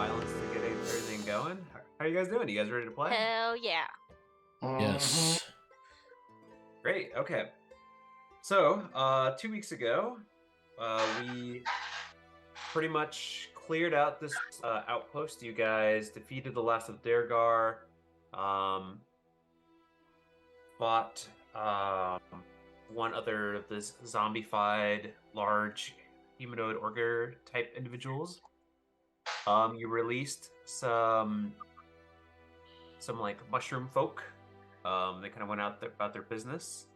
violence to get everything going. How are you guys doing? You guys ready to play? Hell yeah. Yes. Great. Okay. So, 2 weeks ago, we pretty much cleared out this outpost. You guys defeated the last of Dergar, fought one other of this zombified large humanoid ogre type individuals. You released some like mushroom folk. They kind of went out about their business.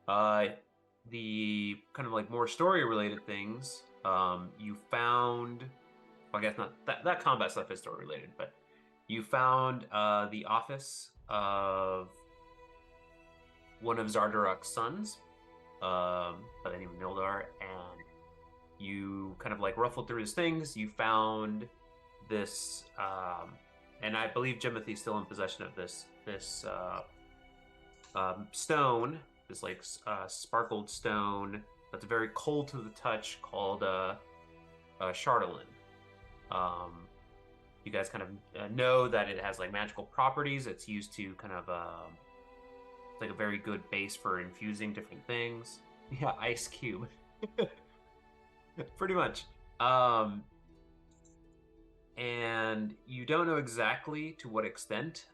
The kind of like more story related things. You found, well, I guess not that combat stuff is story related, but you found the office of one of Zardaruk's sons, by the name of Mildar, and you kind of like ruffled through his things. You found this, and I believe Jimothy's still in possession of this stone, this like sparkled stone that's very cold to the touch, called Chardolin. You guys kind of know that it has like magical properties. It's used to kind of it's like a very good base for infusing different things. Yeah, ice cube. Pretty much. And you don't know exactly to what extent,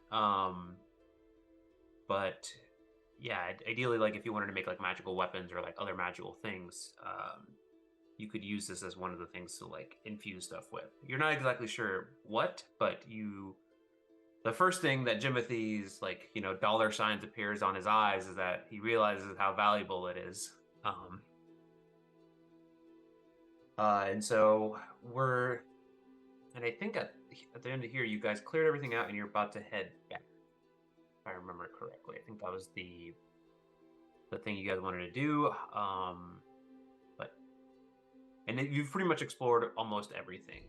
but yeah, ideally, like if you wanted to make like magical weapons or like other magical things, you could use this as one of the things to like infuse stuff with. You're not exactly sure what, but the first thing that Jimothy's like, dollar signs appears on his eyes is that he realizes how valuable it is. And so and I think at the end of here, you guys cleared everything out and you're about to head back, if I remember correctly. I think that was the thing you guys wanted to do. And you've pretty much explored almost everything.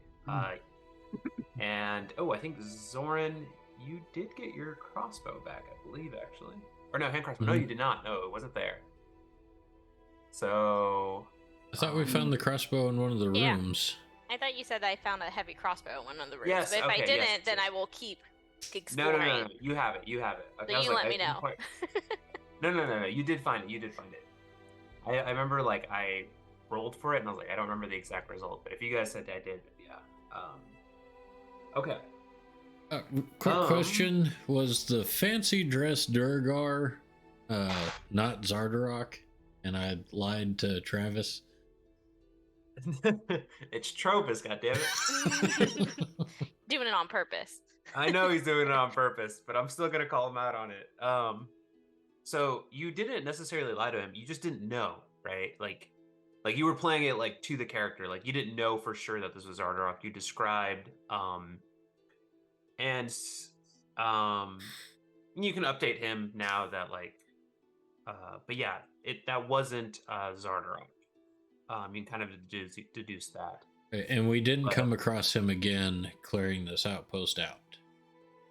And I think Zoran, you did get your crossbow back, I believe, actually. Or no, hand crossbow. No, you did not. No, it wasn't there. So I thought we found the crossbow in one of the Yeah. rooms. I thought you said that I found a heavy crossbow in one of the rooms. Yes, but if I okay, didn't, yes, then yes. I will keep exploring. No. You have it. Okay, So you let me know. No. You did find it. I remember like I rolled for it and I was like, I don't remember the exact result, but if you guys said I did, yeah. Okay. Quick question: was the fancy dress Durgar not Zardarok? And I lied to Travis. It's Trovis, goddammit. Doing it on purpose. I know he's doing it on purpose, but I'm still gonna call him out on it. So you didn't necessarily lie to him, you just didn't know, right? Like you were playing it like to the character, like you didn't know for sure that this was Zardarok. You described, and you can update him now that like, but yeah, that wasn't Zardarok. You can kind of deduce that. And we didn't come across him again clearing this outpost out.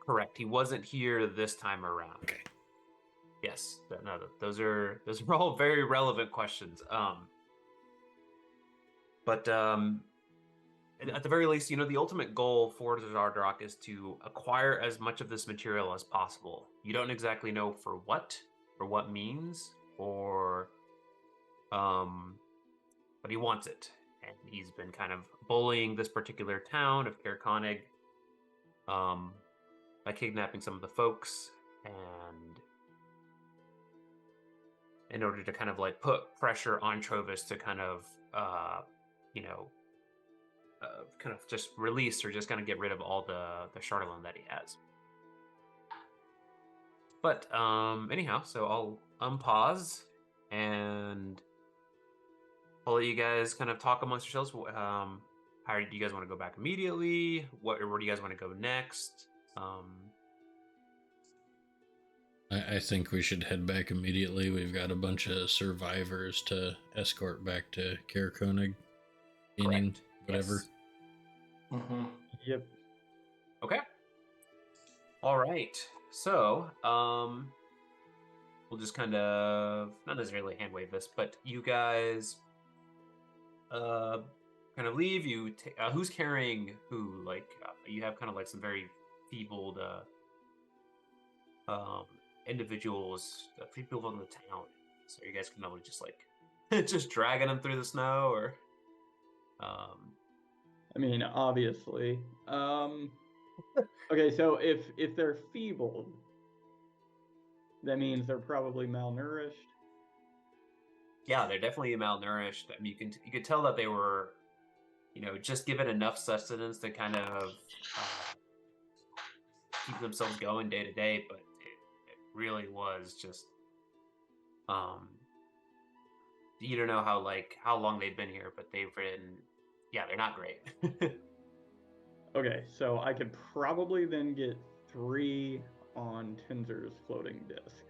Correct. He wasn't here this time around. Okay. Yes. No, those are all very relevant questions. But at the very least, the ultimate goal for Zardarok is to acquire as much of this material as possible. You don't exactly know for what means, but he wants it. And he's been kind of bullying this particular town of Kaerkonig, by kidnapping some of the folks, and in order to kind of like put pressure on Trovis to kind of, kind of just release or just kind of get rid of all the Chardolin that he has. But anyhow, so I'll unpause and I'll let you guys kind of talk amongst yourselves. How do you guys want to go back immediately? Where do you guys want to go next? I think we should head back immediately. We've got a bunch of survivors to escort back to Kaerkonig. Meaning, whatever. Yes. Mm-hmm. Yep. Okay. All right. So, we'll just kind of not necessarily hand wave this, but you guys kind of leave. Who's carrying who? Like you have kind of like some very feebled um, individuals, people in the town. So you guys can only just like just dragging them through the snow, or I mean, obviously. Okay, so if they're feeble, that means they're probably malnourished. yeah, they're definitely malnourished. I mean, you could tell that they were, just given enough sustenance to kind of keep themselves going day to day, but it really was just you don't know how long they've been here, but they've been, yeah, they're not great. Okay, so I could probably then get 3 on Tinzer's floating disc.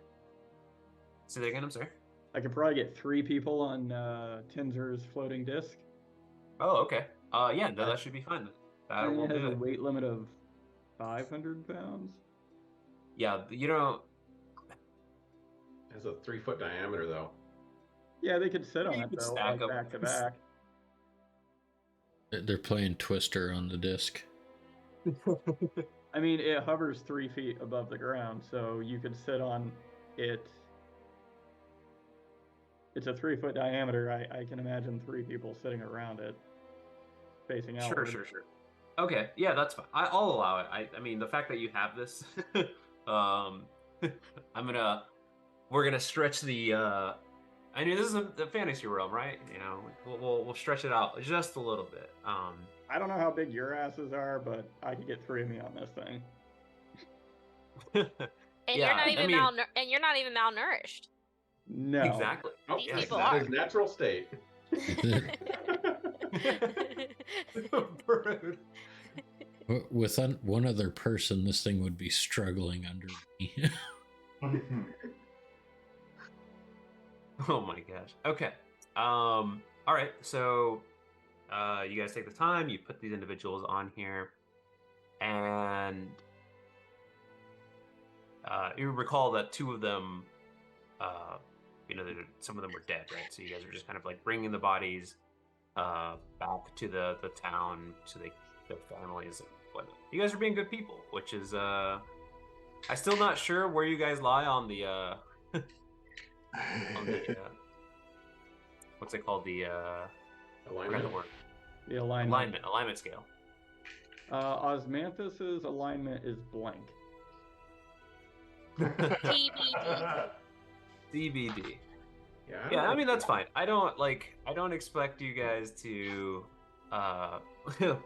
Say that again, I'm sorry. I could probably get 3 people on Tinzer's floating disc. Oh, okay. Yeah, no, that should be fine. That And will it has do a it. weight limit of 500 pounds. Yeah, you know, It has a 3-foot diameter, though. Yeah, they could sit on You it could though, stack like up back to those. back. They're playing Twister on the disc. I mean, it hovers 3 feet above the ground, so you could sit on it. It's a 3-foot diameter. I can imagine 3 people sitting around it, facing outward. Sure. Okay, yeah, that's fine. I'll allow it. I mean, the fact that you have this, we're gonna stretch the. I mean, this is the fantasy realm, right? We'll stretch it out just a little bit. I don't know how big your asses are, but I could get 3 of me on this thing. And Yeah, you're not even I mean- and you're not even malnourished. No. Exactly. Oh, These yes, people that are. is natural state. With one other person, this thing would be struggling under me. Oh my gosh. Okay. All right. So, you guys take the time. You put these individuals on here, and you recall that 2 of them, some of them were dead, right? So you guys are just kind of like bringing the bodies back to the town to their families and whatnot. You guys are being good people, which is I'm still not sure where you guys lie on the on the what's it called, the Alignment. The alignment. alignment scale. Osmanthus's alignment is blank. TBD. CBD. Yeah, I mean that's fine. I don't expect you guys to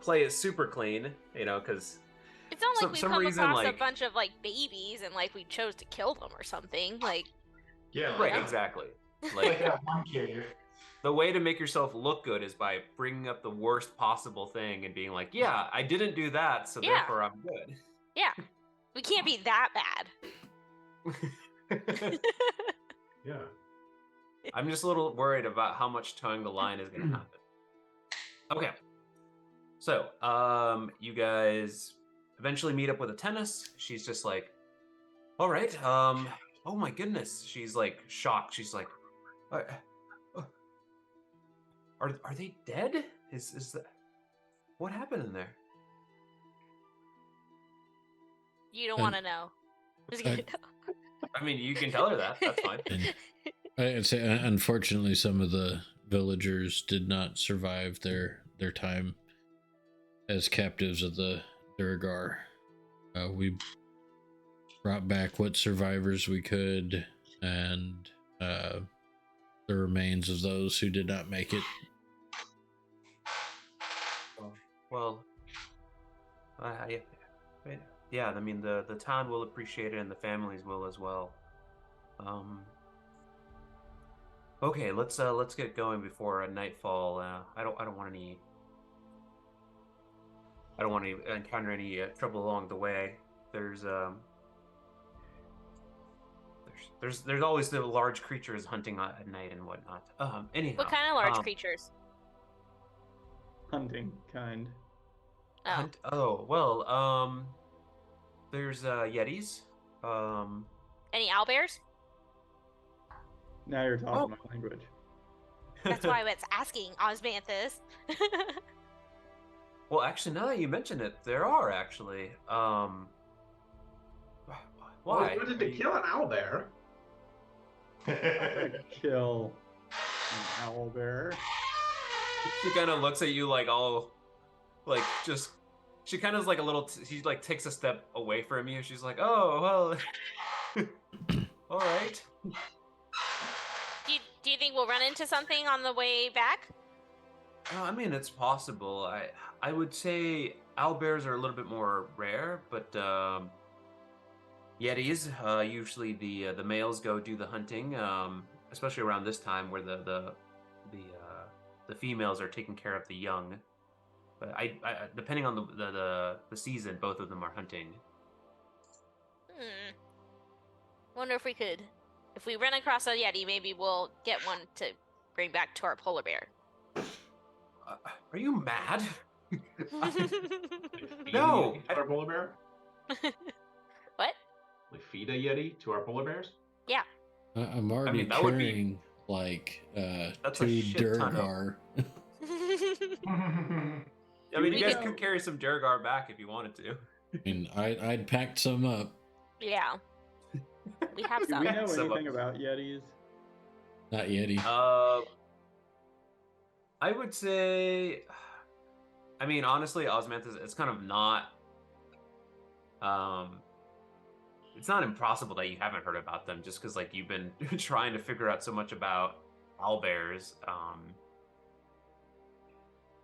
play it super clean, because It's not like we some come reason, across a like- bunch of like babies and like we chose to kill them or something. Like Yeah, right, exactly. Like that one kid. the way to make yourself look good is by bringing up the worst possible thing and being like, yeah, I didn't do that, so Yeah. therefore I'm good. yeah, we can't be that bad. Yeah. I'm just a little worried about how much towing the line is going to happen. Okay. So, you guys eventually meet up with a tennis. She's just like, all right, oh my goodness. She's like shocked. She's like, are they dead? Is that, what happened in there? You don't want to know. Just kidding. I mean, you can tell her that. That's fine. And I'd say, unfortunately, some of the villagers did not survive their time as captives of the Durgar. We brought back what survivors we could, and the remains of those who did not make it. Well, yeah. I mean, the town will appreciate it, and the families will as well. Okay, let's get going before nightfall. I don't want any. I don't want to encounter any trouble along the way. There's always the large creatures hunting at night and whatnot. Anyhow. What kind of large creatures? Hunting kind. Oh. There's yetis. Any owlbears? Now you're talking my language. That's why I was asking, Osmanthus. Well, actually, now that you mention it, there are actually. Well, Why? he wanted to kill an owlbear. I'm gonna kill an owlbear. She kind of looks at you like all, like just. She kind of is like a little. She like takes a step away from you. She's like, "Oh well, all right." Do you think we'll run into something on the way back? I mean, it's possible. I would say owlbears are a little bit more rare, but yetis usually the males go do the hunting, especially around this time where the females are taking care of the young. But I depending on the season, both of them are hunting. Wonder if we run across a yeti, maybe we'll get one to bring back to our polar bear. Are you mad? Feed No, a yeti to our polar bear? What? We feed a yeti to our polar bears? Yeah. I'm already mean, that would be- carrying like That's a 2 shit ton of- Durgar. I mean, you We guys could- could carry some Durgar back if you wanted to. I mean, I'd packed some up. Yeah. We have Do some. we know Some of- anything about Yetis? Not Yeti. I would say, I mean, honestly, Osmanthus, it's kind of not, it's not impossible that you haven't heard about them just because, like, you've been trying to figure out so much about owlbears,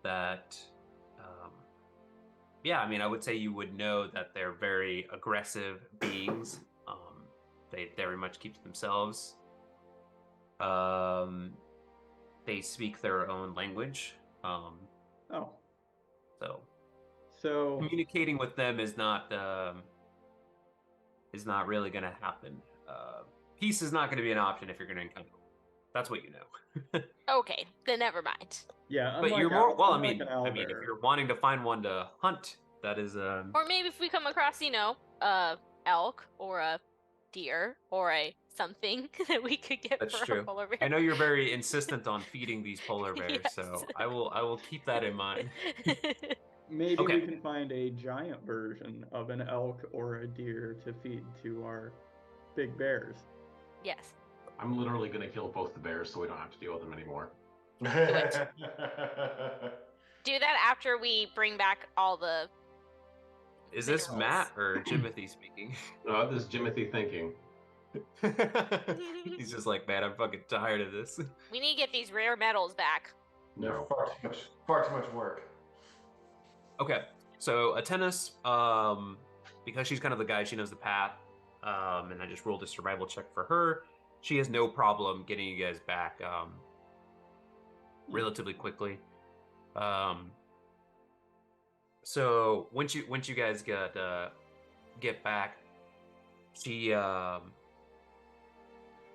that, yeah, I mean, I would say you would know that they're very aggressive beings. They very much keep to themselves. They speak their own language. Oh, So so communicating with them is not really going to happen. Peace is not going to be an option if you're going to encounter them. That's what you know. Okay, then never mind. yeah, But unlike you're more well. I unlike mean, an if owlbear. you're wanting to find one to hunt, that is Or maybe if we come across, elk or a deer or a something that we could get That's for true. a polar bear. I know you're very insistent on feeding these polar bears, Yes. so I will keep that in mind. Maybe Okay. we can find a giant version of an elk or a deer to feed to our big bears. Yes. I'm literally going to kill both the bears so we don't have to deal with them anymore. it. Do that after we bring back all the. Is this Minerals. Matt or Jimothy speaking? This is Jimothy thinking. He's just like, man, I'm fucking tired of this. We need to get these rare metals back. They're No. far too much work. Okay, so Atenas, because she's kind of the guy, she knows the path, and I just rolled a survival check for her. She has no problem getting you guys back relatively quickly. So once you guys get back, she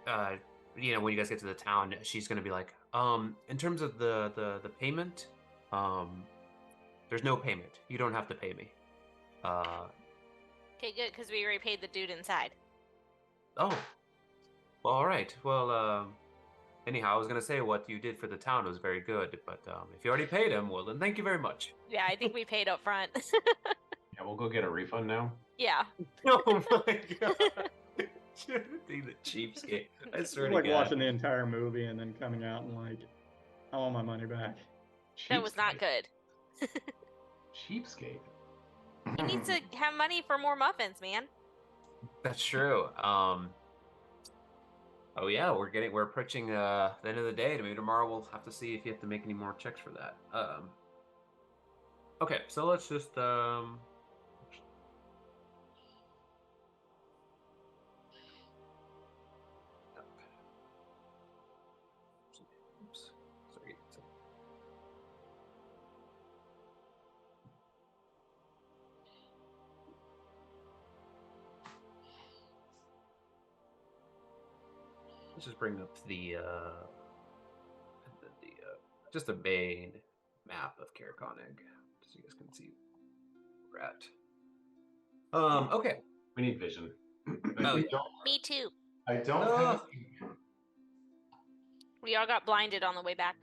when you guys get to the town, she's gonna be like, in terms of the payment, there's no payment. You don't have to pay me. Okay, good, because we already paid the dude inside. Oh, well, all right. Well, anyhow, I was gonna say what you did for the town was very good, but if you already paid him, well, then thank you very much. Yeah, I think we paid up front. Yeah, we'll go get a refund now. Yeah. Oh my god. Be the cheapskate. I It's swear like to God. watching the entire movie and then coming out and like, I want my money back. That was not good. Cheapskate. He needs to have money for more muffins, man. That's true. Oh yeah, we're approaching the end of the day. Maybe tomorrow we'll have to see if you have to make any more checks for that. Okay, so let's just oops. Sorry. Let's just bring up the just a main map of Karakonig, so you guys can see where we're at. Okay. We need vision. Oh, yeah. Me too. I don't Uh, have. We all got blinded on the way back.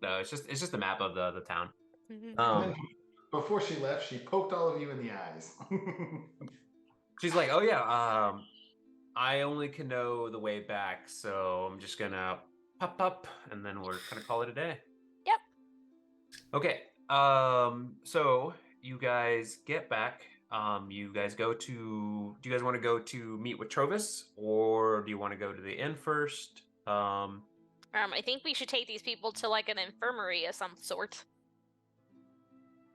No, it's just a map of the town. And then before she left, she poked all of you in the eyes. She's like, "Oh yeah, I only can know the way back, so I'm just gonna pop up, and then we're gonna call it a day." Yep. Okay. So you guys get back. You guys go to. Do you guys want to go to meet with Trovis, or do you want to go to the inn first? I think we should take these people to like an infirmary of some sort.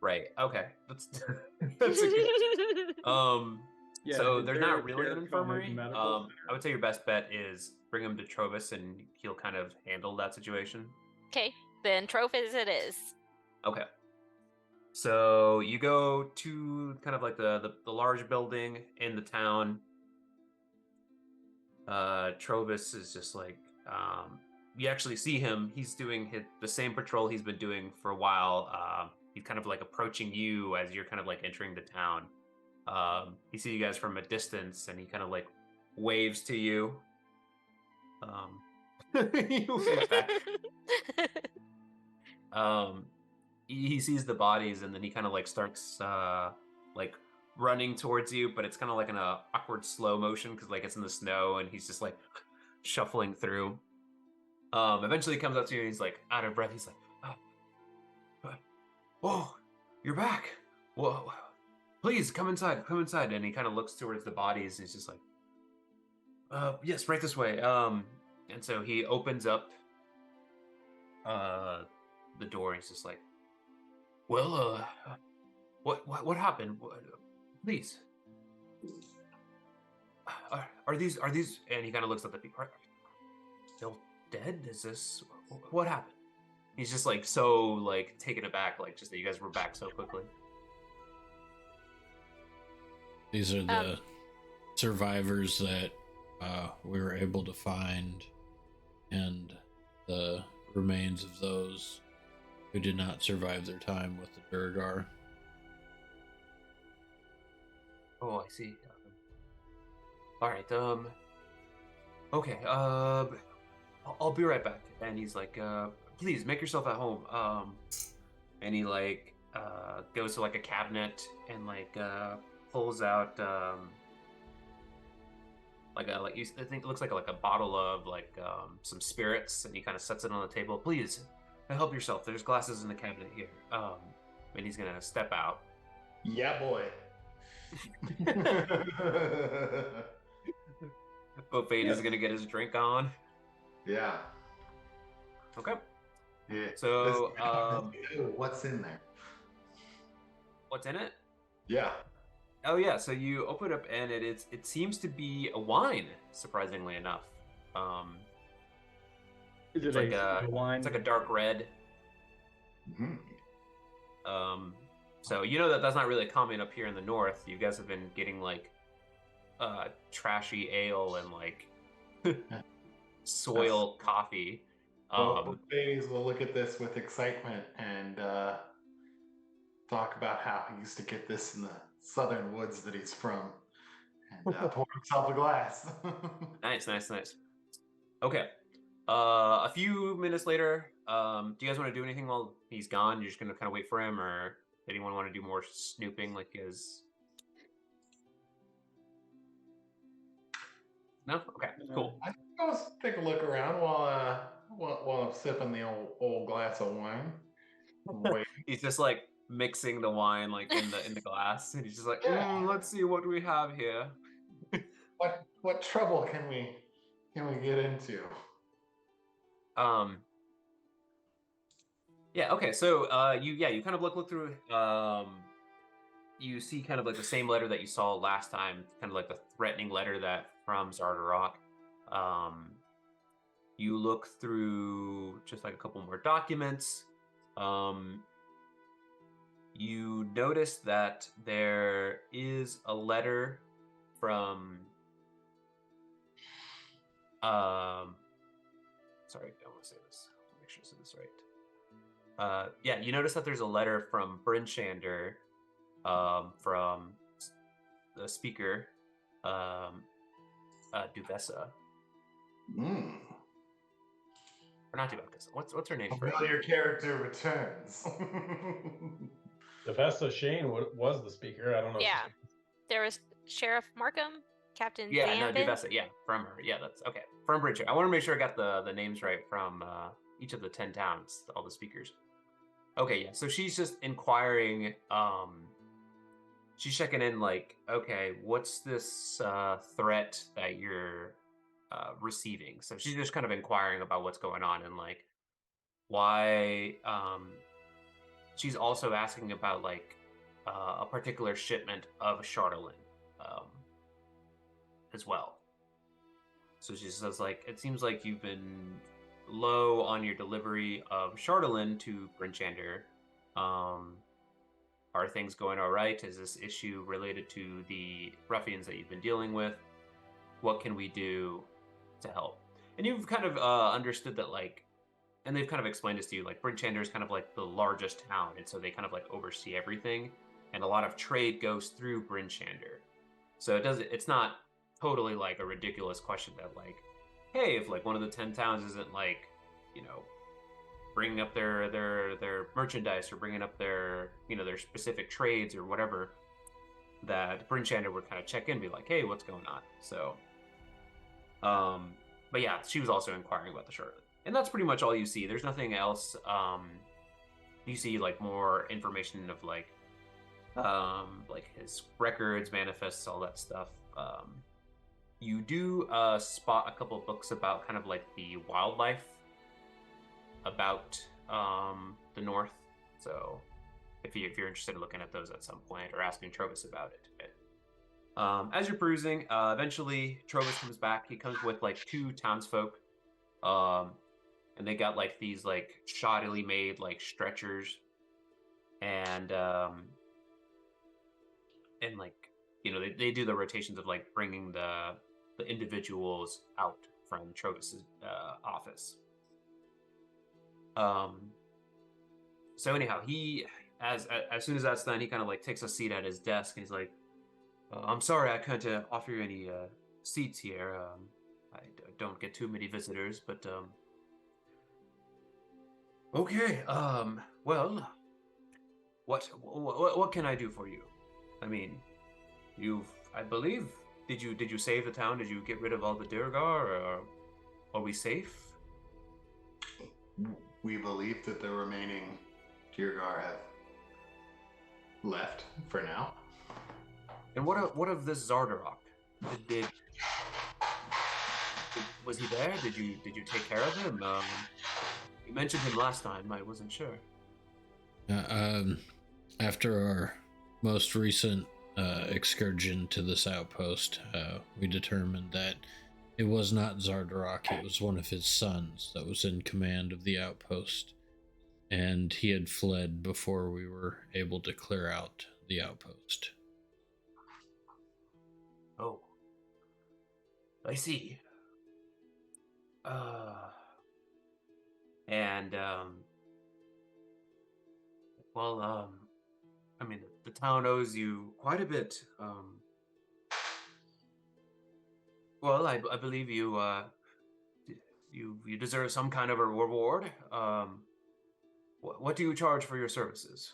Right. Okay. That's a good. Yeah, So is there's there not a really an Sheriff infirmary. Gomez medical I would say your best bet is bring him to Trovis, and he'll kind of handle that situation. Okay, then trophies it is. Okay. So you go to kind of like the large building in the town. Trovis is just like you actually see him. He's doing the same patrol he's been doing for a while. He's kind of like approaching you as you're kind of like entering the town. He sees you guys from a distance, and he kind of like waves to you. You wave back. He sees the bodies, and then he kind of like starts like running towards you, but it's kind of like in a awkward slow motion because like it's in the snow, and he's just like shuffling through. Eventually he comes up to you, and he's like out of breath. He's like, "Oh, you're back! Whoa, please come inside, come inside." And he kind of looks towards the bodies, and he's just like, "Yes, right this way." And so he opens up the door, and he's just like, "Well, what happened? Please, are these?" And he kind of looks at the people. Are still dead? Is this what happened? He's just like so like taken aback, like just that you guys were back so quickly. These are the survivors that we were able to find, and the remains of those who did not survive their time with the Durgar. Oh, I see. All right. Okay. I'll be right back. And he's like, please make yourself at home. And he like goes to like a cabinet and like pulls out I think it looks like a bottle of like some spirits, and he kind of sets it on the table. Please help yourself. There's glasses in the cabinet here. And he's gonna step out. Yeah, boy. But Fade is gonna get his drink on. Yeah. Okay. Yeah. So what's in there? what's in it? Yeah. Oh yeah, so you open it up and it seems to be a wine, surprisingly enough. Is it It's like a wine? it's like a dark red. Mm-hmm. So you know that's not really common up here in the north. You guys have been getting like trashy ale and like soil coffee. Well, babies will look at this with excitement and talk about how he used to get this in the southern woods that he's from, and pour himself a glass. Nice. Okay. A few minutes later, do you guys want to do anything while he's gone? You're just gonna kind of wait for him, or anyone want to do more snooping like his? No? Okay, cool. I suppose take a look around while I'm sipping the old glass of wine. Wait. He's just like mixing the wine like in the glass, and he's just like, Yeah. let's see what we have here. What trouble can we get into? Yeah, okay, so you kind of look through you see kind of like the same letter that you saw last time, kind of like the threatening letter that from Zardarok. You look through just like a couple more documents. You notice that there is a letter from sorry, I want to say this. Make sure I say this right. Yeah, you notice that there's a letter from Brinshander, from the speaker, Duvessa. Or not Dubacus. What's her name? Familiar character returns. Defessa Shane was the speaker. I don't know. Yeah. There was Sheriff Markham, Captain Yeah, no, Zambin. Duvessa. Yeah, from her. Yeah, that's okay. From Bridger. I want to make sure I got the names right from each of the 10 towns, all the speakers. Okay, yeah. So she's just inquiring. She's checking in, like, okay, what's this threat that you're receiving? So she's just kind of inquiring about what's going on and like why. She's also asking about like a particular shipment of Charlatan as well. So she says, like, it seems like you've been low on your delivery of Charlatan to Brinchander. Are things going all right? Is this issue related to the ruffians that you've been dealing with? What can we do to help? And you've kind of understood that, like, and they've kind of explained this to you, like, Brinchander is kind of like the largest town, and so they kind of like oversee everything, and a lot of trade goes through Brinchander. So it's not totally like a ridiculous question that, like, hey, if like one of the 10 towns isn't like, you know, bringing up their merchandise or bringing up their, you know, their specific trades or whatever, that Brinchander would kind of check in and be like, hey, what's going on? So, but yeah, she was also inquiring about the Charlotte. And that's pretty much all you see. There's nothing else. You see like more information of like his records, manifests, all that stuff. You do spot a couple of books about kind of like the wildlife about the north. So if you're interested in looking at those at some point or asking Trovis about it. As you're perusing, eventually Trovis comes back. He comes with like 2 townsfolk. And they got like these like shoddily made like stretchers and like, you know, they do the rotations of like bringing the individuals out from Trovis's office. So anyhow, he as soon as that's done, he kind of like takes a seat at his desk and he's like, I'm sorry I can't offer you any seats here. I don't get too many visitors, but okay. Well, what can I do for you? I mean, I believe, did you save the town? Did you get rid of all the Durgar, or are we safe? We believe that the remaining Durgar have left for now. And what of this Zardarok? Was he there? Did you take care of him? You mentioned him last time. I wasn't sure. After our most recent excursion to this outpost, we determined that it was not Zardarok. It was one of his sons that was in command of the outpost, and he had fled before we were able to clear out the outpost. Oh, I see. I mean, the town owes you quite a bit. Well, I believe you deserve some kind of a reward. What do you charge for your services?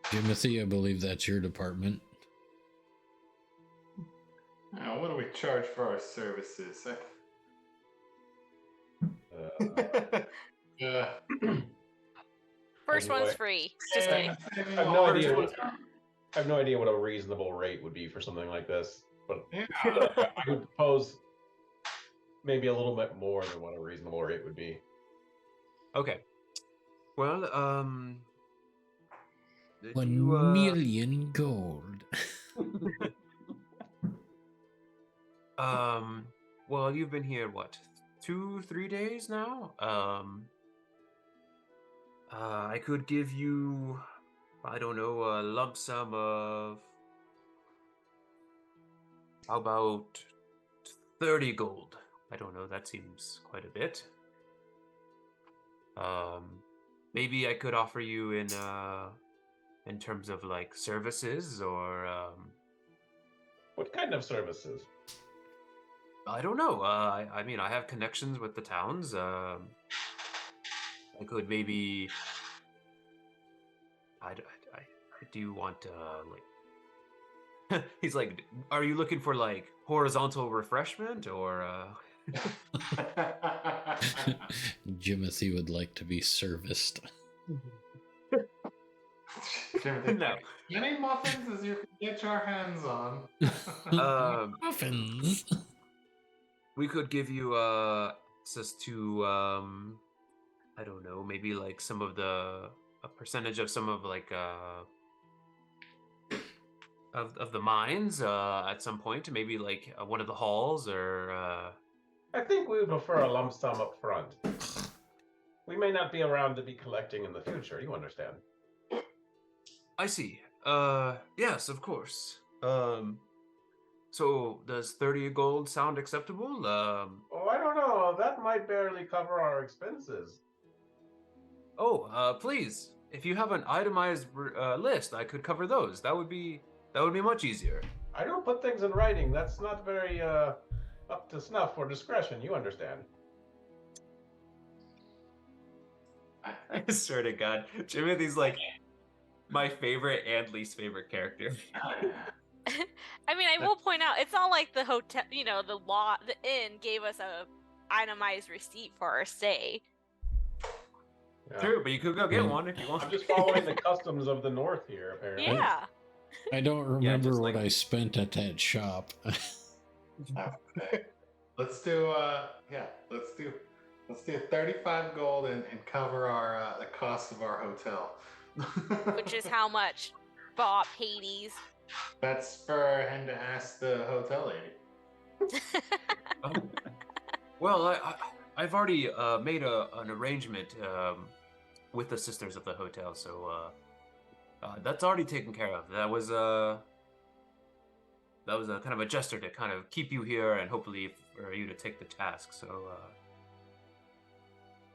Timothy, I believe that's your department. Now, what do we charge for our services? First Anyway. one's free. Just kidding. I have no idea what a reasonable rate would be for something like this, but I would propose maybe a little bit more than what a reasonable rate would be. Okay. Well, 1 million gold. Well, you've been here, what, 2-3 days now? I could give you, I don't know, a lump sum of, how about 30 gold? I don't know, that seems quite a bit. Maybe I could offer you in terms of like services or What kind of services? I don't know. I mean, I have connections with the towns. I could maybe. I do want like. He's like, are you looking for like horizontal refreshment or? Jimothy would like to be serviced. Timothy, No. many muffins as you can get your hands on. Muffins. We could give you access to I don't know, maybe like some of a percentage of some of like of the mines at some point, maybe like one of the halls or I think we would prefer a lump sum up front. We may not be around to be collecting in the future, you understand. I see. Yes, of course. So does 30 gold sound acceptable? Oh, I don't know. That might barely cover our expenses. Please, if you have an itemized list, I could cover those. That would be much easier. I don't put things in writing. That's not very up to snuff for discretion, you understand. I swear to God, Timothy's like my favorite and least favorite character. I mean, I will point out, it's not like the hotel, the inn gave us a itemized receipt for our stay. Yeah. True, but you could go get one if you want. I'm just following the customs of the north here, apparently. Yeah. I don't remember just what like- I spent at that shop. Okay. Let's do let's do 35 gold and cover our the cost of our hotel. Which is how much? Bob Hades. That's for him to ask the hotel lady. Oh. Well, I've already made an arrangement with the sisters of the hotel, so that's already taken care of. That was a kind of a gesture to kind of keep you here and hopefully for you to take the task. So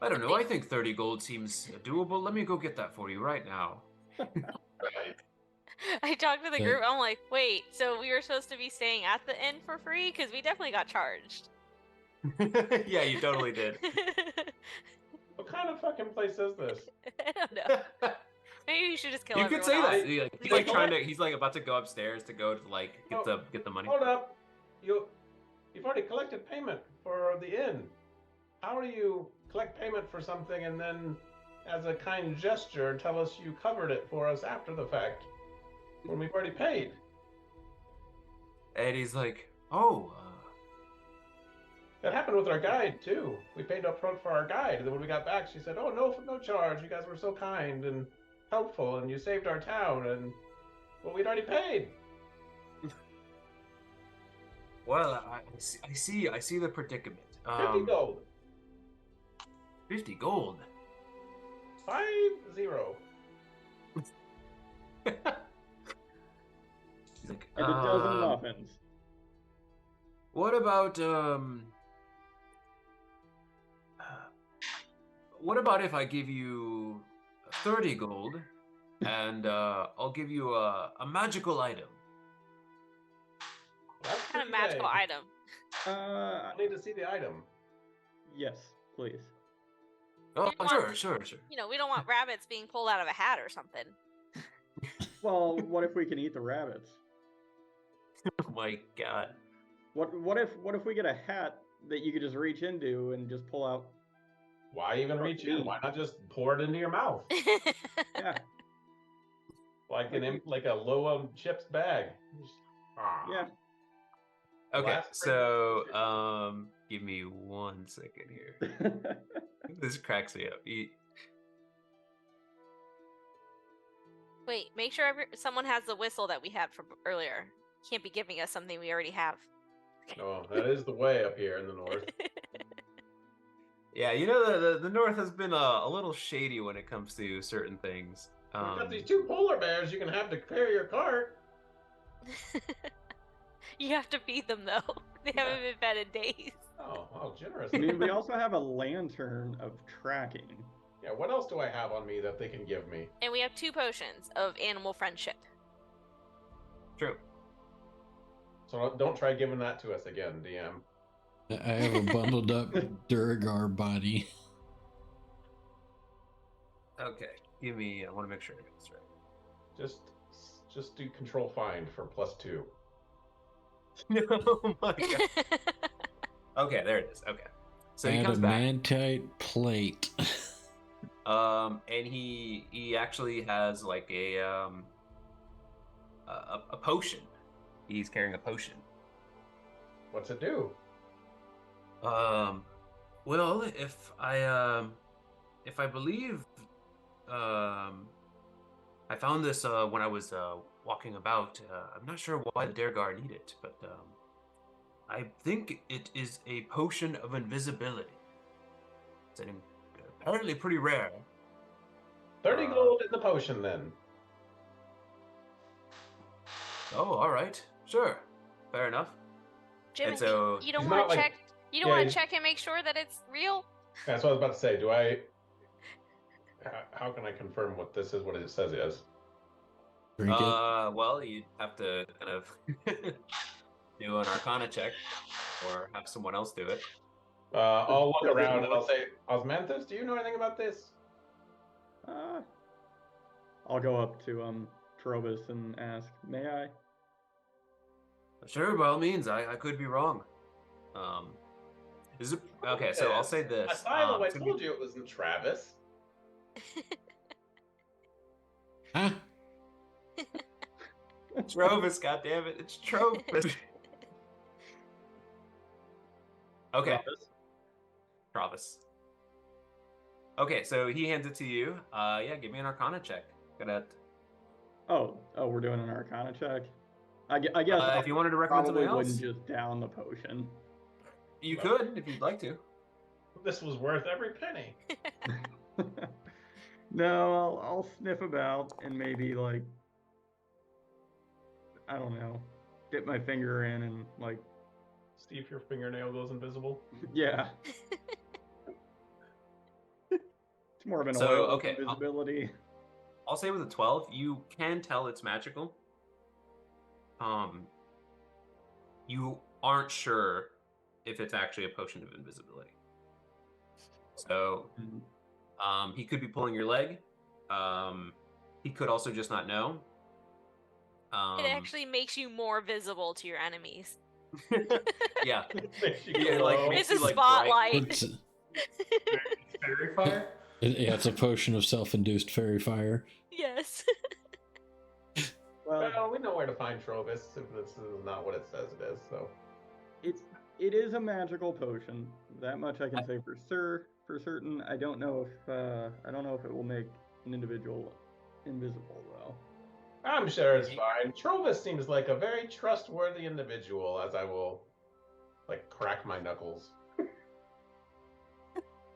I don't know. I think 30 gold seems doable. Let me go get that for you right now. Right. I talked to the group. I'm like, wait, so we were supposed to be staying at the inn for free? Because we definitely got charged. Yeah, you totally did. What kind of fucking place is this? I don't know. Maybe we should just kill You everyone could say else. that. Yeah, he's like trying to. He's like about to go upstairs to go to like get the money. Hold up. You've already collected payment for the inn. How do you collect payment for something and then, as a kind gesture, tell us you covered it for us after the fact when we've already paid? And he's like, "Oh, That happened with our guide too. We paid up front for our guide, and then when we got back, she said, "Oh, no charge. You guys were so kind and helpful, and you saved our town." And well, we'd already paid. well, I see the predicament. 50 gold. 50 gold. 50. He's like, And a dozen muffins. What about what about if I give you 30 gold and I'll give you a magical item? That's What kind of pretty magical vague. item? I need to see the item. Yes, please. Oh, You sure, want- sure. We don't want rabbits being pulled out of a hat or something. Well, what if we can eat the rabbits? Oh my God. What if we get a hat that you could just reach into and just pull out? Why even reach in? Why not just pour it into your mouth? Yeah, Like a low chips bag. Ah. yeah. Okay, Last so give me 1 second here. This cracks me up. Wait, make sure someone has the whistle that we had from earlier. Can't be giving us something we already have. Oh, that is the way up here in the north. Yeah, you know the North has been a little shady when it comes to certain things. We've got these 2 polar bears you can have to carry your cart. You have to feed them though. They haven't been fed in days. Oh, how generous. I mean, we also have a lantern of tracking. Yeah, what else do I have on me that they can give me? And we have 2 potions of animal friendship. True. So don't try giving that to us again, DM. I have a bundled up Duragar body. Okay, give me. I want to make sure I get this right. Just do control find for +2. Oh my god. Okay, there it is. Okay, so he comes back. Adamantite plate. And he actually has like a potion. He's carrying a potion. What's it do? Well, if I believe, I found this when I was walking about. I'm not sure why the Dergar need it, but I think it is a potion of invisibility. It's apparently pretty rare. 30 gold in the potion, then. Oh, all right, sure, fair enough. Jimmy, And so you don't He's want not to like- check. You don't yeah, want to he's- check and make sure that it's real. That's what I was about to say. Do I? How can I confirm what this is? What it says it is? Drink it. Well, you'd have to kind of do an Arcana check, or have someone else do it. I'll look around and I'll say, Osmanthus, do you know anything about this? I'll go up to Trovis and ask, may I? Sure, by all means. I could be wrong. Is it okay? So I'll say this. Asylum, I it's gonna told be- you it wasn't Travis. Huh? Trovis, goddammit, it's Trovis. Okay, Travis. Okay, so he hands it to you. Yeah, give me an Arcana check. Gonna. Oh, we're doing an Arcana check. I guess If you wanted to recommend probably something else, wouldn't just down the potion. you could if you'd like to. This was worth every penny. No, I'll sniff about and maybe like, I don't know, dip my finger in and like, See if your fingernail goes invisible. yeah. It's more of an So, oil of okay, invisibility. I'll say with a 12, you can tell it's magical. You aren't sure if it's actually a potion of invisibility. So, he could be pulling your leg. He could also just not know. It actually makes you more visible to your enemies. Yeah. Makes you Yeah, glow. like, It's makes a you, like, spotlight. It's, Fairy fire? yeah, it's a potion of self-induced fairy fire. Yes. Well, we know where to find Trovis if this is not what it says it is. So It is a magical potion. That much I can say for certain. I don't know if it will make an individual invisible though. I'm sure it's fine. Trovis seems like a very trustworthy individual, as I will, like, crack my knuckles.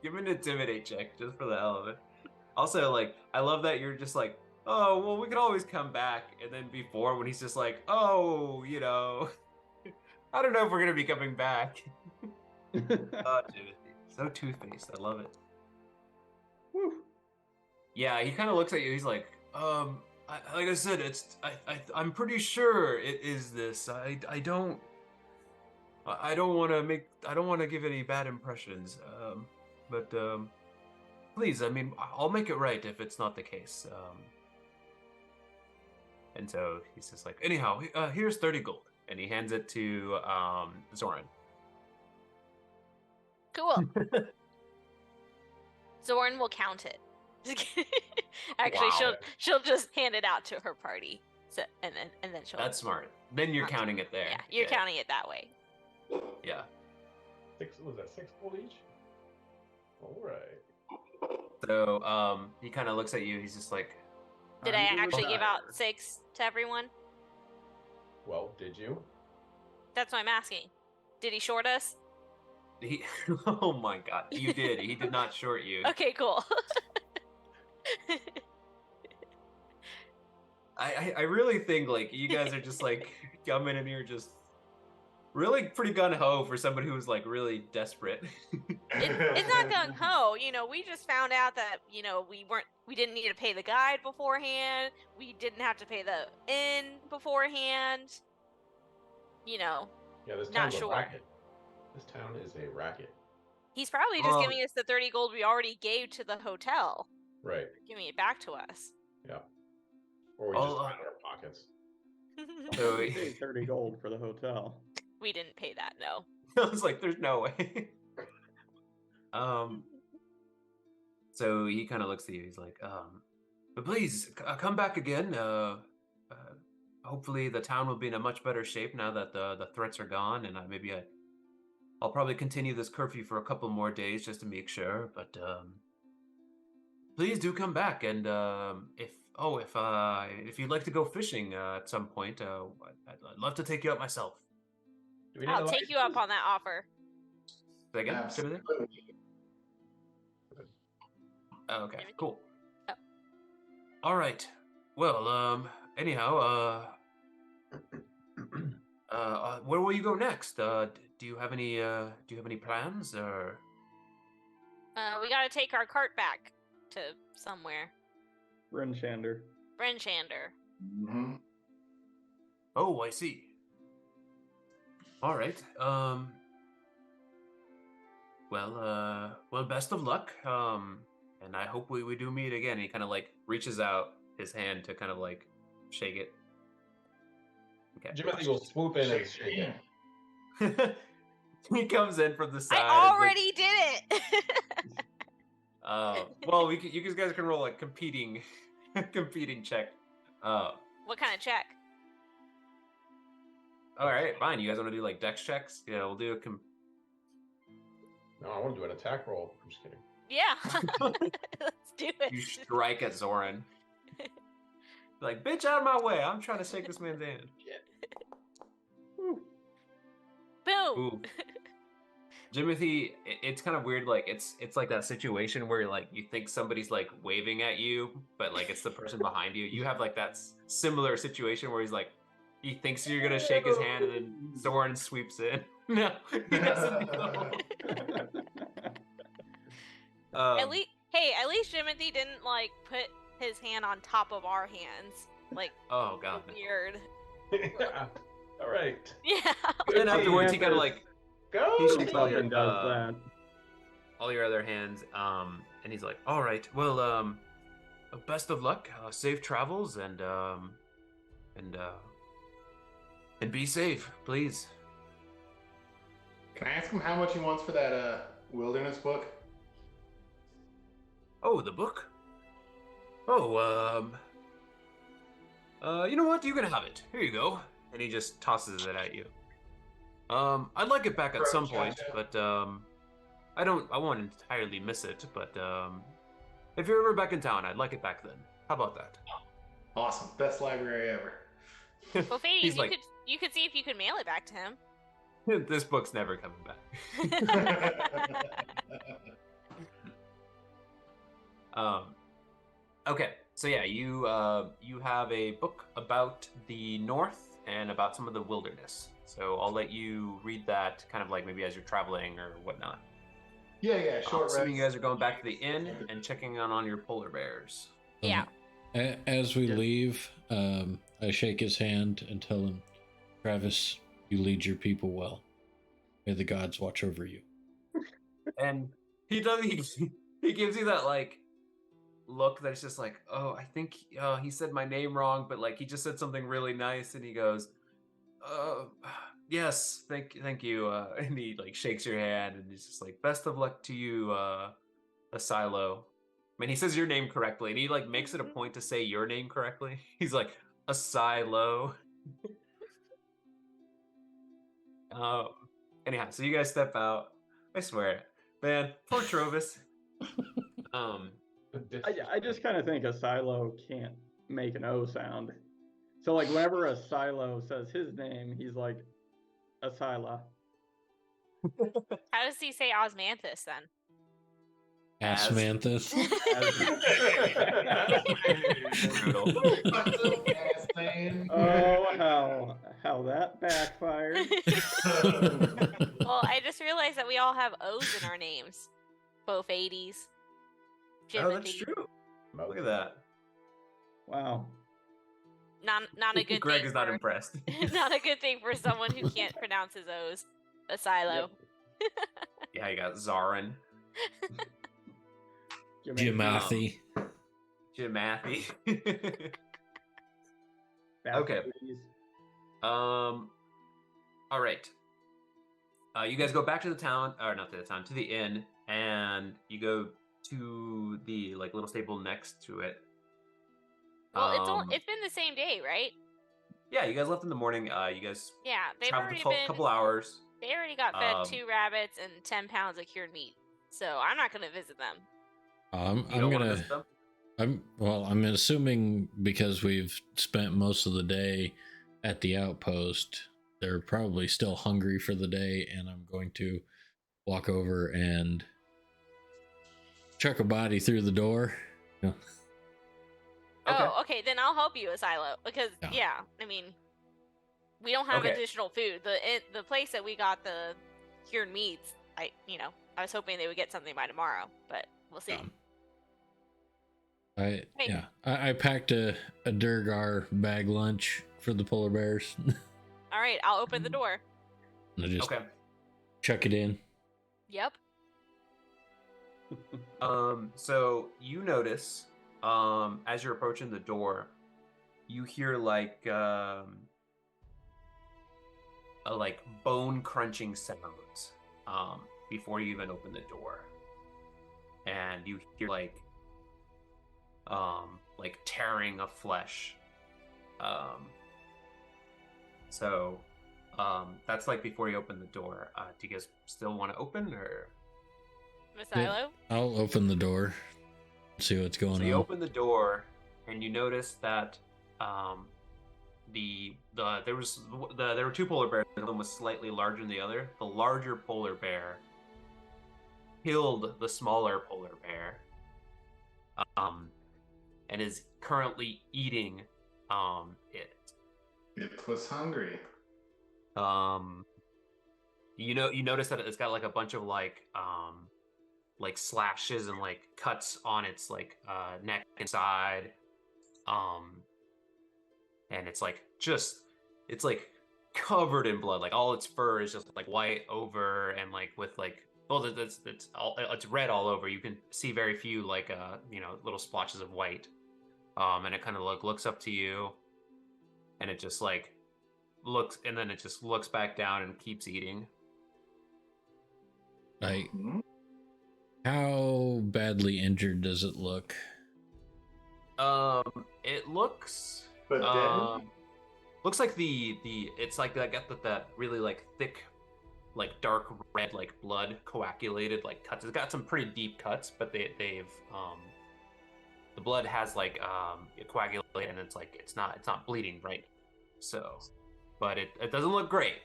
Give him an intimidate check just for the hell of it. Also, like, I love that you're just like, oh, well, we can always come back. And then before, when he's just like, oh, you know, I don't know if we're going to be coming back. Oh, dude. So two-faced. I love it. Whew. Yeah, he kind of looks at you. He's like, like I said, I'm pretty sure it is this. I don't want to give any bad impressions. But please, I mean, I'll make it right if it's not the case. And so he's just like, anyhow, here's 30 gold, and he hands it to Zoran. Cool. Zorn will count it. Actually, Wow. she'll just hand it out to her party. So and then she'll. That's smart. Then you're Count it. counting it there. Yeah, you're counting it that way. Yeah. Was that 6 gold each? All right. So he kind of looks at you. He's just like, Did I "I'm actually give out tired." 6 to everyone? Well, did you? That's what I'm asking. Did he short us? He, oh my god, you did. He did not short you. Okay, cool. I really think like you guys are just like coming in here just really pretty gun ho for somebody who was like really desperate. It's not gung ho. You know, we just found out that we didn't need to pay the guide beforehand. We didn't have to pay the inn beforehand. You know, Yeah, this Not town's a sure. racket. This town is a racket. He's probably just giving us the 30 gold we already gave to the hotel. Right. Giving it back to us. Yeah. Or we just find our pockets. So We paid 30 gold for the hotel. We didn't pay that, no. I was like, there's no way. So he kind of looks at you. He's like, but please come back again. Hopefully the town will be in a much better shape now that the threats are gone, and I'll probably continue this curfew for a couple more days just to make sure. But please do come back, and if you'd like to go fishing at some point, I'd love to take you out myself. I'll take you up on that offer. Say again? Absolutely. Oh, okay, cool. Oh. All right. Well, anyhow, where will you go next? Do you have any plans, or? We gotta take our cart back to somewhere. Brenchander. Mm-hmm. Oh, I see. All right. Well, best of luck. And I hope we do meet again. He kind of like reaches out his hand to kind of like shake it. Okay. Jimothy will swoop in and shake it. He comes in from the side. I already did it. Well, you guys can roll like competing check. What kind of check? All right, fine. You guys want to do like dex checks? Yeah, we'll do a No, I want to do an attack roll. I'm just kidding. Yeah. Let's do it. You strike at Zoran. Like, bitch, out of my way! I'm trying to shake this man's hand. Boom. Ooh. Jimothy, it's kind of weird. Like, it's like that situation where like you think somebody's like waving at you, but like it's the person behind you. You have like that similar situation where he's like, he thinks you're gonna shake his hand, and then Zoran sweeps in. No, he doesn't know. At least Jimothy didn't like put his hand on top of our hands. Like, oh god, weird. All right. Yeah. But then afterwards, he kind of like Go. he shakes all your does that. all your other hands, and he's like, all right, well, best of luck, safe travels, and be safe, please. Can I ask him how much he wants for that wilderness book? Oh, the book? Oh, you know what? You can have it. Here you go. And he just tosses it at you. I'd like it back at some point, but I won't entirely miss it, but if you're ever back in town, I'd like it back then. How about that? Awesome. Best library ever. Well, Fades, He's like, you could see if you could mail it back to him. this book's never coming back. Okay, so yeah, you have a book about the north and about some of the wilderness. So I'll let you read that kind of like maybe as you're traveling or whatnot. Yeah, short Assuming you guys are going back to the inn and checking on your polar bears. Yeah. As we leave, I shake his hand and tell him, Travis, you lead your people well. May the gods watch over you. And he gives you that like look that's just like, oh, I think he said my name wrong, but like he just said something really nice, and he goes, yes, thank you, and he like shakes your hand, and he's just like, best of luck to you, Asilo. I mean, he says your name correctly, and he like makes it a point to say your name correctly. He's like, Asilo. Anyhow, so you guys step out. I swear, man, poor Trovis. I just kind of think a silo can't make an O sound. So like whenever a silo says his name, he's like Asila. How does he say osmanthus then? Asmanthus. Oh, how that backfired. Well, I just realized that we all have O's in our names. Both 80s. Oh, that's true. Look at that. Wow. Not a good Greg thing. is not impressed. Not a good thing for someone who can't pronounce his O's. A silo. Yeah, you got Zarin. Jimathy. Jimathy. Bath Okay. ladies. All right. You guys go back to the town, or not to the town, to the inn, and you go to the like little stable next to it. Well, it's been the same day, right? Yeah, you guys left in the morning. You guys Yeah, they've traveled already a couple hours. They already got fed 2 rabbits and 10 pounds of cured meat. So I'm not gonna visit them. You don't want to visit them? I'm assuming because we've spent most of the day at the outpost, they're probably still hungry for the day, and I'm going to walk over and chuck a body through the door. Yeah. Okay. Oh, okay, then I'll help you, Asilo, because Yeah. I mean, we don't have additional food. The place that we got the cured meats, I was hoping they would get something by tomorrow, but we'll see. I packed a Durgar bag lunch for the polar bears. All right, I'll open the door. And I just chuck it in. Yep. So you notice, as you're approaching the door, you hear like bone crunching sounds before you even open the door, and you hear like tearing of flesh. So that's like before you open the door. Do you guys still want to open, or? Asilo? I'll open the door, see what's going on. So you open the door, and you notice that there were 2 polar bears. One was slightly larger than the other. The larger polar bear killed the smaller polar bear, and is currently eating it. It was hungry. You notice that it's got like a bunch of like slashes and like cuts on its like neck and side, and it's like covered in blood. Like all its fur is just like white over, and like with like it's red all over. You can see very few like little splotches of white, and it kind of looks up to you, and it just like looks, and then it just looks back down and keeps eating. Like, how badly injured does it look? It looks dead? Looks like it's like I got that really like thick, like dark red like blood coagulated like cuts. It's got some pretty deep cuts, but they've the blood has like coagulated, and it's like it's not bleeding, right? So, but it doesn't look great.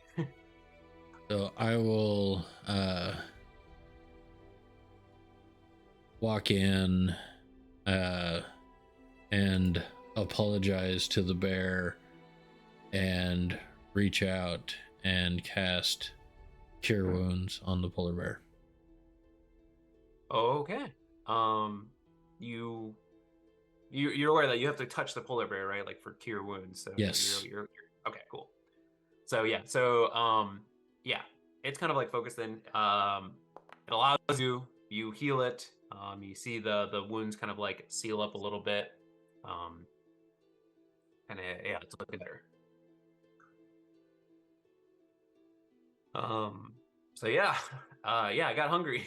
So I will walk in and apologize to the bear and reach out and cast Cure Wounds on the polar bear. Okay. You're aware that you have to touch the polar bear, right? Like for Cure Wounds. So yes. You're okay, cool. So yeah, it's kind of like focused in. It allows you heal it. You see the wounds kind of like seal up a little bit. And it's looking better. I got hungry.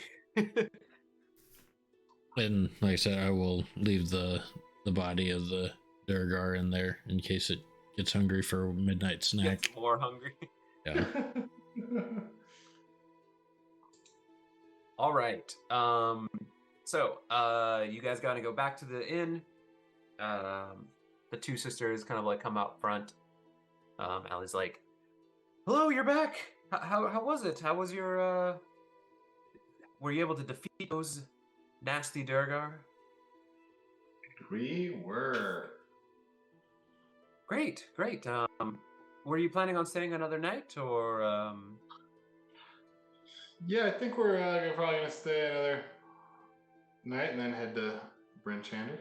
And like I said, I will leave the body of the Durgar in there in case it gets hungry for a midnight snack. Gets more hungry. Yeah. All right. So you guys got to go back to the inn. The 2 sisters kind of like come out front. Allie's like, "Hello, you're back. How was it? How was your were you able to defeat those nasty Durgar?" We were. Great. Were you planning on staying another night, or Yeah, I think we're probably gonna stay another night and then head to Bryn Chandler.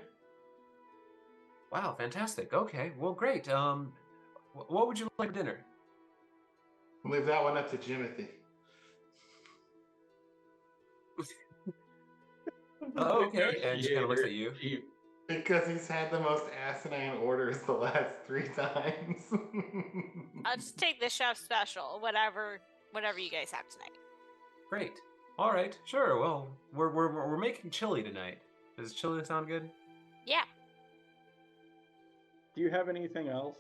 Wow, fantastic. Okay, well, great. What would you like for dinner? We'll leave that one up to Jimothy. Oh, okay, and she kind of looks at you. Because he's had the most asinine orders the last 3 times. I'll just take the chef special, whatever you guys have tonight. Great. All right, sure. Well, we're making chili tonight. Does chili sound good? Yeah. Do you have anything else?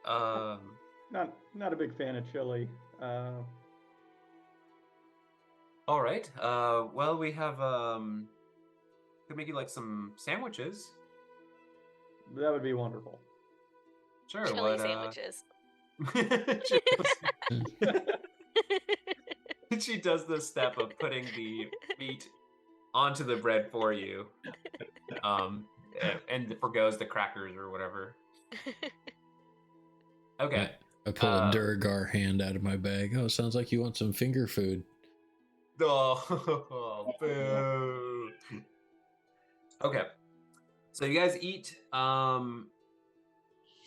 Not a big fan of chili. All right. Well, we have could make you like some sandwiches. That would be wonderful. Sure. Chili sandwiches. She does the step of putting the meat onto the bread for you, and forgoes the crackers or whatever. Okay. I pull a Duragar hand out of my bag. Oh, sounds like you want some finger food. Oh, boo. Okay. So you guys eat.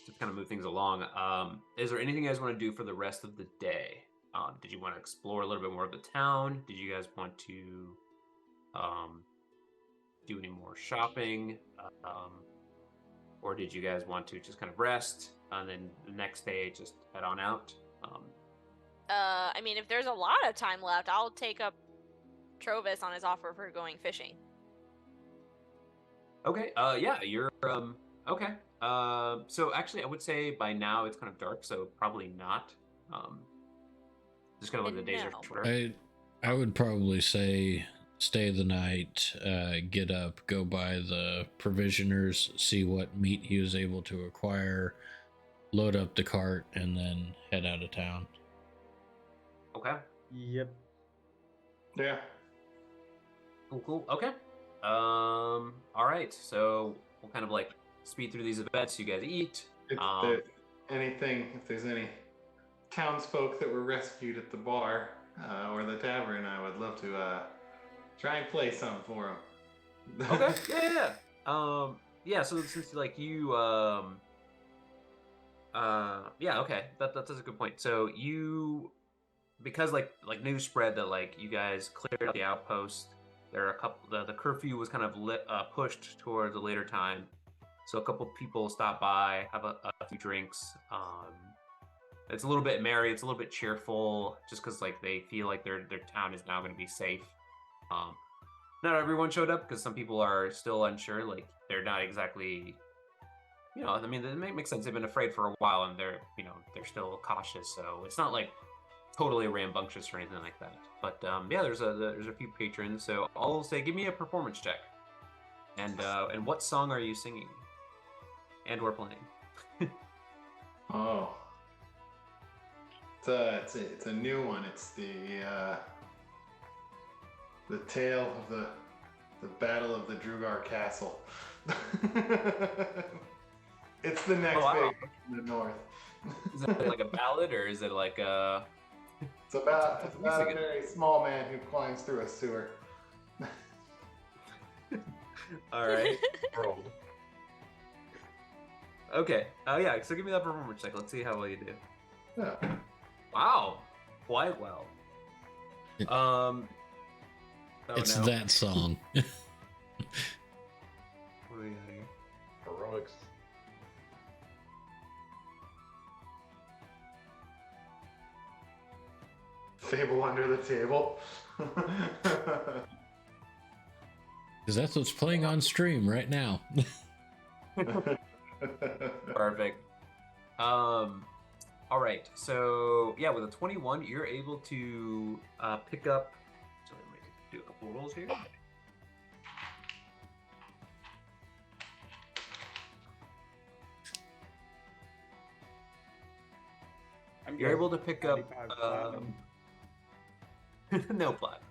Just kind of move things along. Is there anything you guys want to do for the rest of the day? Did you want to explore a little bit more of the town? Did you guys want to do any more shopping? Or did you guys want to just kind of rest and then the next day just head on out? I mean, if there's a lot of time left, I'll take up Trovis on his offer for going fishing. Okay. Yeah, you're okay. So actually I would say by now it's kind of dark, so probably not. Just kind of like the days are shorter. I would probably say stay the night, get up, go by the provisioners, see what meat he was able to acquire, load up the cart, and then head out of town. Okay. Yep. Yeah. Cool. Okay. All right. So we'll kind of like speed through these events. You guys eat. If there's any townsfolk that were rescued at the bar or the tavern, I would love to try and play some for them. Okay. Yeah. Yeah. So since like you, yeah. Okay. That's a good point. So you, because like news spread that like you guys cleared out the outpost. There are a couple. The curfew was kind of pushed towards a later time, so a couple people stop by, have a few drinks. It's a little bit merry. It's a little bit cheerful, just because like they feel like their town is now going to be safe. Not everyone showed up because some people are still unsure. Like they're not exactly, I mean, it makes sense. They've been afraid for a while, and they're still cautious. So it's not like totally rambunctious or anything like that. But yeah, there's a few patrons. So I'll say, give me a performance check. And what song are you singing? And we're playing. Oh. It's a new one. It's the tale of the Battle of the Drugar Castle. It's the next big in the north. Is it like a ballad or is it like a? It's about a very small man who climbs through a sewer. All right. Okay. Yeah. So give me that performance check. Let's see how well you do. Yeah. Wow. Quite well. It's that song. What do we got here? Heroics. Fable Under the Table. Because that's what's playing on stream right now. Perfect. All right. So yeah, with a 21, you're able to pick up. So let me do a couple rolls here. You're able to pick up. No plot.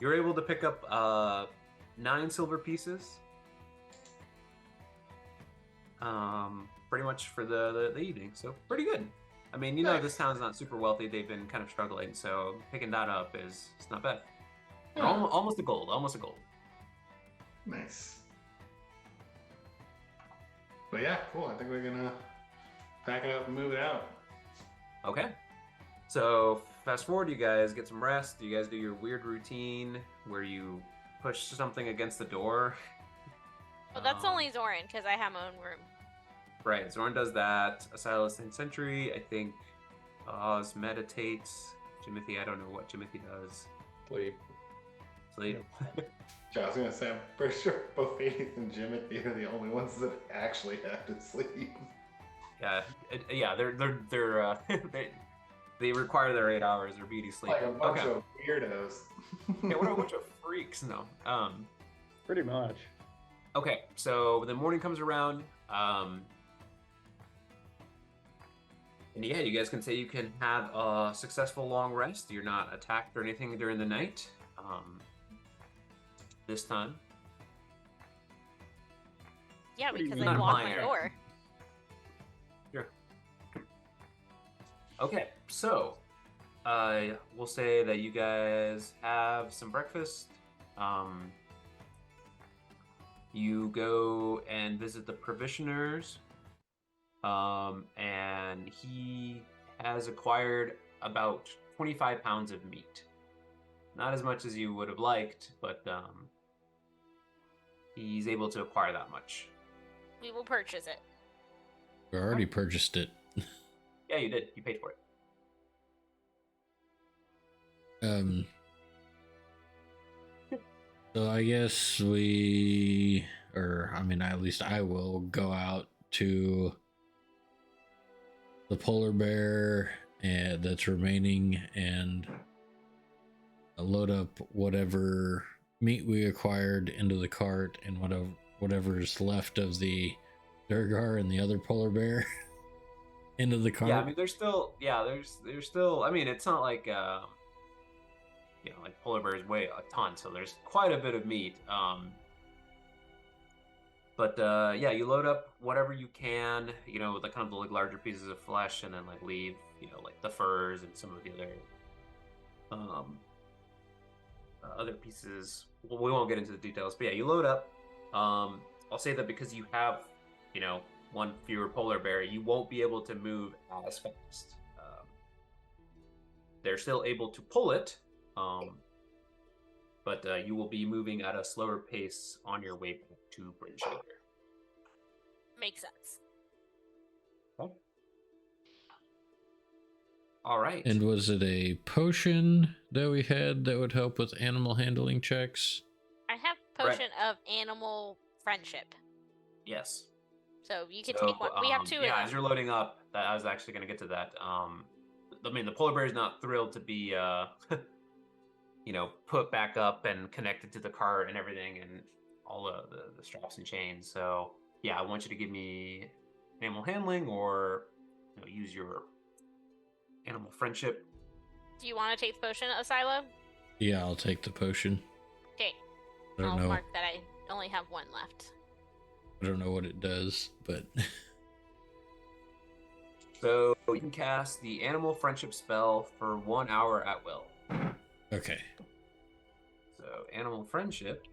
You're able to pick up 9 silver pieces. Pretty much for the evening. So pretty good. I mean, this town's not super wealthy. They've been kind of struggling, so picking that up it's not bad. Yeah. Almost a gold. Almost a gold. Nice. But yeah, cool. I think we're gonna pack it up and move it out. Okay. So fast forward, you guys get some rest. You guys do your weird routine where you push something against the door. Well, that's only Zoran, because I have my own room. Right, Zoran does that. Silas and Sentry, I think. Oz meditates. Jimothy, I don't know what Jimothy does. Sleep. I was gonna say, I'm pretty sure both Edith and Jimothy are the only ones that actually have to sleep. Yeah, they're they require their 8 hours of beauty sleep. Like a bunch of weirdos. Yeah, what a bunch of freaks. No. Pretty much. Okay, so the morning comes around. And yeah, you guys can say you can have a successful long rest. You're not attacked or anything during the night. This time. Yeah, because Not I locked my minor. door. Sure. Okay, so we'll say that you guys have some breakfast. You go and visit the provisioners. And he has acquired about 25 pounds of meat. Not as much as you would have liked, but he's able to acquire that much. We will purchase it. We already purchased it. Yeah, you did. You paid for it. So I guess at least I will go out to the polar bear that's remaining and load up whatever meat we acquired into the cart and whatever's left of the Durgar and the other polar bear into the cart. Yeah, I mean, there's still, I mean, it's not like, like polar bears weigh a ton, so there's quite a bit of meat. But yeah, you load up whatever you can, with the kind of the larger pieces of flesh, and then leave, like the furs and some of the other pieces. Well, we won't get into the details, but yeah, you load up. I'll say that because you have, one fewer polar bear, you won't be able to move as fast. They're still able to pull it, but you will be moving at a slower pace on your way back to Bridgehanger. Makes sense. Okay. All right. And was it a potion that we had that would help with animal handling checks? I have potion of animal friendship. Yes. So you could take one. We have two of them. Yeah, as you're loading up, I was actually going to get to that. I mean, the polar bear is not thrilled to be, put back up and connected to the cart and everything and all the straps and chains. So, yeah, I want you to give me animal handling or use your animal friendship. Do you want to take the potion, Asilo? Yeah, I'll take the potion. Okay. I'll mark that I only have one left. I don't know what it does, but... So you can cast the animal friendship spell for 1 hour at will. Okay. So animal friendship.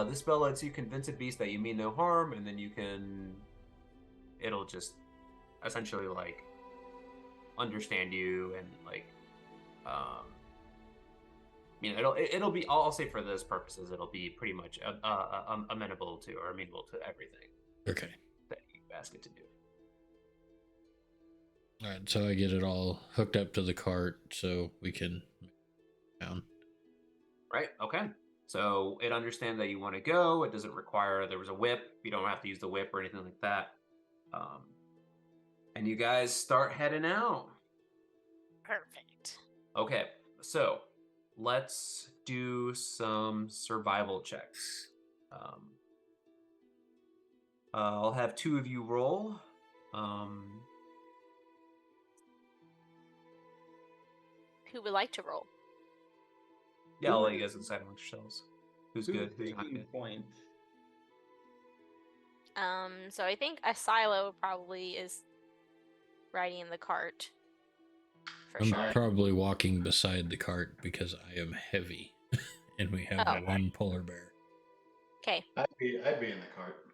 This spell lets you convince a beast that you mean no harm, and then it'll just essentially understand you and it'll be, I'll say for those purposes, it'll be pretty much amenable to or amenable to everything. Okay. That you ask it to do. All right, so I get it all hooked up to the cart so we can down. Right. Okay. So it understands that you want to go. It doesn't require there was a whip. You don't have to use the whip or anything like that. And you guys start heading out. Perfect. Okay. So let's do some survival checks. I'll have two of you roll. Who would like to roll? Yeah, I'll let you guys decide amongst yourselves. Who's good? Who's not taking good? points? So I think Asilo probably is riding in the cart. I'm probably walking beside the cart because I am heavy, and we have one polar bear. Okay. I'd be in the cart.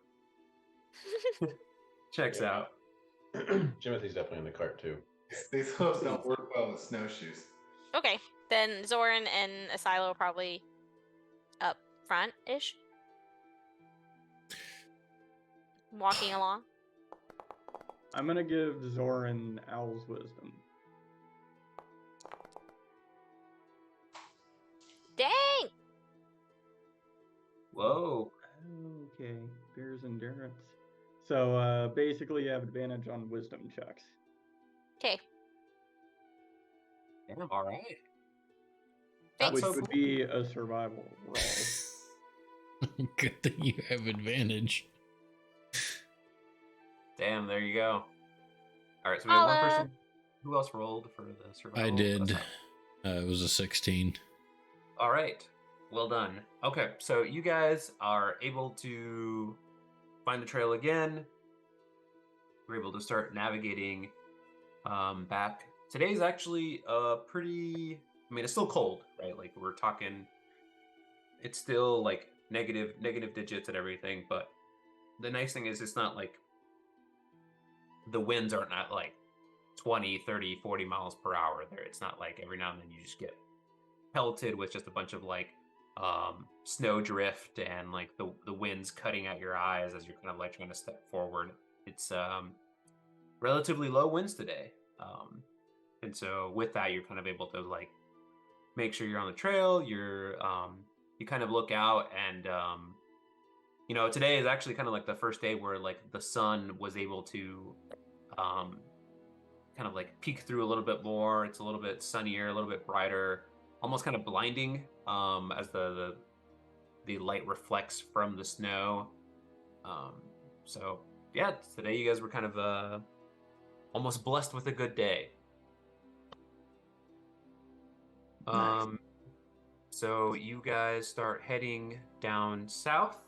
Checks out. Timothy's definitely in the cart too. These hooves don't work well with snowshoes. Okay, then Zoran and Asilo probably up front-ish. Walking along. I'm gonna give Zoran Owl's wisdom. Dang! Whoa. Okay, bear's endurance. So basically, you have advantage on wisdom checks. Okay. Damn, all right. Thanks. Which so would cool. be a survival roll. Good thing you have advantage. Damn, there you go. All right, so we have one person. Who else rolled for the survival? I did. It was a 16. All right, well done. Okay, so you guys are able to find the trail again. We're able to start navigating back. Today's actually pretty. I mean, it's still cold, right? Like we're talking. It's still like negative digits and everything, but the nice thing is it's not like the winds aren't at like 20, 30, 40 miles per hour there. It's not like every now and then you just get pelted with just a bunch of like snow drift and like the winds cutting at your eyes as you're kind of like trying to step forward. It's relatively low winds today. And so with that, you're kind of able to like make sure you're on the trail. You're you kind of look out and you know, today is actually kind of like the first day where like the sun was able to kind of like peek through a little bit more. It's a little bit sunnier, a little bit brighter, almost kind of blinding as the light reflects from the snow. So yeah, today you guys were kind of almost blessed with a good day. Nice. So you guys start heading down south.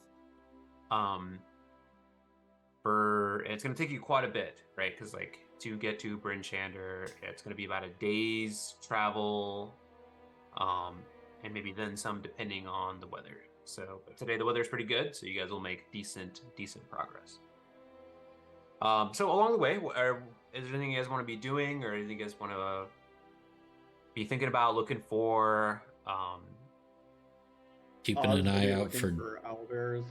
It's gonna take you quite a bit, right? Because like to get to Bryn Shander, it's gonna be about a day's travel, and maybe then some depending on the weather. So but today the weather's pretty good, so you guys will make decent progress. So along the way, is there anything you guys want to be doing, or anything you guys want to be thinking about, looking for? Keeping an eye out Looking for owlbears.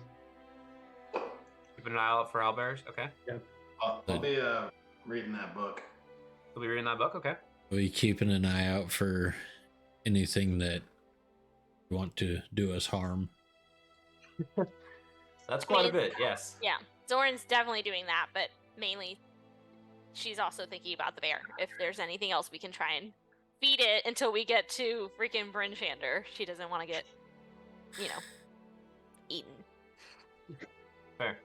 Keeping an eye out for owlbears. Okay. Yeah. I'll be reading that book. You'll be reading that book. Okay. Are you keeping an eye out for anything that want to do us harm? That's quite a bit. Yes. Yeah, Zoran's definitely doing that, but mainly she's also thinking about the bear. If there's anything else we can try and feed it until we get to freaking Bryn Shander. She doesn't want to get, eaten. Fair.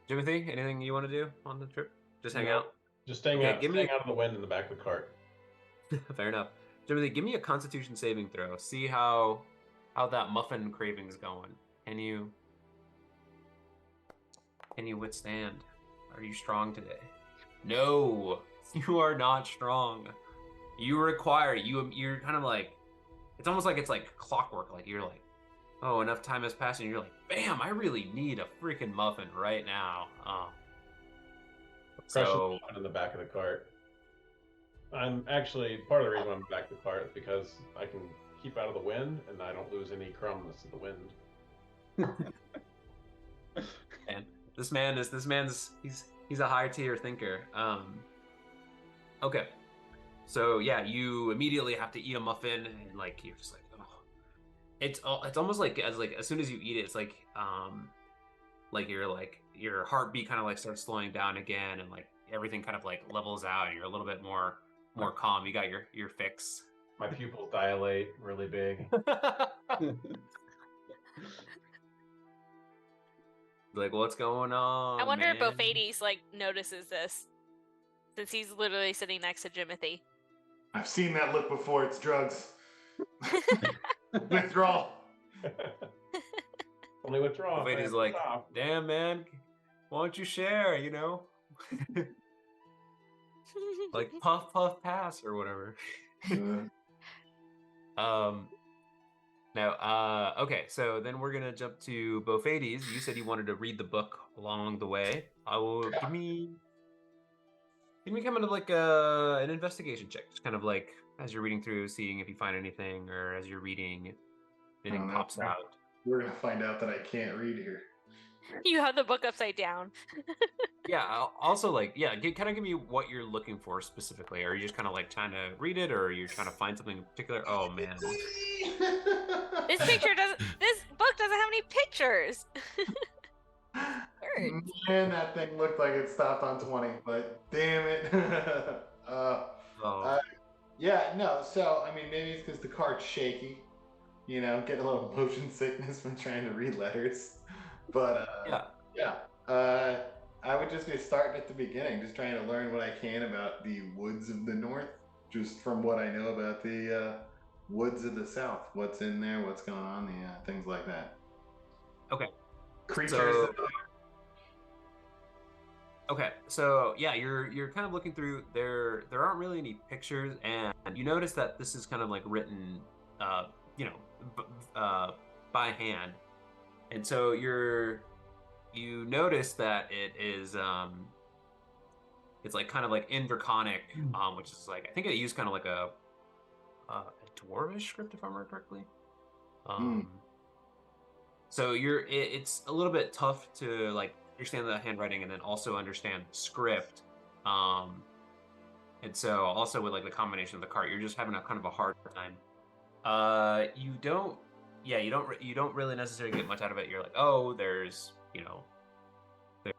Timothy, anything you want to do on the trip? Just hang out? Just staying Okay, out, give me staying out of the wind in the back of the cart. Fair enough. Timothy, give me a Constitution saving throw. See how that muffin craving's going. Can you withstand? Are you strong today? No, you are not strong. You're kind of like, it's almost like it's like clockwork. Like you're like, oh, enough time has passed, and you're like, bam, I really need a freaking muffin right now. So in the back of the cart. I'm actually part of the reason I'm back of the cart is because I can keep out of the wind and I don't lose any crumbs to the wind. And this man's he's a high tier thinker. Okay. So yeah, you immediately have to eat a muffin, and like you're just like, oh, it's almost like as soon as you eat it, it's like your heartbeat kind of like starts slowing down again, and like everything kind of like levels out, and you're a little bit more calm. You got your fix. My pupils dilate really big. Like, what's going on? I wonder man? if Bofades like notices this, since he's literally sitting next to Jimothy. I've seen that look before. It's drugs. Withdrawal. Only withdraw. Bofades like, damn man, why don't you share? Like puff puff pass or whatever. Now, okay, so then we're gonna jump to Bofades. You said you wanted to read the book along the way. I will give me Give me kind of like an investigation check, just kind of like as you're reading through, seeing if you find anything, or as you're reading, anything no. pops out. We're gonna find out that I can't read here. You have the book upside down. Yeah. Also, like, yeah, kind of give me what you're looking for specifically. Are you just kind of like trying to read it, or are you trying to find something in particular? Oh man. This book doesn't have any pictures. Words. Man, that thing looked like it stopped on 20, but damn it. Oh. Yeah, no, so, I mean, maybe it's because the card's shaky, you know, get a little motion sickness from trying to read letters. But, yeah, I would just be starting at the beginning, just trying to learn what I can about the woods of the north, just from what I know about the woods of the south. What's in there, what's going on, things like that. Okay. Creatures. So, okay, so yeah, you're kind of looking through. There aren't really any pictures, and you notice that this is kind of like written, you know, by hand, and so you notice that it is it's like kind of like in Draconic, which is like I think it used kind of like a dwarvish script if I remember correctly. So it's a little bit tough to like understand the handwriting and then also understand the script. And so also with like the combination of the cart, you're just having a kind of a hard time. You don't really necessarily get much out of it. You're like, oh, there's, you know,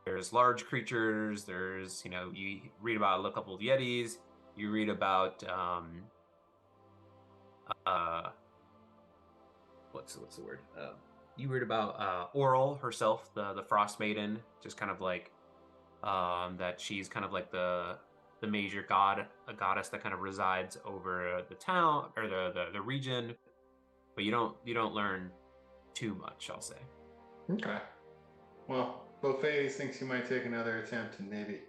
there's large creatures, there's, you know, you read about a couple of yetis, you read about what's the word? You read about Oral herself, the Frostmaiden, just kind of like that she's kind of like the major a goddess that kind of resides over the town or the region, but you don't learn too much, I'll say. Okay. Well, Bophaes thinks you might take another attempt and maybe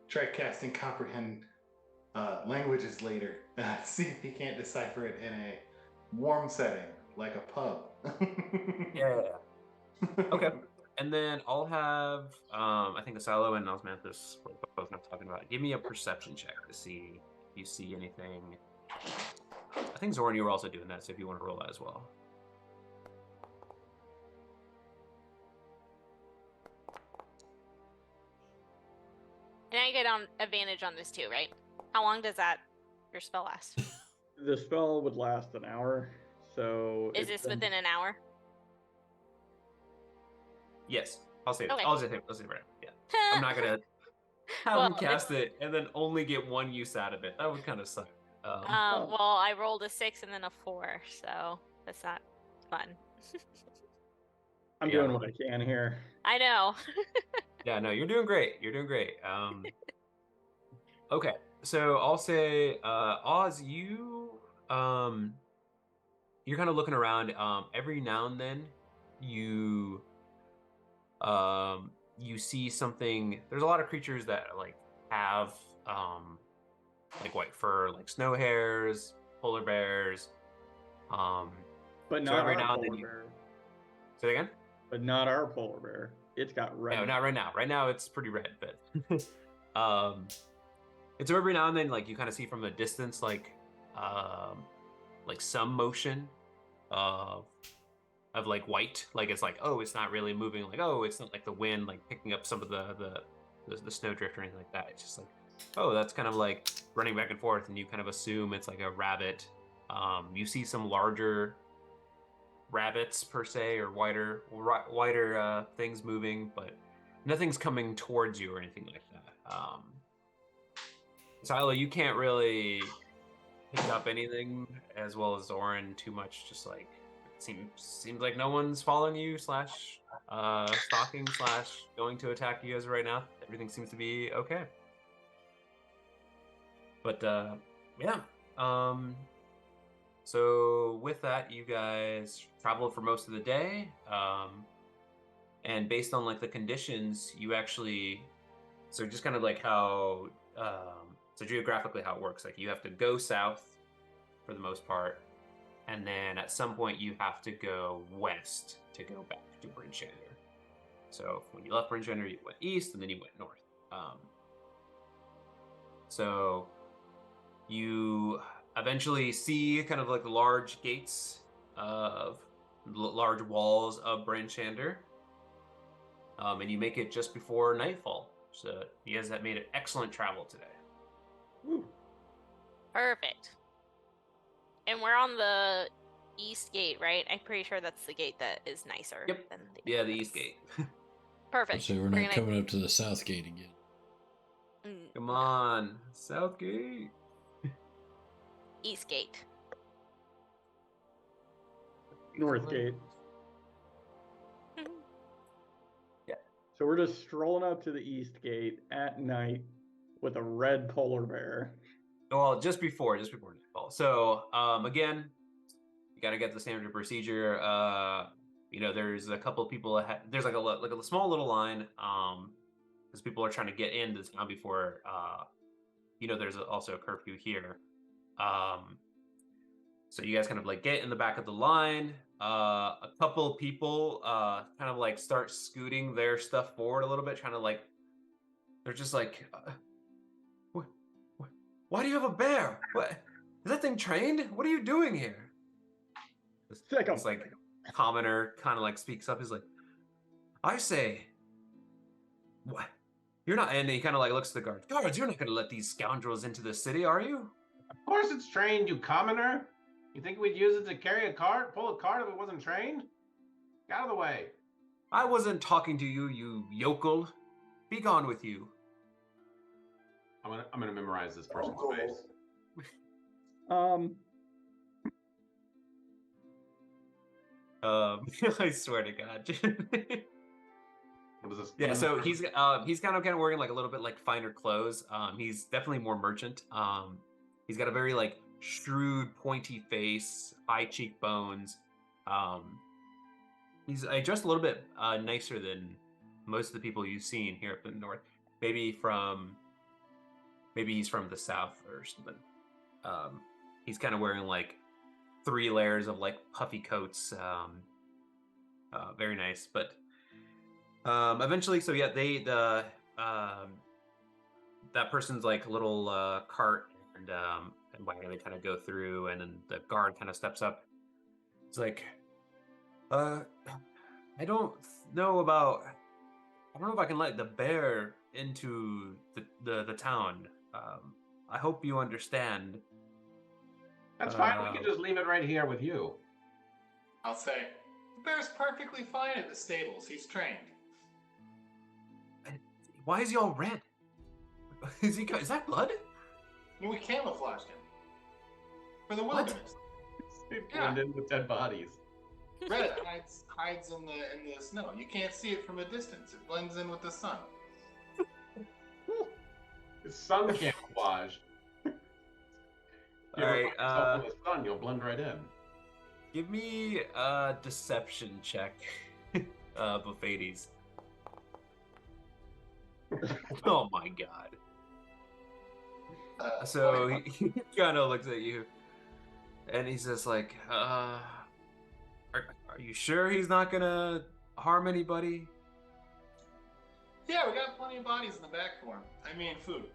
try casting comprehend languages later. See if he can't decipher it in a warm setting, like a pub. Yeah. Okay. And then I'll have I think Asilo and Osmanthus were both not talking about it. Give me a perception check to see if you see anything. I think Zoran, you were also doing that, so if you want to roll that as well. And I get on advantage on this too, right? How long does your spell last? The spell would last an hour, so... Is this within an hour? Yes, I'll say it. Okay. I'll say it right now. Yeah, I'm not gonna have him cast it and then only get one use out of it. That would kind of suck. Well, I rolled a 6 and then a 4, so that's not fun. I'm doing what I can here. I know. Yeah, no, you're doing great. You're doing great. Okay, so I'll say, Oz, you're kind of looking around. Every now and then, you see something. There's a lot of creatures that like have like white fur, like snow hares, polar bears. But not our polar bear. Say it again. But not our polar bear. It's got red. No, not right now. Right now it's pretty red, but it's every now and then like you kind of see from a distance like some motion of like white, like it's like, oh, it's not really moving, like, oh, it's not like the wind like picking up some of the snowdrift or anything like that. It's just like, oh, that's kind of like running back and forth, and you kind of assume it's like a rabbit. You see some larger rabbits per se, or wider things moving, but nothing's coming towards you or anything like that. Silo, you can't really pick up anything, as well as Zoran, too much. Just like seems like no one's following you / stalking / going to attack you as of right now. Everything seems to be okay. But yeah. So with that, you guys traveled for most of the day, and based on like the conditions, you actually, so just kind of like how, so geographically how it works, like you have to go south for the most part, and then at some point you have to go west to go back to Brinchander. So when you left Brinchander, you went east, and then you went north. So you eventually see kind of like the large gates of large walls of Branchander. And you make it just before nightfall. So you guys have made an excellent travel today. Woo. Perfect. And we're on the east gate, right? I'm pretty sure that's the gate that is nicer. Yep. Than Yeah, the east gate. Perfect. So we're not coming up to the south gate again. Come on, south gate. East gate. North gate. Yeah. So we're just strolling up to the east gate at night with a red polar bear. Well, just before nightfall. So again, you gotta get the standard procedure. There's a couple of people ahead. There's like a small little line. Because people are trying to get in this town before. There's also a curfew here. So you guys kind of like get in the back of the line. A couple people kind of like start scooting their stuff forward a little bit, trying to like. They're just like, why do you have a bear? What is that thing trained? What are you doing here? This like commoner kind of like speaks up. He's like, I say, what? You're not, and he kind of like looks at the guards. Guards, you're not going to let these scoundrels into the city, are you? Of course it's trained, you commoner. You think we'd use it to carry a cart, pull a cart if it wasn't trained? Get out of the way. I wasn't talking to you, you yokel. Be gone with you. I'm gonna memorize this person's face. I swear to God. What is this? Yeah, so he's kind of wearing like a little bit like finer clothes. He's definitely more merchant. He's got a very like shrewd, pointy face, high cheekbones. He's dressed a little bit nicer than most of the people you've seen here up in the north. Maybe he's from the south or something. He's kind of wearing like 3 layers of like puffy coats. Very nice, but eventually, so yeah, that person's like little cart and wagon, they kind of go through, and then the guard kind of steps up. It's like, I don't know if I can let the bear into the town. I hope you understand. That's fine. We can just leave it right here with you. I'll say, the bear's perfectly fine at the stables. He's trained. Why is he all red? Is that blood? We camouflaged him. For the wilderness. Blend in with dead bodies. Red hides in the snow. You can't see it from a distance. It blends in with the sun. It's sun camouflage. All right. In the sun, you'll blend right in. Give me a deception check, Buffettes. Oh my God. So he kind of looks at you, and he's just like, are you sure he's not gonna harm anybody? Yeah, we got plenty of bodies in the back for him. I mean, food.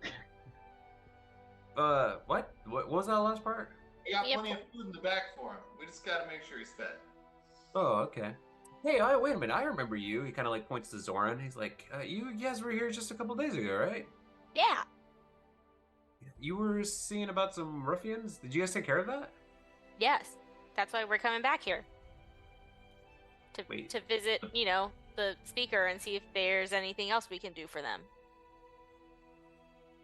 What? What was that last part? We got plenty of food in the back for him. We just gotta make sure he's fed. Oh, okay. Hey, wait a minute. I remember you. He kind of like points to Zoran. He's like, you guys were here just a couple days ago, right? Yeah. You were seeing about some ruffians? Did you guys take care of that? Yes. That's why we're coming back here. To visit, the speaker and see if there's anything else we can do for them.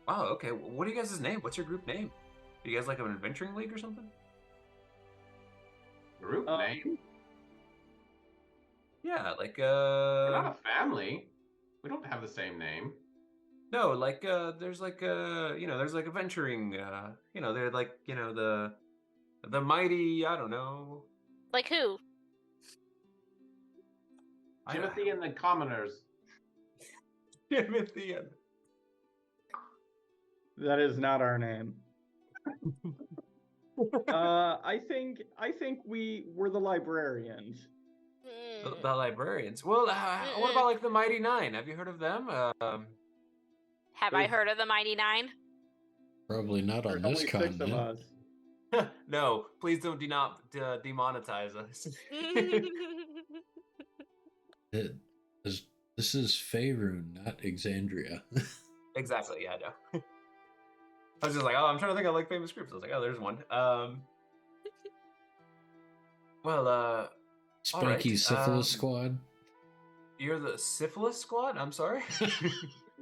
Wow, okay. What are you guys' name? What's your group name? Are you guys like an adventuring league or something? Group name? Yeah, like We're not a family. We don't have the same name. No, like there's like there's like adventuring they're like, the mighty, I don't know. Like who? Timothy and the Commoners. Timothy and... That is not our name. I think we're the librarians. The librarians. Well, what about like the Mighty Nine? Have you heard of them? Have I heard of the Mighty Nine? Probably not on There's this only 6 of continent. us. No, please don't demonetize us. This is Faerun, not Exandria. Exactly. Yeah, no. I was just like, oh, I'm trying to think of like famous groups. I was like, oh, there's one. Well, all right. Spiky Syphilis Squad. You're the Syphilis Squad. I'm sorry.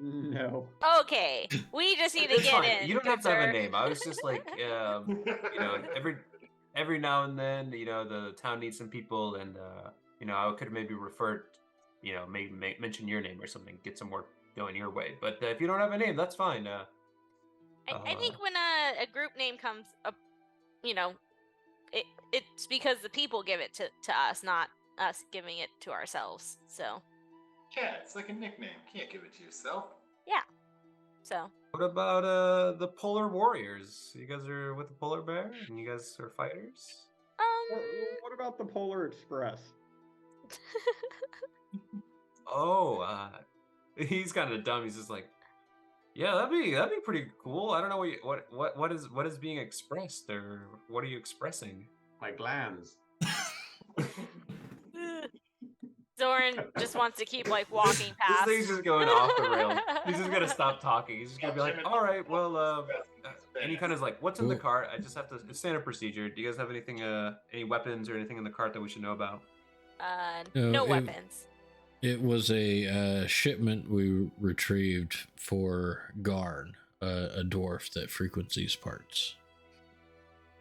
No. Okay, we just need to It's get fine. in. You don't good have to have a sir. name. I was just like, you know, every now and then, you know, the town needs some people, and you know, I could have maybe referred, you know, maybe mention your name or something, get some work going your way. But if you don't have a name, that's fine. I think when a group name comes up, you know, it's because the people give it to us, not us giving it to ourselves. So Yeah, it's like a nickname. Can't give it to yourself. yeah. So what about the Polar Warriors? You guys are with the Polar Bear, and you guys are fighters. What about the Polar Express? Oh, he's kind of dumb. He's just like, yeah, that'd be pretty cool. I don't know what is being expressed, or what are you expressing? My glands. Zoran just wants to keep like walking past. This thing's just going off the rails. He's just gonna stop talking. He's just gonna be like, all right, well, and he kind of is like, what's in the cart? I just have to. It's standard procedure. Do you guys have anything, any weapons or anything in the cart that we should know about? No weapons. It was a shipment we retrieved for Garn, a dwarf that frequents these parts.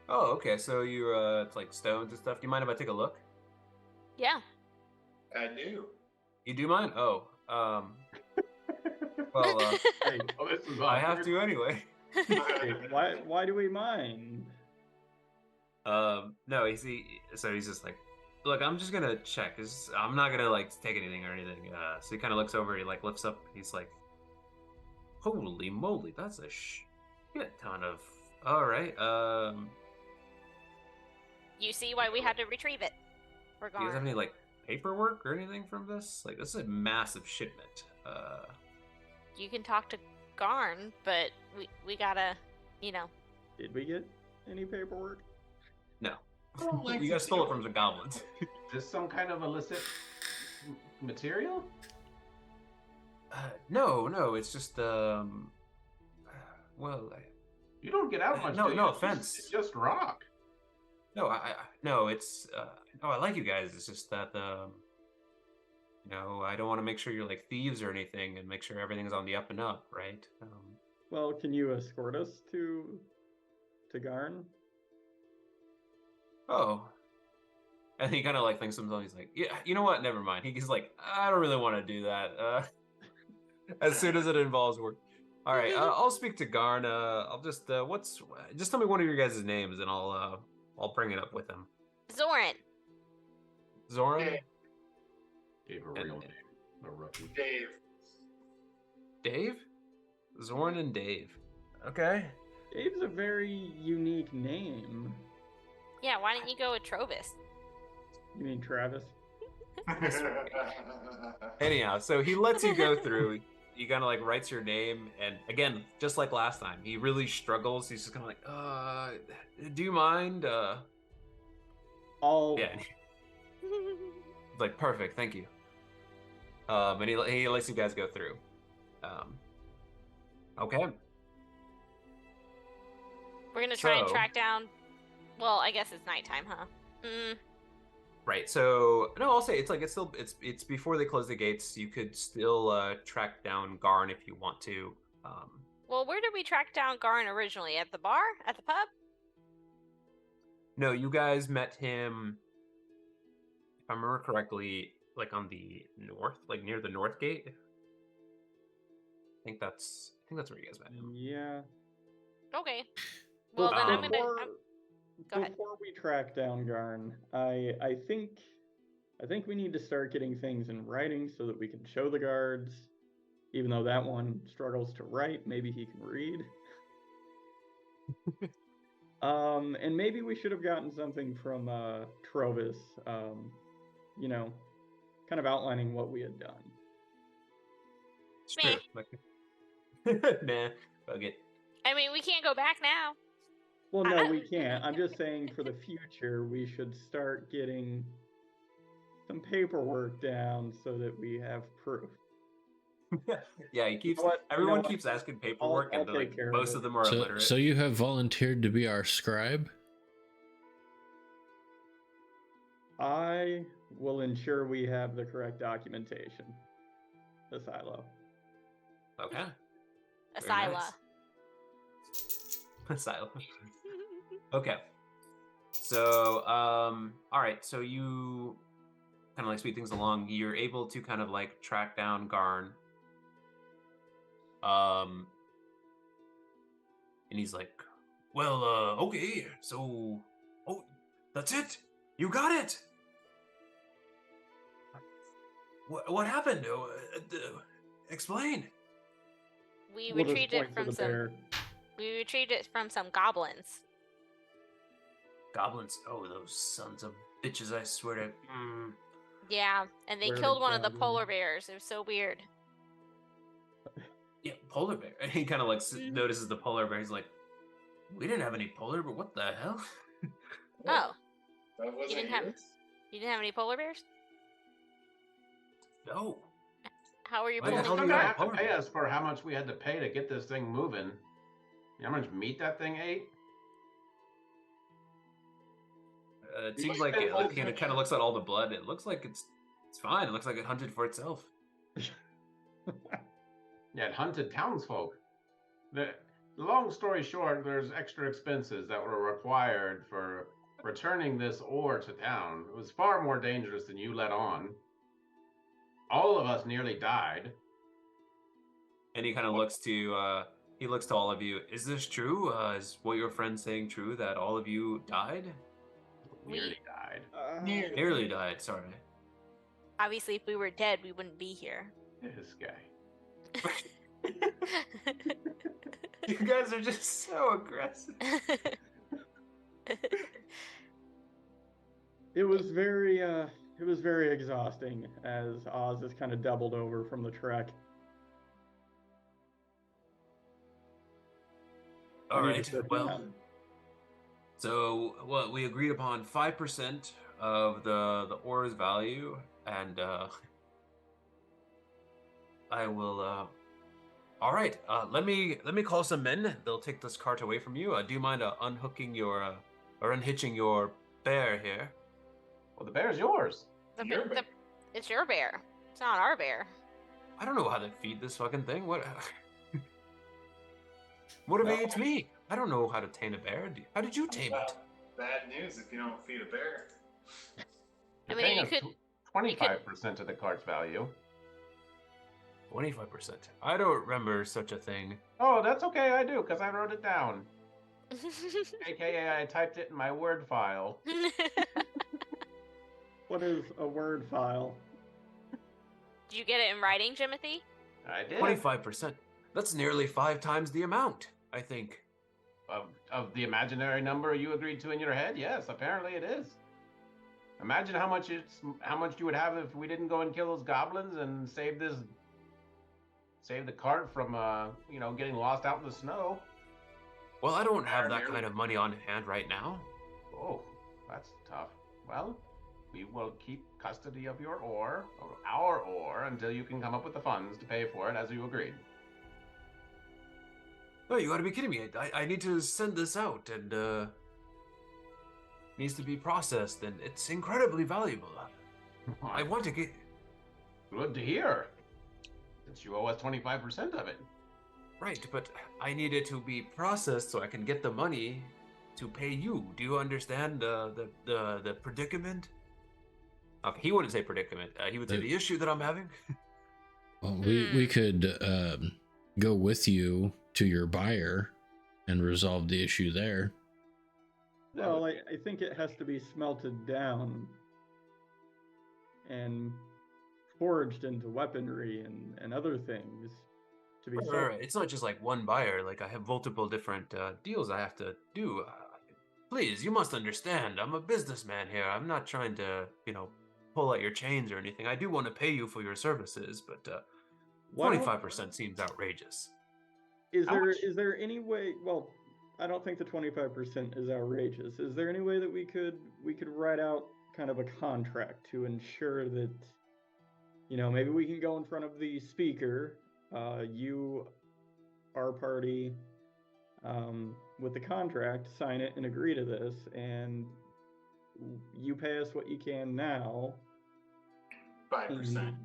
Oh, okay. So you it's like stones and stuff. Do you mind if I take a look? Yeah. I do. You do mind? Oh, well, Hey, Oh, this is I awkward. have to anyway. hey, why do we mind? No, so he's just like, look, I'm just gonna check. I'm not gonna like take anything or anything. So he kind of looks over. He like lifts up. He's like, holy moly, that's a shit ton of. All right. You see why we had to retrieve it. We're Do you guys have gone. any like paperwork or anything from this? Like, this is a massive shipment. You can talk to Garn, but we gotta, you know. Did we get any paperwork? No. Oh, like You guys stole it from some goblins. Is this some kind of illicit material? No, it's just well, You don't get out much. No, do no you? offense. It's just rock. no, no, it's I like you guys. It's just that you know, I don't want to make sure you're like thieves or anything, and make sure everything's on the up and up, right? Well, can you escort us to Garn? Oh, and he kind of like thinks to himself. He's like, yeah, you know what? Never mind. He's like, I don't really want to do that. As soon as it involves work. All right, I'll speak to Garn. I'll just just tell me one of your guys' names, and I'll bring it up with him. Zoran. Zoran. Yeah. Gave a And- real name. A rookie. Dave. Dave? Zoran and Dave. Okay. Dave's a very unique name. Yeah, why didn't you go with Trovis? You mean Travis? Anyhow, so he lets you go through. He kind of like writes your name, and again, just like last time, he really struggles. He's just kind of like, do you mind? All Yeah. Like, perfect, thank you. And he lets you guys go through. Okay. We're gonna try and So- track down. Well, I guess it's nighttime, huh? Right. So no, I'll say it's before they close the gates. You could still track down Garn if you want to. Well, where did we track down Garn originally? At the bar? At the pub? No, you guys met him, if I remember correctly, like on the north, like near the north gate. I think that's where you guys met him. Yeah. Okay. Well, then I'm gonna. Go ahead. Before we track down Garn, I think we need to start getting things in writing so that we can show the guards. Even though that one struggles to write, maybe he can read. And maybe we should have gotten something from Trovis, you know, kind of outlining what we had done. It's true. Nah, fuck it. I mean, we can't go back now. Well, no, we can't. I'm just saying for the future, we should start getting some paperwork down so that we have proof. Yeah, he keeps. what? Everyone keeps asking paperwork, I'll and they're, take care of most it. of them are illiterate. So you have volunteered to be our scribe? I will ensure we have the correct documentation. The silo. Okay. Asyla. Asylum. Okay. So, all right. So you kind of like speed things along. You're able to kind of like track down Garn. And he's like, well, okay. So, oh, that's it. You got it. What happened? Explain. We We'll just retrieved point it to from the some. bear. We retrieved it from some goblins. Goblins. Oh, those sons of bitches! I swear to. Yeah, and they Where killed the one of the goblins? polar bears. It was so weird. Yeah, polar bear. And he kind of like notices the polar bear. He's like, we didn't have any polar bear. What the hell? Oh, That wasn't didn't have- yours? you didn't have any polar bears? No. How are you Why the pulling hell do You're you gonna have have to polar pay bear? us for how much we had to pay to get this thing moving. You know how much meat that thing ate? It We seems just like been it holding kind it. of looks at all the blood. It looks like it's fine. It looks like it hunted for itself. Yeah, it hunted townsfolk. The long story short, there's extra expenses that were required for returning this ore to town. It was far more dangerous than you let on. All of us nearly died. And he kind of looks to he looks to all of you. Is this true? Is what your friend's saying true that all of you died? Nearly died. Nearly died. Sorry. Obviously, if we were dead, we wouldn't be here. This guy. You guys are just so aggressive. It was very exhausting as Oz is kind of doubled over from the trek. All I need right. to sit Well, down. so what we agreed upon 5% of the ore's value, and I will. All right. Let me call some men. They'll take this cart away from you. Do you mind unhooking your or unhitching your bear here? Well, the bear's yours. It's your bear. It's not our bear. I don't know how to feed this fucking thing. What? What if it eats me? I don't know how to tame a bear. How did you tame it? Bad news if you don't feed a bear. I You're mean, paying you us could. 25% of the cart's value. 25%. I don't remember such a thing. Oh, that's okay. I do because I wrote it down. AKA, I typed it in my Word file. What is a word file? Did you get it in writing, Jimothy? I did. 25%. That's nearly 5 times the amount, I think. Of the imaginary number you agreed to in your head? Yes, apparently it is. Imagine how much you would have if we didn't go and kill those goblins and save the cart from getting lost out in the snow. Well, I don't have that kind of money on hand right now. Oh, that's tough. Well, we will keep custody of your ore, or our ore, until you can come up with the funds to pay for it as you agreed. No, you gotta be kidding me. I need to send this out, and needs to be processed, and it's incredibly valuable. I want to get... Good to hear. Since you owe us 25% of it. Right, but I need it to be processed so I can get the money to pay you. Do you understand the predicament? Okay, he wouldn't say predicament. He would say the issue that I'm having. Well, we could go with you to your buyer and resolve the issue there. Well, I think it has to be smelted down and forged into weaponry and other things to be sold. Right. It's not just like one buyer. Like I have multiple different deals I have to do. Please, you must understand. I'm a businessman here. I'm not trying to, pull out your chains or anything. I do want to pay you for your services, but 25% seems outrageous. Is How much? there any way? Well, I don't think the 25% is outrageous. Is there any way that we could write out kind of a contract to ensure that, maybe we can go in front of the speaker, you, our party, with the contract, sign it and agree to this, and you pay us what you can now. 5%.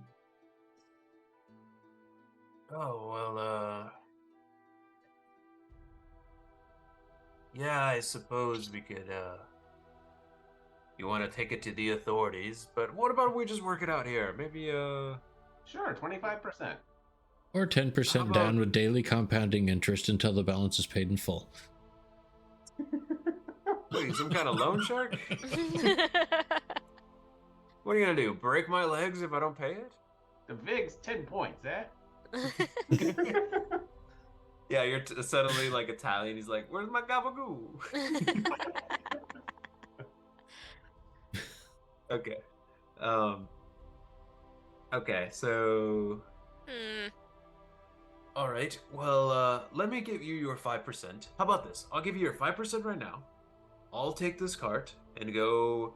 Oh, well, yeah, I suppose we could, you want to take it to the authorities, but what about we just work it out here? Maybe, Sure, 25%. Or 10% How down about- with daily compounding interest until the balance is paid in full. What are you, some kind of loan shark? What are you gonna do? Break my legs if I don't pay it? The VIG's 10 points, eh? Yeah, you're suddenly like Italian. He's like, "Where's my gabagoo?" Okay. Okay, so Hmm. all right. Well, let me give you your 5%. How about this? I'll give you your 5% right now. I'll take this cart and go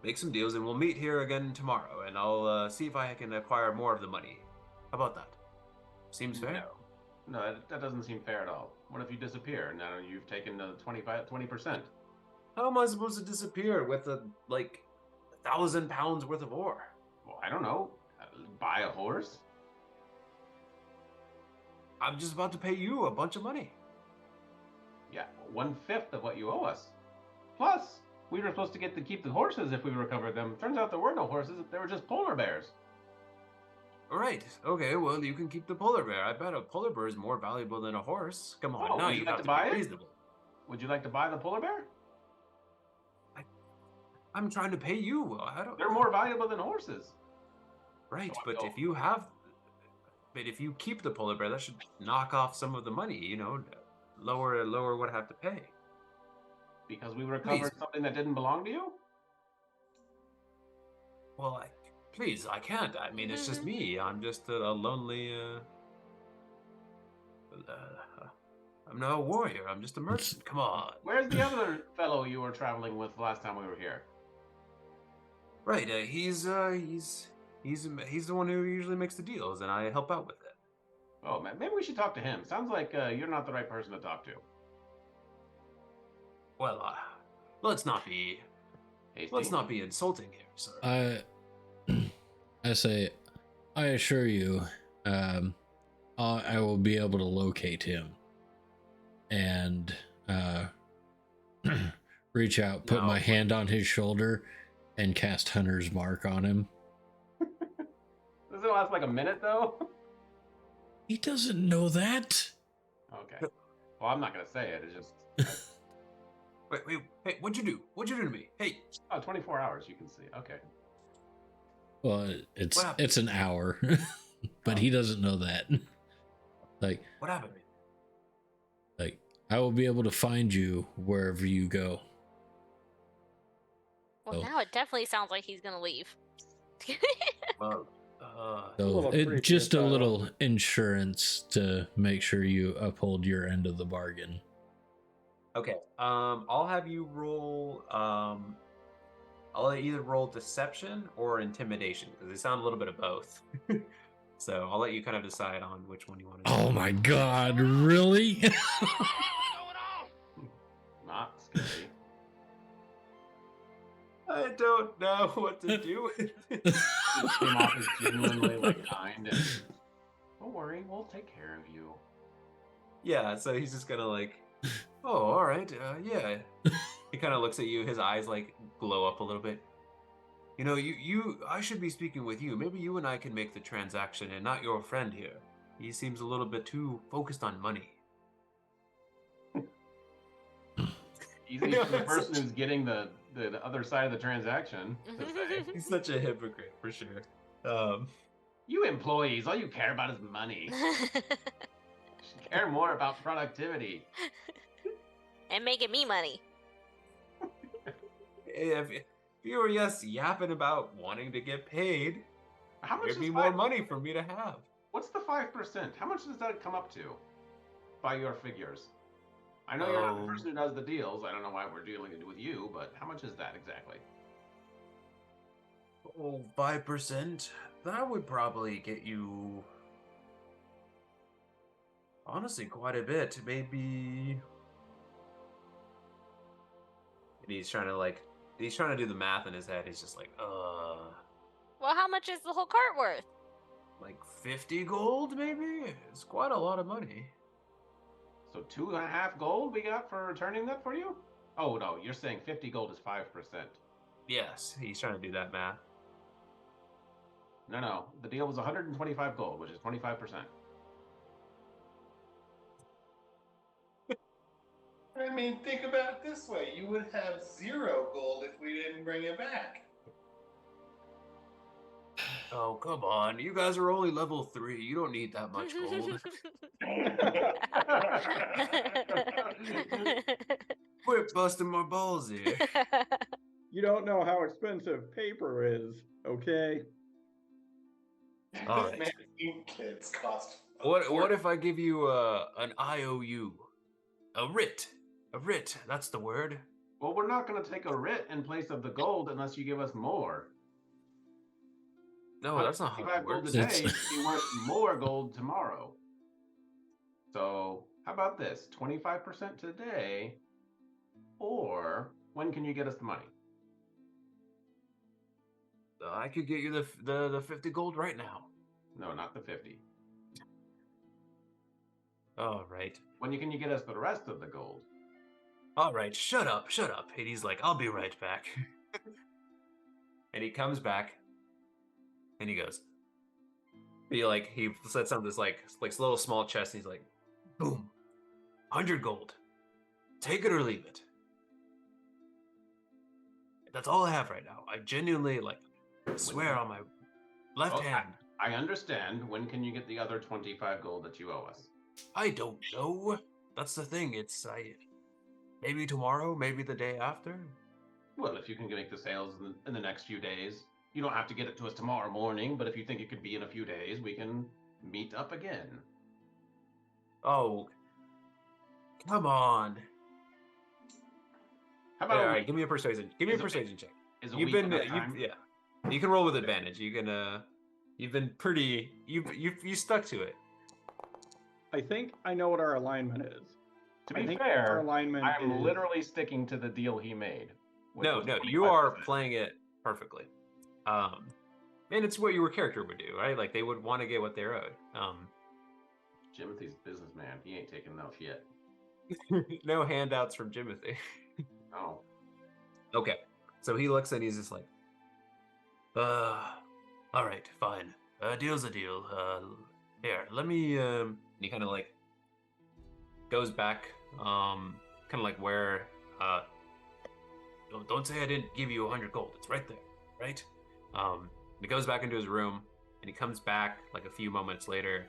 make some deals, and we'll meet here again tomorrow, and I'll see if I can acquire more of the money. How about that? Seems fair? No, that doesn't seem fair at all. What if you disappear? Now you've taken the 20%. How am I supposed to disappear with like 1,000 pounds worth of ore? Well, I don't know. Buy a horse? I'm just about to pay you a bunch of money. Yeah, 1/5 of what you owe us. Plus, we were supposed to get to keep the horses if we recovered them. Turns out there were no horses. They were just polar bears. All right. Okay. Well, you can keep the polar bear. I bet a polar bear is more valuable than a horse. Come on, Oh, now would you you like have to to buy be it? reasonable. Would you like to buy the polar bear? I'm trying to pay you. I don't. They're more valuable than horses. Right, Oh, but no. if you keep the polar bear, that should knock off some of the money. Lower what I have to pay. Because we recovered Please. something that didn't belong to you? Well, please, I can't. I mean, it's just me. I'm just a lonely. I'm not a warrior. I'm just a merchant. Come on. Where's the other fellow you were traveling with the last time we were here? Right. He's the one who usually makes the deals, and I help out with it. Oh, man, maybe we should talk to him. Sounds like you're not the right person to talk to. Well, let's not be Hasty? insulting here, sir. I say, I assure you, I will be able to locate him and reach out, put No. my hand on his shoulder, and cast Hunter's Mark on him. Does it last like a minute, though? He doesn't know that. Okay. Well, I'm not going to say it. It's just... Wait, hey, what'd you do? What'd you do to me? Hey, 24 hours, you can see. Okay. Well, it's What happened? it's an hour, but he doesn't know that. Like, what happened? I will be able to find you wherever you go. Well, Oh. now it definitely sounds like he's gonna leave. Well, So pretty just a suicidal. little insurance to make sure you uphold your end of the bargain. okay. I'll have you roll. I'll either roll deception or intimidation because they sound a little bit of both. So I'll let you kind of decide on which one you want to do. Oh my god, really? Not scary. I don't know what to do with it. He came off as genuinely like kind and don't worry, we'll take care of you. Yeah, so he's just gonna like, oh, all right, yeah. He kind of looks at you. His eyes like glow up a little bit. You know, I should be speaking with you. Maybe you and I can make the transaction, and not your friend here. He seems a little bit too focused on money. Easy for the person who's getting the other side of the transaction to say. He's such a hypocrite for sure. You employees, all you care about is money. You should care more about productivity. And making me money. If you were just yapping about wanting to get paid, How much there'd is be 5%? more money for me to have. What's the 5%? How much does that come up to? by your figures? I know you're not the Oh. person who does the deals. I don't know why we're dealing with you, but how much is that exactly? Oh, 5%? That would probably get you, honestly, quite a bit. Maybe. And he's trying to do the math in his head. He's just like, Well, how much is the whole cart worth? like 50 gold, maybe? It's quite a lot of money. So 2.5 gold we got for returning that for you? Oh no, you're saying 50 gold is 5%. Yes, he's trying to do that math. No, the deal was 125 gold, which is 25%. I mean, think about it this way: you would have 0 gold if we didn't bring it back. Oh, come on. You guys are only level 3. You don't need that much gold. Quit busting my balls here. You don't know how expensive paper is, okay? All This right. man's ink kits cost. What if I give you an IOU? A writ. A writ, that's the word. Well, we're not going to take a writ in place of the gold unless you give us more. No, that's not how 125 it gold works. today be worth more gold tomorrow. So how about this? 25% today, or when can you get us the money? I could get you the 50 gold right now. No, not the 50. All right. When can you get us the rest of the gold? All right, shut up. And he's like, I'll be right back. And he comes back, and he goes, he sets on this like little small chest, and he's like, boom, 100 gold. Take it or leave it. That's all I have right now. I genuinely, swear on my left hand. I understand. When can you get the other 25 gold that you owe us? I don't know. That's the thing. Maybe tomorrow, maybe the day after. Well, if you can make the sales in the next few days, you don't have to get it to us tomorrow morning, but if you think it could be in a few days, we can meet up again. Oh, come on. How about all right, give me a persuasion. Give me a persuasion check. Is a You've week been enough time? yeah. You can roll with advantage. You can you've been pretty you stuck to it. I think I know what our alignment is. To I be think our fair, alignment I'm is... literally sticking to the deal he made. No, you are playing it perfectly. And it's what your character would do, right? Like they would want to get what they're owed. Jimothy's businessman. He ain't taking no shit. No handouts from Jimothy. Oh. Okay. So he looks and he's just like, all right, fine. Deal's a deal. Here, let me, and he kind of like goes back, kind of like where, don't say I didn't give you 100 gold. It's right there, right? He goes back into his room and he comes back like a few moments later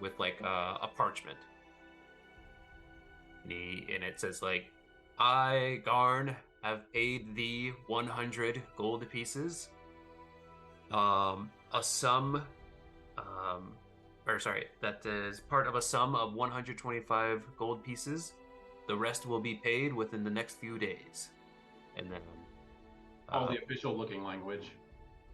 with like a parchment. And it says like, I, Garn, have paid thee 100 gold pieces. A sum, that is part of a sum of 125 gold pieces. The rest will be paid within the next few days. And then all the official looking language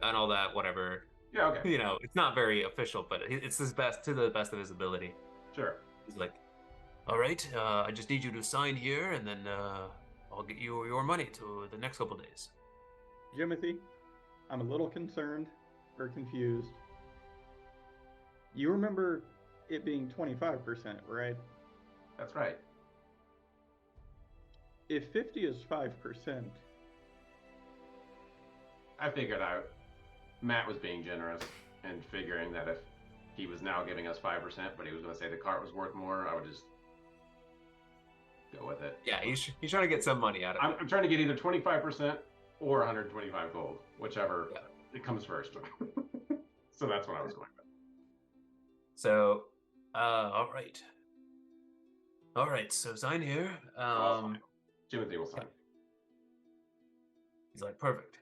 and all that, whatever. Yeah, okay. You know, it's not very official, but it's his best to the best of his ability. Sure. He's like, all right, I just need you to sign here, and then I'll get you your money to the next couple days. Jimothy, I'm a little concerned or confused. You remember it being 25%, right? That's right. If 50 is 5%... I figured out Matt was being generous and figuring that if he was now giving us 5%, but he was going to say the cart was worth more, I would just go with it. Yeah, he's trying to get some money out of it. I'm trying to get either 25% or 125 gold, whichever it comes first. So that's what I was going with. So, all right. So sign here. Jimothy will sign. He's like, perfect.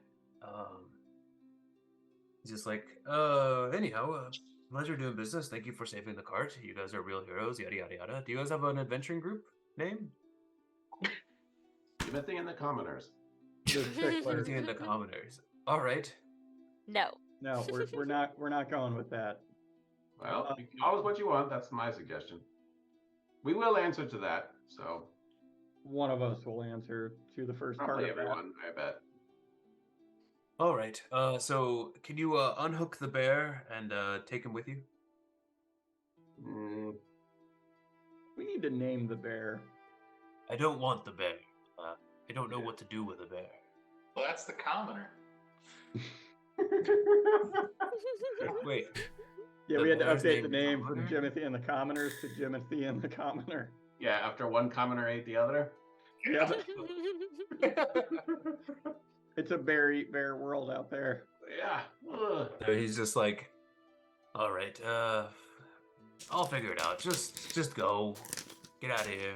He's just like, anyhow, Pleasure doing business. Thank you for saving the cart. You guys are real heroes. Yada yada yada. Do you guys have an adventuring group name? Timothy and the Commoners. The Stickler. Timothy and the Commoners. All right. No. No, we're not going with that. Well, you can always what you want. That's my suggestion. We will answer to that. So One of us will answer to the first part probably of that. everyone, I bet. All right. So can you unhook the bear and take him with you? Mm, We need to name the bear. I don't want the bear. I don't know what to do with a bear. Well, that's the commoner. Wait. Yeah, The we had to bear's update the named name Commoner? from Jimothy and the Commoners to Jimothy and the Commoner. Yeah, after one commoner ate the other. Yeah, it's a bear world out there. Yeah. Ugh. So he's just like, all right. I'll figure it out. Just go. Get out of here.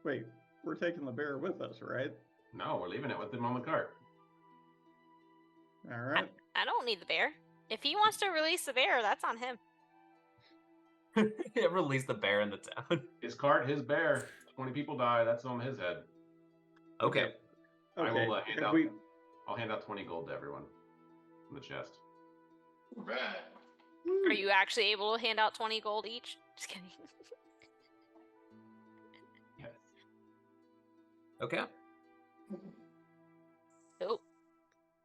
Wait, we're taking the bear with us, right? No, we're leaving it with him on the cart. All right. I don't need the bear. If he wants to release the bear, that's on him. Yeah, release the bear in the town. His cart, his bear. 20 people die. That's on his head. Okay. I Okay. will hand have out. we- I'll hand out 20 gold to everyone in the chest. Right. Are you actually able to hand out 20 gold each? Just kidding. Yes. Okay. Nope.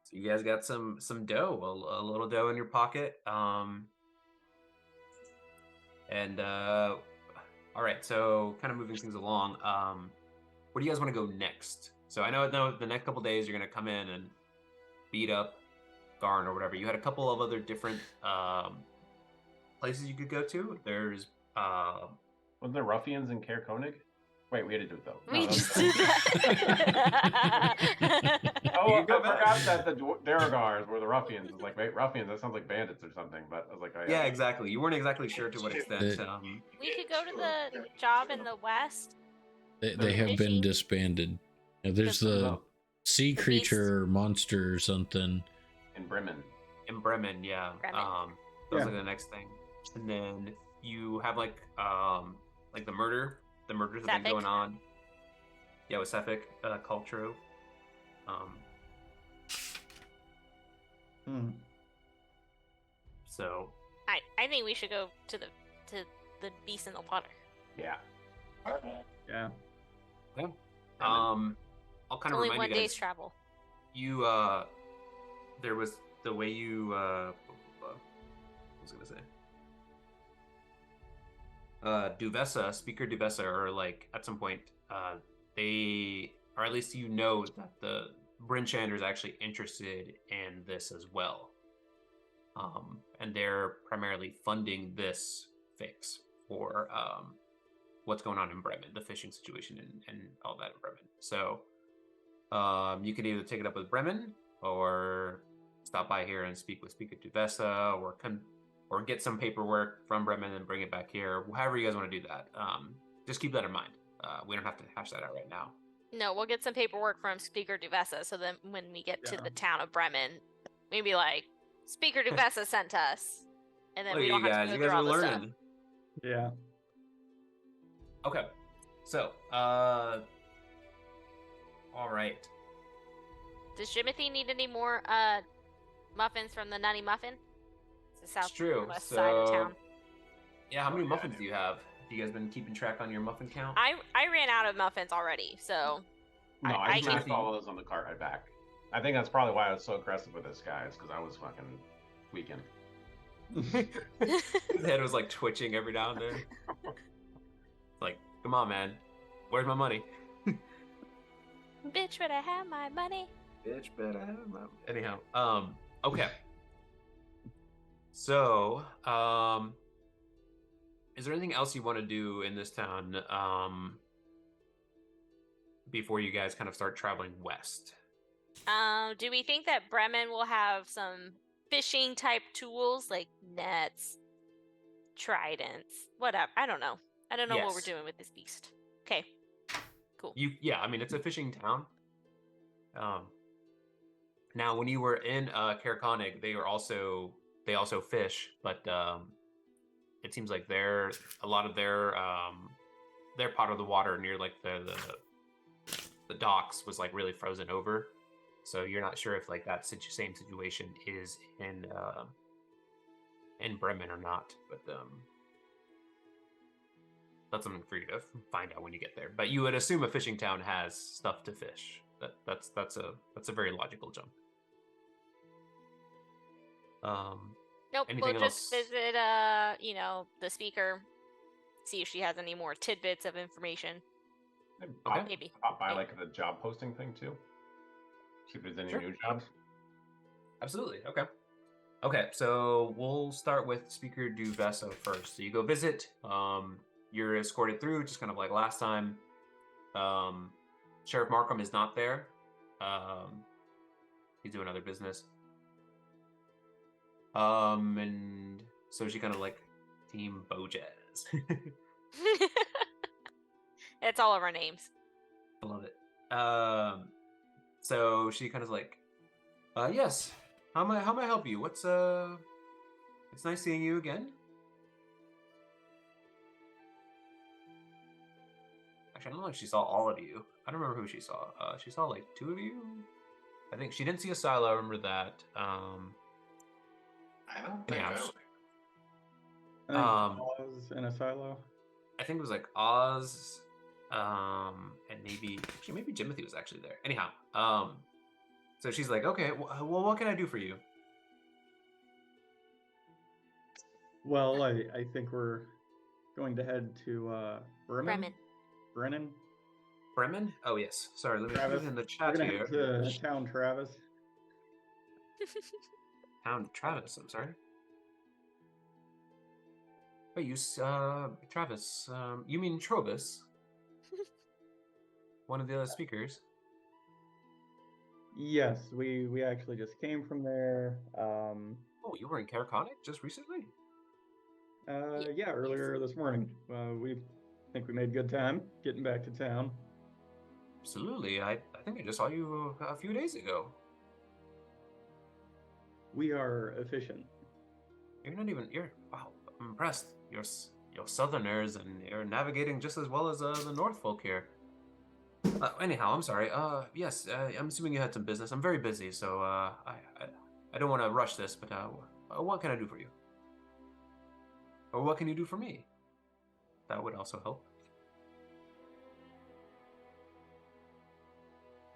So you guys got some dough, a little dough in your pocket. All right. So kind of moving things along. Where do you guys want to go next? So I know the next couple days you're gonna come in and beat up Garn or whatever. You had a couple of other different places you could go to. There's Wasn't there ruffians in Caer Konig? Wait, we had to do it though. We No, that was just bad. did that. Oh, I You go back. forgot that the Daragars were the ruffians. I was like, wait, ruffians? That sounds like bandits or something. But I was like, oh, yeah, exactly. You weren't exactly sure to what extent. We could go to the job in the west. They have been Fishing. disbanded. Now, there's the Oh, sea beast. creature monster or something. in Bremen. In Bremen, yeah. Bremen. That was Yeah. like the next thing. And then you have like the murders have been Sapphic. going on. Yeah, with Sapphic, Cultro. So I think we should go to the beast in the water. Yeah. Yeah. I'll kind of Only remind one you day's guys. travel. You there was the way you what was I gonna say? Duvessa, Speaker Duvessa, or like at some point, they, or at least you know that the Bryn Shander is actually interested in this as well. And they're primarily funding this fix for what's going on in Bremen, the fishing situation and all that in Bremen. So you can either take it up with Bremen or stop by here and speak with Speaker Duvessa, or get some paperwork from Bremen and bring it back here. However you guys want to do that. Just keep that in mind. We don't have to hash that out right now. No, we'll get some paperwork from Speaker Duvessa, so then when we get to Yeah. the town of Bremen, maybe like Speaker Duvessa sent us, and then Look we at don't you have guys. to You go guys through are all the stuff. learning. Yeah. Okay. So, all right. Does Jimothy need any more muffins from the Nutty Muffin? It's the It's true. southwest side of So, town. yeah, how many muffins do you have? Have you guys been keeping track on your muffin count? I ran out of muffins already, so No, I I just can- smashed all of those on the cart right back. I think that's probably why I was so aggressive with this guy, is because I was fucking weakened. His head was like twitching every now and then. Like, come on, man. Where's my money? bitch, better have my money. Bitch, better have my. Anyhow, okay. So, is there anything else you want to do in this town, before you guys kind of start traveling west? Do we think that Bremen will have some fishing type tools like nets, tridents, whatever? I don't know. I don't know what we're Yes. doing with this beast. Okay, cool. Yeah, I mean, it's a fishing town. Now, when you were in Caer Konig, they were also they also fish, but it seems like a lot of their part of the water near like the docks was like really frozen over. So you're not sure if like that same situation is in Bremen or not, but that's something for you to find out when you get there. But you would assume a fishing town has stuff to fish. That's a very logical jump. Nope, Anything we'll else? just visit, the speaker, see if she has any more tidbits of information. Okay. Maybe. Pop by like the job posting thing too. See if there's any Sure. new jobs. Absolutely. Okay. Okay, so we'll start with Speaker Duvesso first. So you go visit. You're escorted through, just kind of like last time. Sheriff Markham is not there. He's doing other business. And so she kind of like Team Bojazz. It's all of our names. I love it. So she kind of like, yes. How may I help you? It's nice seeing you again. Actually, I don't know if she saw all of you. I don't remember who she saw. She saw like 2 of you. I think she didn't see a silo. I remember that. I don't think Yeah. I think Oz in a silo. I think it was like Oz, and maybe Jimothy was actually there. Anyhow, so she's like, okay, well, what can I do for you? Well, I think we're going to head to Bremen. Bremen. Bremen? Oh yes. Sorry, let me put Travis. it in the We're chat gonna here. head to town Travis. Town Travis. I'm sorry. Wait, Travis? You mean Trovis? One of the other speakers. Yes, we actually just came from there. Oh, you were in Caraconic just recently? Yeah, earlier this morning. We think we made good time getting back to town. Absolutely. I think I just saw you a few days ago. We are efficient. Wow, I'm impressed. You're Southerners and you're navigating just as well as the North folk here. Anyhow, I'm sorry. Yes, I'm assuming you had some business. I'm very busy, so I don't want to rush this, but what can I do for you? Or what can you do for me? That would also help.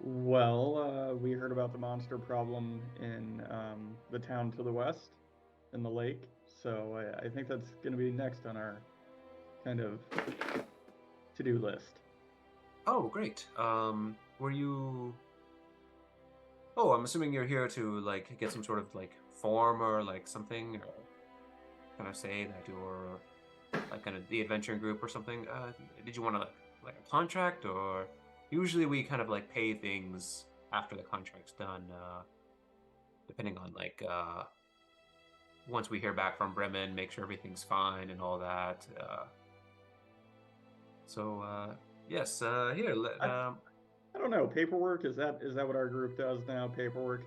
Well, we heard about the monster problem in the town to the west, in the lake. So I think that's going to be next on our kind of to-do list. Oh, great. Were you? Oh, I'm assuming you're here to like get some sort of like form or like something, or kind of say that you're like kind of the adventuring group or something. Did you want to like a contract, or usually we kind of like pay things after the contract's done, depending on like once we hear back from Bremen, make sure everything's fine and all that. Yes, here. I don't know. Paperwork, is that what our group does now? Paperwork.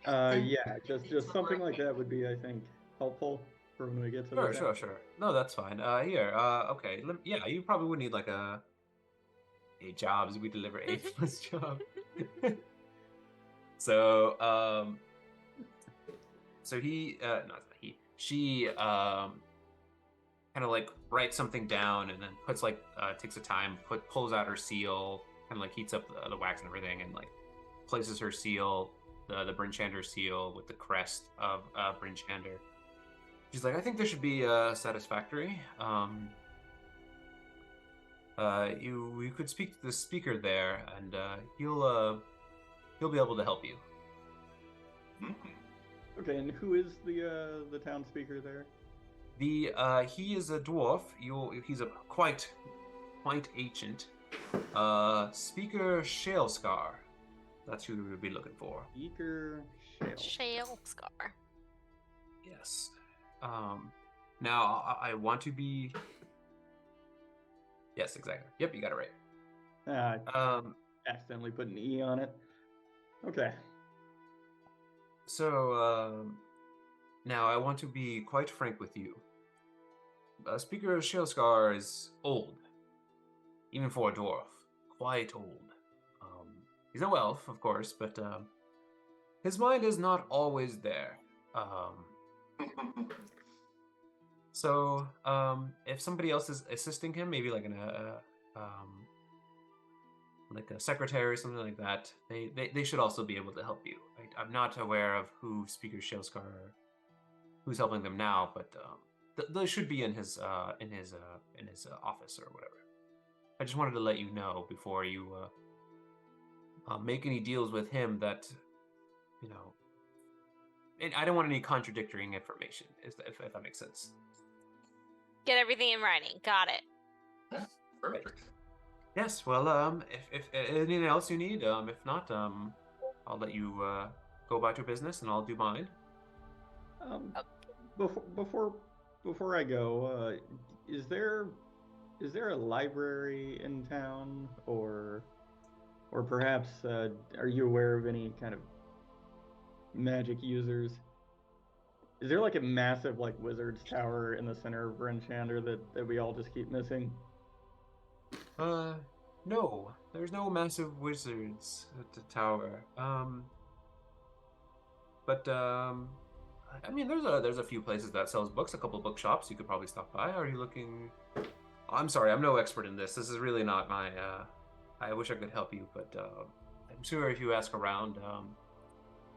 Yeah, just something like that would be, I think, helpful for when we get to the town. Sure. No, that's fine. Here. Okay. Yeah, you probably would need like 8 jobs. We deliver 8 plus job. So she kind of like writes something down and then puts like takes a time, pulls out her seal, kind of like heats up the wax and everything, and like places her seal, the Brinchander seal with the crest of Brinchander. She's like, I think this should be satisfactory. You could speak to the speaker there, and he'll be able to help you. Okay, and who is the town speaker there? He is a dwarf. He's a quite ancient. Speaker Shalescar. That's who we would be looking for. Speaker Shalescar. Yes. Now I want to be. Yes, exactly. Yep, you got it right. Accidentally put an E on it. Okay. So, Now, I want to be quite frank with you. Speaker Shilskar is old, even for a dwarf. Quite old. He's no elf, of course, but his mind is not always there. So, if somebody else is assisting him, maybe like like a secretary or something like that, they should also be able to help you. I'm not aware of who Speaker Shilskar, who's helping them now, but they should be in his office or whatever. I just wanted to let you know before you make any deals with him that, you know. And I don't want any contradictory information, if that makes sense. Get everything in writing. Got it. Yeah, perfect. Yes. Well, if anything else you need, if not, I'll let you go about your business, and I'll do mine. Before I go, is there a library in town, or perhaps are you aware of any kind of magic users? Is there like a massive like wizard's tower in the center of Bryn Shander that we all just keep missing? No. There's no massive wizards at the tower. But I mean, there's a few places that sells books, a couple of bookshops you could probably stop by. Are you looking? I'm sorry, I'm no expert in this. This is really not my. I wish I could help you, but I'm sure if you ask around,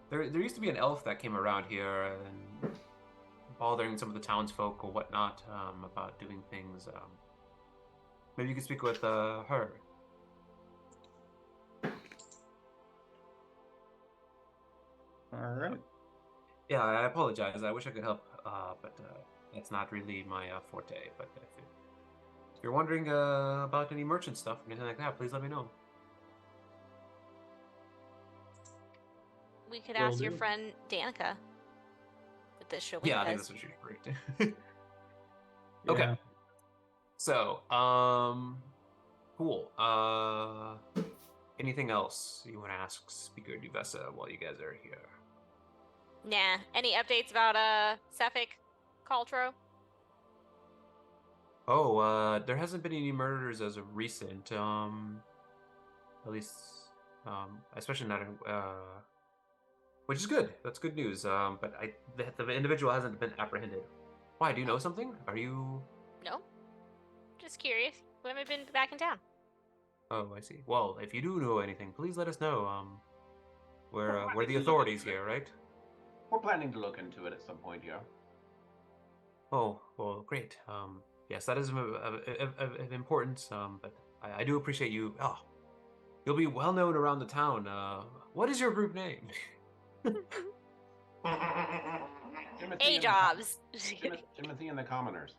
there used to be an elf that came around here and bothering some of the townsfolk or whatnot about doing things. Maybe you could speak with her. All right. Yeah, I apologize. I wish I could help, but that's not really my forte. But if you're wondering about any merchant stuff or anything like that, please let me know. We could ask your friend Danica with this show. Yeah, I think that's what she's great. Okay. Yeah. So, cool. Anything else you want to ask Speaker Duvessa while you guys are here? Nah. Any updates about Suffolk Caltro? Oh, there hasn't been any murders as of recent. At least, especially not which is good. That's good news. But the individual hasn't been apprehended. Why? Do you know something? Are you? No. Just curious. We haven't been back in town. Oh, I see. Well, if you do know anything, please let us know. We're the authorities here, right? We're planning to look into it at some point, yeah. Oh, well, great. Yes, that is of importance. But I do appreciate you. Oh, you'll be well known around the town. What is your group name? A-Jobs. Timothy and the Commoners.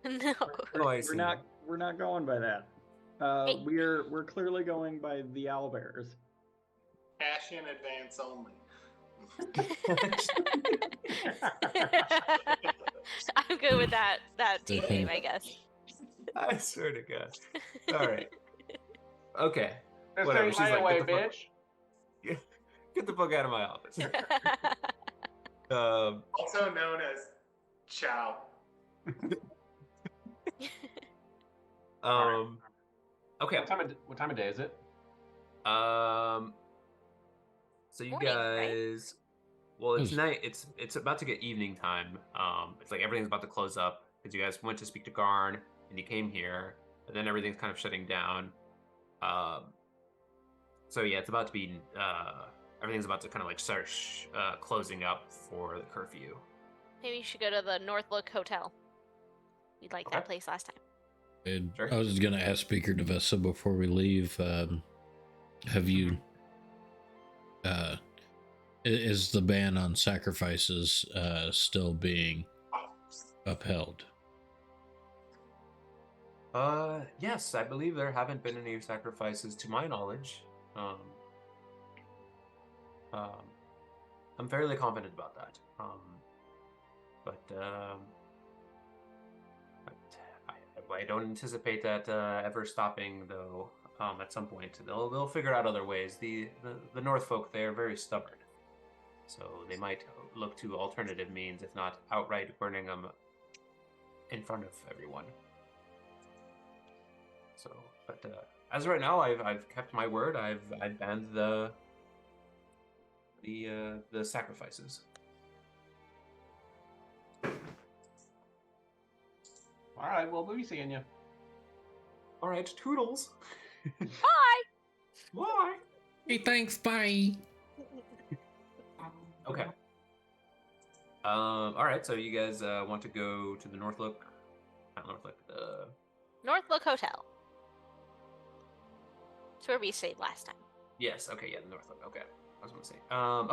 No. Oh, I see. We're not going by that. We're clearly going by the Owlbears. Cash in advance only. I'm good with that team name, I guess. I swear to God. All right. Okay. Just Whatever. stay She's like, away, get the fuck- bitch. Get the fuck out of my office. Also known as Chow. Okay. What time of day is it? So you Morning, right? guys, well, it's night. It's about to get evening time. It's like everything's about to close up because you guys went to speak to Garn and you came here, and then everything's kind of shutting down. So yeah, it's about to be. Everything's about to kind of like start closing up for the curfew. Maybe you should go to the Northlook Hotel. We liked that place last time. And Sure. I was going to ask Speaker Devessa before we leave, have you, is the ban on sacrifices still being upheld? Yes, I believe there haven't been any sacrifices to my knowledge. I'm fairly confident about that. I don't anticipate that ever stopping, though. At some point, they'll figure out other ways. The North folk, they are very stubborn, so they might look to alternative means, if not outright burning them in front of everyone. So, but as of right now, I've kept my word. I've banned the sacrifices. All right, well, we'll be seeing you. All right, toodles. Bye. Bye. Hey, thanks. Bye. Okay. All right. So you guys want to go to the Northlook? Not Northlook. Northlook Hotel. It's where we stayed last time. Yes. Okay. Yeah, the Northlook. Okay. I was gonna say.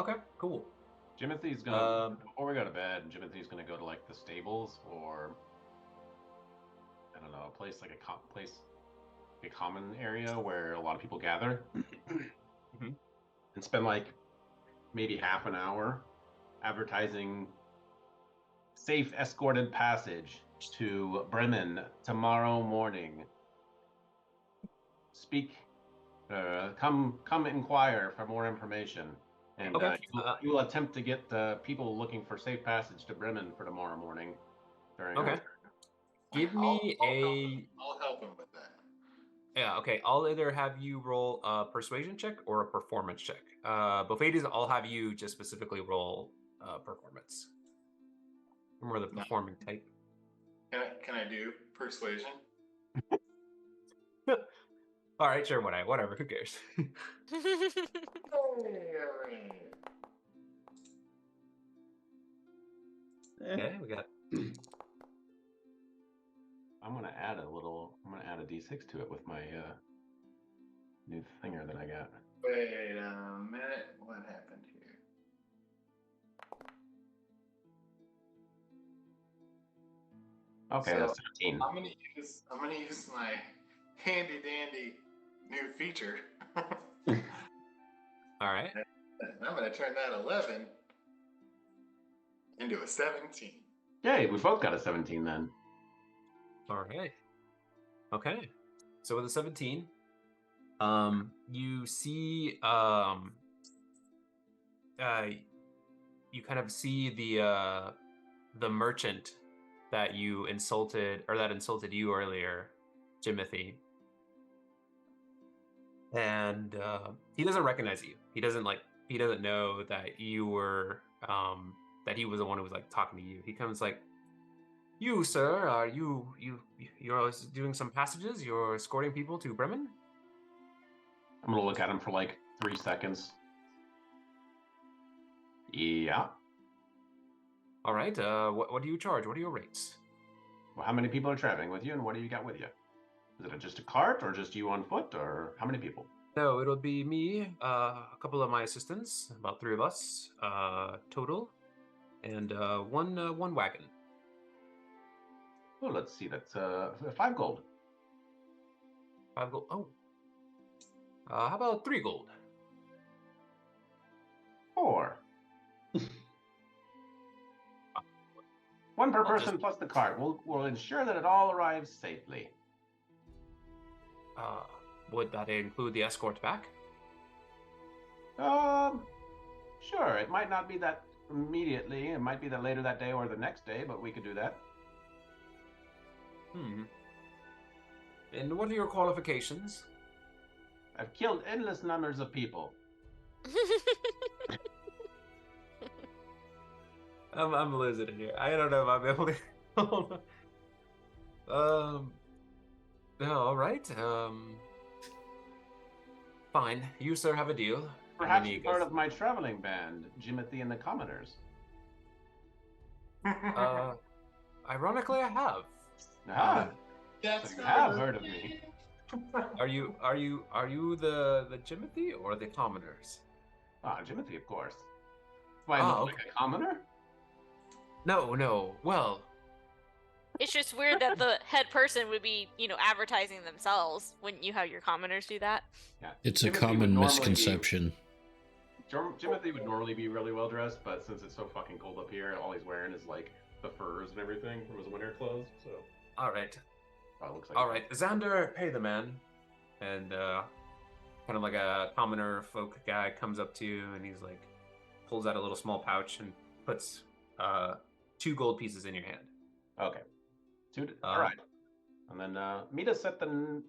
Okay. Cool. Jimothy's gonna before we go to bed. Jimothy's gonna go to like the stables or I don't know, a place like a common area where a lot of people gather, and spend like maybe half an hour advertising safe escorted passage to Bremen tomorrow morning. Speak, come inquire for more information. And Okay. you will attempt to get the people looking for safe passage to Bremen for tomorrow morning. During Okay. Give me I'll help him with that. Yeah, okay. I'll either have you roll a persuasion check or a performance check. Both ages, I'll have you just specifically roll performance. More the performing type. Can I do persuasion? All right, sure, whatever. Who cares? Okay, we got. I'm gonna add a d6 to it with my new thinger that I got. Wait a minute. What happened here? Okay, So, that's 17. I'm gonna use my handy dandy new feature. All right. And I'm gonna turn that 11 into a 17. Yay, we both got a 17 then. All right. Okay. So with a 17, you see, you kind of see the merchant that you insulted, or that insulted you earlier, Jimothy. And he doesn't recognize you. He doesn't know that you were, that he was the one who was like talking to you. He comes like, "You, sir, are you're doing some passages? You're escorting people to Bremen?" I'm gonna look at him for like 3 seconds. Yeah. All right. What do you charge? What are your rates? Well, how many people are traveling with you, and what do you got with you? Is it just a cart, or just you on foot, or how many people? No, it'll be me, a couple of my assistants, about 3 of us total, and one wagon. Oh, let's see. That's 5 gold. 5 gold. Oh. How about 3 gold? 4. One per person plus the cart. We'll ensure that it all arrives safely. Would that include the escort back? Sure. It might not be that immediately. It might be that later that day or the next day, but we could do that. And what are your qualifications? I've killed endless numbers of people. I'm losing it here. I don't know if I'm able to. No, all right. Fine. You, sir, have a deal. Perhaps you're part of my traveling band, Jimothy and the Commoners. Ironically, I have. That's so you have heard of me. Are you the Jimothy or the Commoners? Jimothy, of course. Why look like a commoner? No. Well, It's just weird that the head person would be, advertising themselves. Wouldn't you have your commoners do that? Yeah. It's a common misconception. Jimothy would normally be really well dressed, but since it's so fucking cold up here, all he's wearing is like the furs and everything from his winter clothes. So. All right. Looks like all right, Xander, pay the man. And kind of like a commoner folk guy comes up to you, and he's like, pulls out a little small pouch and puts 2 gold pieces in your hand. Okay. All right. And then meet us at the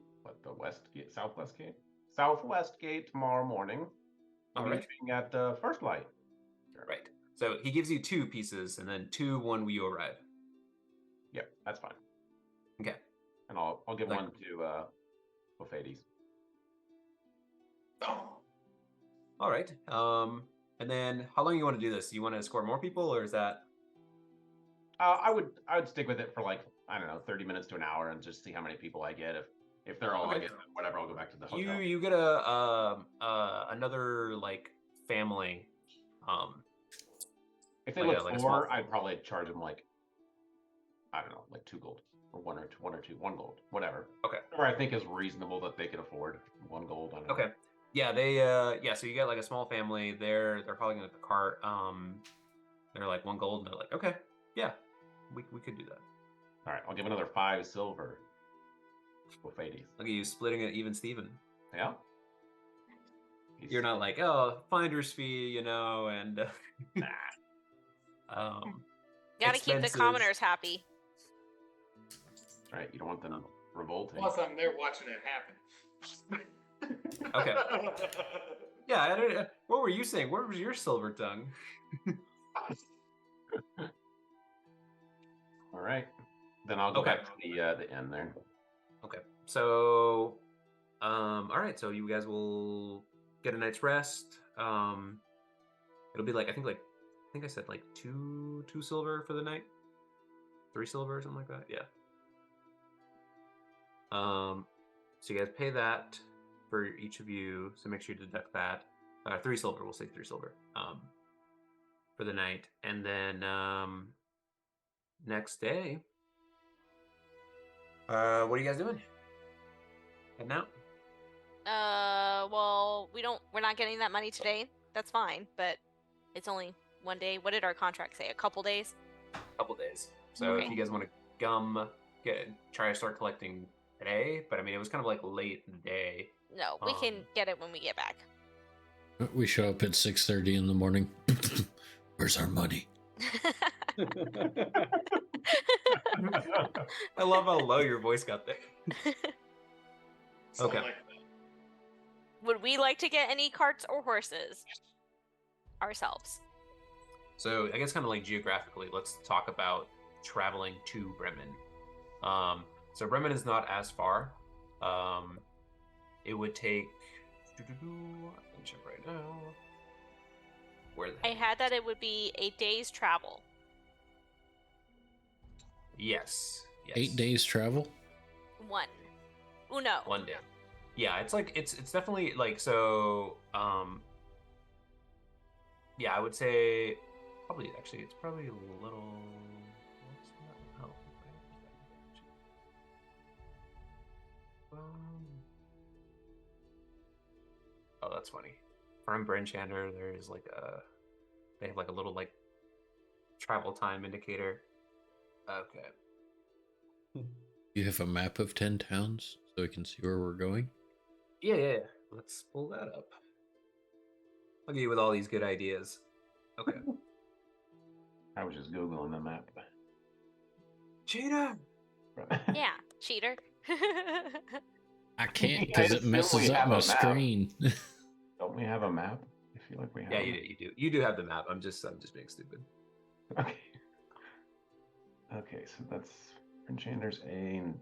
southwest gate? Southwest gate tomorrow morning. All right. Meeting at first light. Right. So he gives you 2 pieces, and then 2 when you arrive. Yep, that's fine. Okay. And I'll give one to Bofades. All right. And then how long you want to do this? Do you want to escort more people, or is that? I would stick with it for like, I don't know, 30 minutes to an hour, and just see how many people I get. If they're all Okay. I get, whatever, I'll go back to the hotel. You get another like family. If they look poor, I'd probably charge them like, I don't know, like 2 gold or 1 gold, whatever. Okay. Or I think is reasonable that they could afford 1 gold. I don't know. Okay. Yeah, they so you get like a small family. They're probably gonna get the cart. They're like 1 gold, and they're like, okay, yeah, we could do that. All right, I'll give another 5 silver. Bofades. Look at you splitting it even, Steven. Yeah. You're not like, oh, finder's fee, and Gotta keep the commoners happy. That's right. You don't want them revolting. Plus, I'm there watching it happen. Okay. Yeah, I don't. What were you saying? Where was your silver tongue? All right. Then I'll go back to the inn there. Okay. So, all right. So you guys will get a night's rest. It'll be like I think I said like 2 silver for the night, 3 silver or something like that. Yeah. So you guys pay that for each of you. So make sure you deduct that. 3 silver. We'll say 3 silver. For the night, and then next day. What are you guys doing? Heading out? Well, we're not getting that money today. That's fine, but it's only 1 day. What did our contract say? A couple days? Couple days. So if you guys want to try to start collecting today, but I mean, it was kind of like late in the day. No, we can get it when we get back. We show up at 6:30 in the morning. Where's our money? I love how low your voice got there. Okay. Would we like to get any carts or horses ourselves? So I guess kind of like geographically, let's talk about traveling to Bremen. So Bremen is not as far. It would take. Let me check right now. I had that it would be a day's travel. Yes. 8 days travel? 1. Uno. 1 day. Yeah, it's like it's definitely like so. Yeah, I would say probably it's probably a little. Oh, that's funny. From Brinchander, there is like they have like a little like travel time indicator. Okay. You have a map of 10 towns so we can see where we're going? Yeah. Let's pull that up. Look at you with all these good ideas. Okay. I was just Googling the map. Cheater! Yeah, cheater. I can't because it messes up my screen. Don't we have a map? I feel like we have. Yeah, you do. You do have the map. I'm just being stupid. Okay. Okay, so that's Enchanter's A and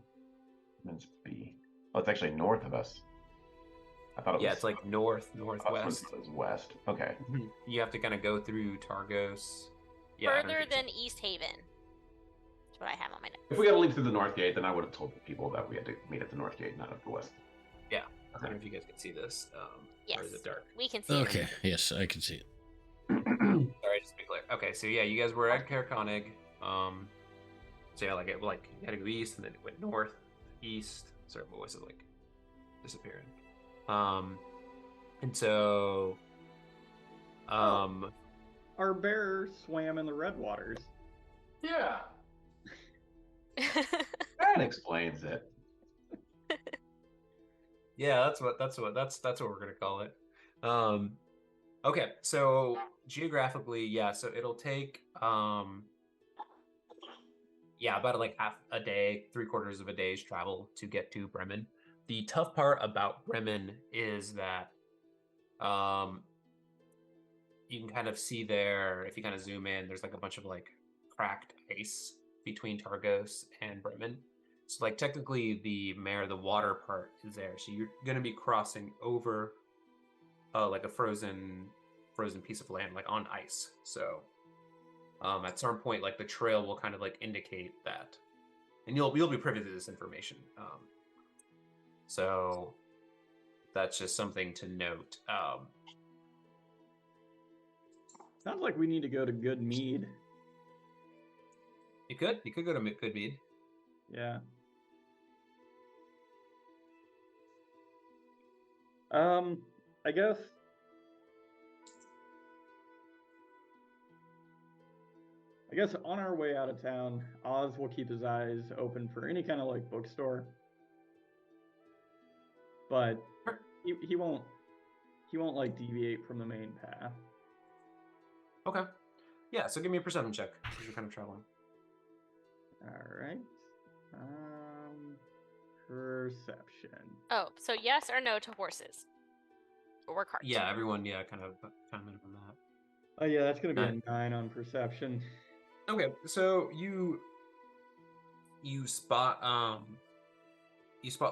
Mitt's B. Oh, it's actually north of us. I thought it was. Yeah, it's like northwest. It was west. Okay. You have to kind of go through Targos. Yeah, further than East Haven. That's what I have on my notes. If we got to leave through the north gate, then I would have told people that we had to meet at the north gate, not at the west. Yeah. I don't know if you guys can see this. Yes. Or is it dark? We can see Okay. it. Yes, I can see it. Sorry, just to be clear. Okay, so yeah, you guys were at Caer Konig. So yeah, you had to go east, and then it went north, east. Sorry, my voice is like disappearing. And so, our bear swam in the red waters. Yeah. That explains it. Yeah, that's what we're gonna call it. Okay, so geographically, yeah, so it'll take about like half a day, 3/4 of a day's travel to get to Bremen. The tough part about Bremen is that um you can kind of see there, if you kind of zoom in, there's like a bunch of like cracked ice between Targos and Bremen. So like technically the water part is there. So you're gonna be crossing over like a frozen piece of land, like on ice. So at some point, like the trail will kind of like indicate that, and you'll be privy to this information. So that's just something to note. Sounds like we need to go to Good Mead. You could go to Good Mead. Yeah. I guess. On our way out of town, Oz will keep his eyes open for any kind of like bookstore, but he won't like deviate from the main path. Okay. Yeah. So give me a perception check because you're kind of traveling. All right. Perception. Oh, so yes or no to horses or carts? Yeah, everyone. Yeah, kind of commented on that. Oh yeah, that's gonna be a 9 on perception. Okay, so you spot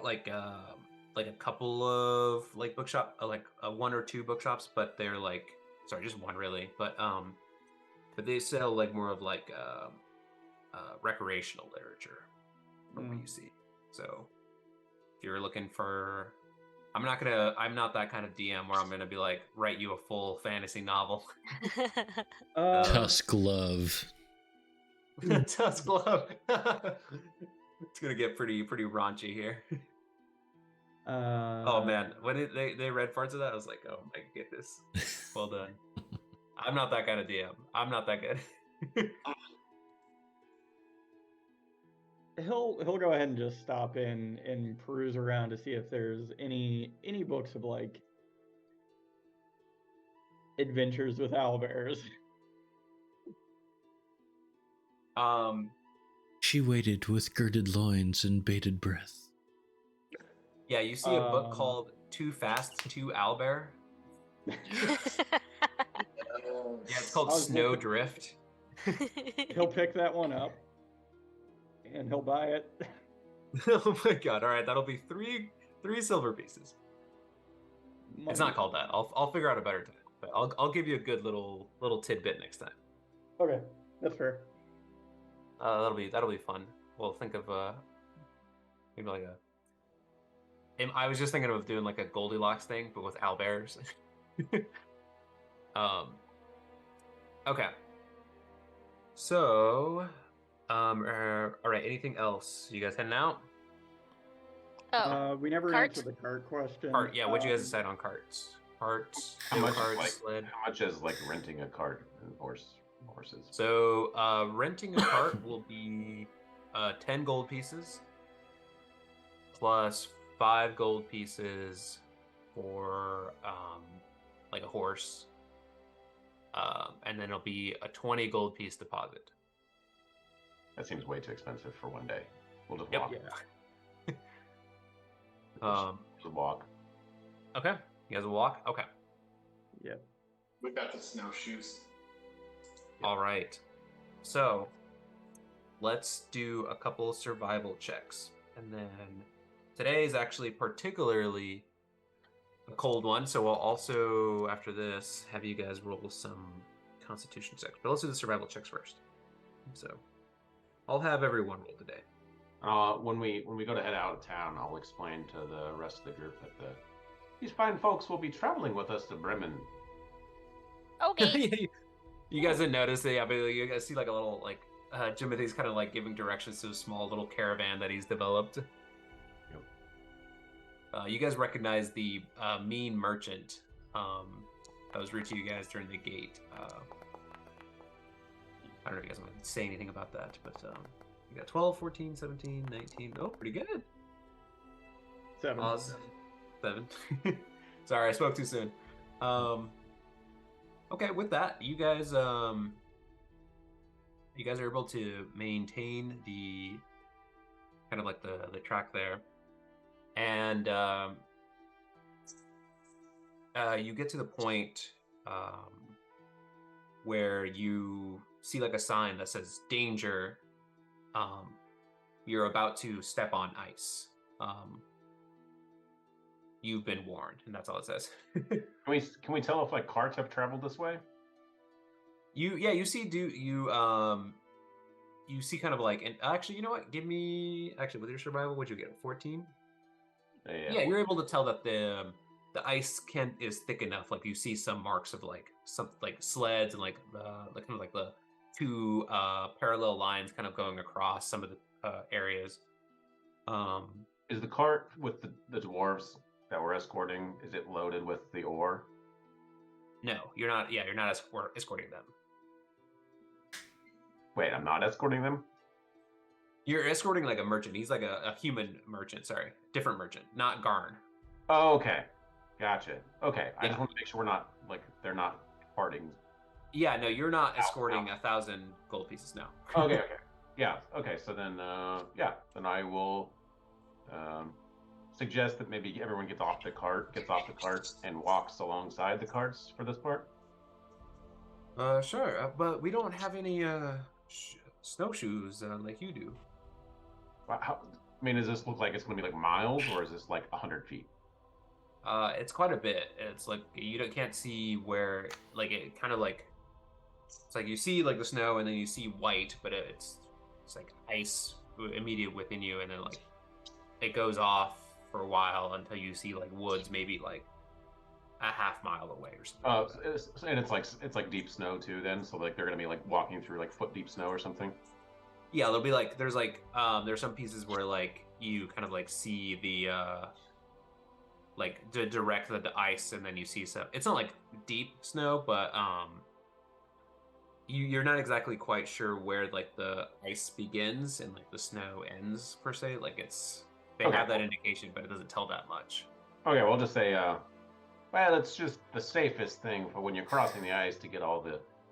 like a couple of like bookshop like one or two bookshops, but they're like just one really, but they sell like more of like recreational literature from what you see. So if you're looking for, I'm not that kind of DM where I'm gonna be like write you a full fantasy novel. Tusk Love. Tusk Love. It's gonna get pretty raunchy here. Oh man, when they read parts of that, I was like, oh my goodness, well done. I'm not that kind of DM. I'm not that good. He'll go ahead and just stop in and peruse around to see if there's any books of like adventures with owlbears. She waited with girded loins and bated breath. Yeah, you see a book called Too Fast, Too Owlbear. Yeah, it's called Snowdrift. He'll pick that one up and he'll buy it. Oh my god! All right, that'll be three silver pieces. Money. It's not called that. I'll figure out a better time, but I'll give you a good little tidbit next time. Okay, that's fair. That'll be fun. We'll think of maybe like I was just thinking of doing like a Goldilocks thing, but with owlbears. Okay. So, all right. Anything else? You guys heading out? Oh, we never cart? answered the cart question. Cart. Yeah. What'd you guys decide on carts? Carts. How much sled. How much is like renting a cart and horses? So, renting a cart will be 10 gold pieces plus 5 gold pieces for like a horse, and then it'll be a 20 gold piece deposit. That seems way too expensive for one day. We'll just Yep. walk. Yeah. We'll walk. Okay. You guys will walk. Okay. Yep. We got the snowshoes. All right. So let's do a couple survival checks, and then today is actually particularly a cold one, so we'll also after this have you guys roll some constitution checks. But let's do the survival checks first. So I'll have everyone roll today. When we go to head out of town, I'll explain to the rest of the group that these fine folks will be traveling with us to Bremen. Okay. You guys didn't notice that, yeah, but you guys see like a little like Jimothy's kind of like giving directions to a small little caravan that he's developed. Yep. You guys recognize the mean merchant that was rude to you guys during the gate. I don't know if you guys want to say anything about that, but you got 12, 14, 17, 19. Oh, pretty good. 7. Oz, 7. Sorry, I spoke too soon. Okay, with that, you guys are able to maintain the kind of like the track there, and you get to the point where you see like a sign that says danger. You're about to step on ice. You've been warned, and that's all it says. Can we tell if like carts have traveled this way? You see you see kind of like, and actually, you know what? Give me actually with your survival, what'd you get? 14? Yeah, you're able to tell that the ice is thick enough. Like you see some marks of like some like sleds and like kind of like the two parallel lines kind of going across some of the areas. Is the cart with the dwarves that we're escorting, is it loaded with the ore? No, you're not. Yeah, you're not escorting them. Wait, I'm not escorting them? You're escorting like a merchant. He's like a human merchant. Sorry, different merchant, not Garn. Oh, okay. Gotcha. Okay. I Yeah. just want to make sure we're not, like, they're not parting. Yeah, no, you're not escorting 1,000 gold pieces now. Okay. Yeah. Okay. So then, then I will suggest that maybe everyone gets off the cart, and walks alongside the carts for this part. Sure, but we don't have any snowshoes like you do. How, I mean, does this look like it's going to be like miles, or is this like 100 feet? It's quite a bit. It's like can't see where, like it kind of like it's like you see like the snow and then you see white, but it's like ice immediate within you, and then like it goes off for a while until you see like woods maybe like a half mile away or something. And it's like deep snow too. Then, so like they're going to be like walking through like foot deep snow or something. Yeah, there'll be like there's some pieces where like you kind of like see the like direct the ice, and then you see some. It's not like deep snow, but you're not exactly quite sure where like the ice begins and like the snow ends per se. Like they have that indication, but it doesn't tell that much. Okay, we'll just say well, it's just the safest thing for when you're crossing the ice to get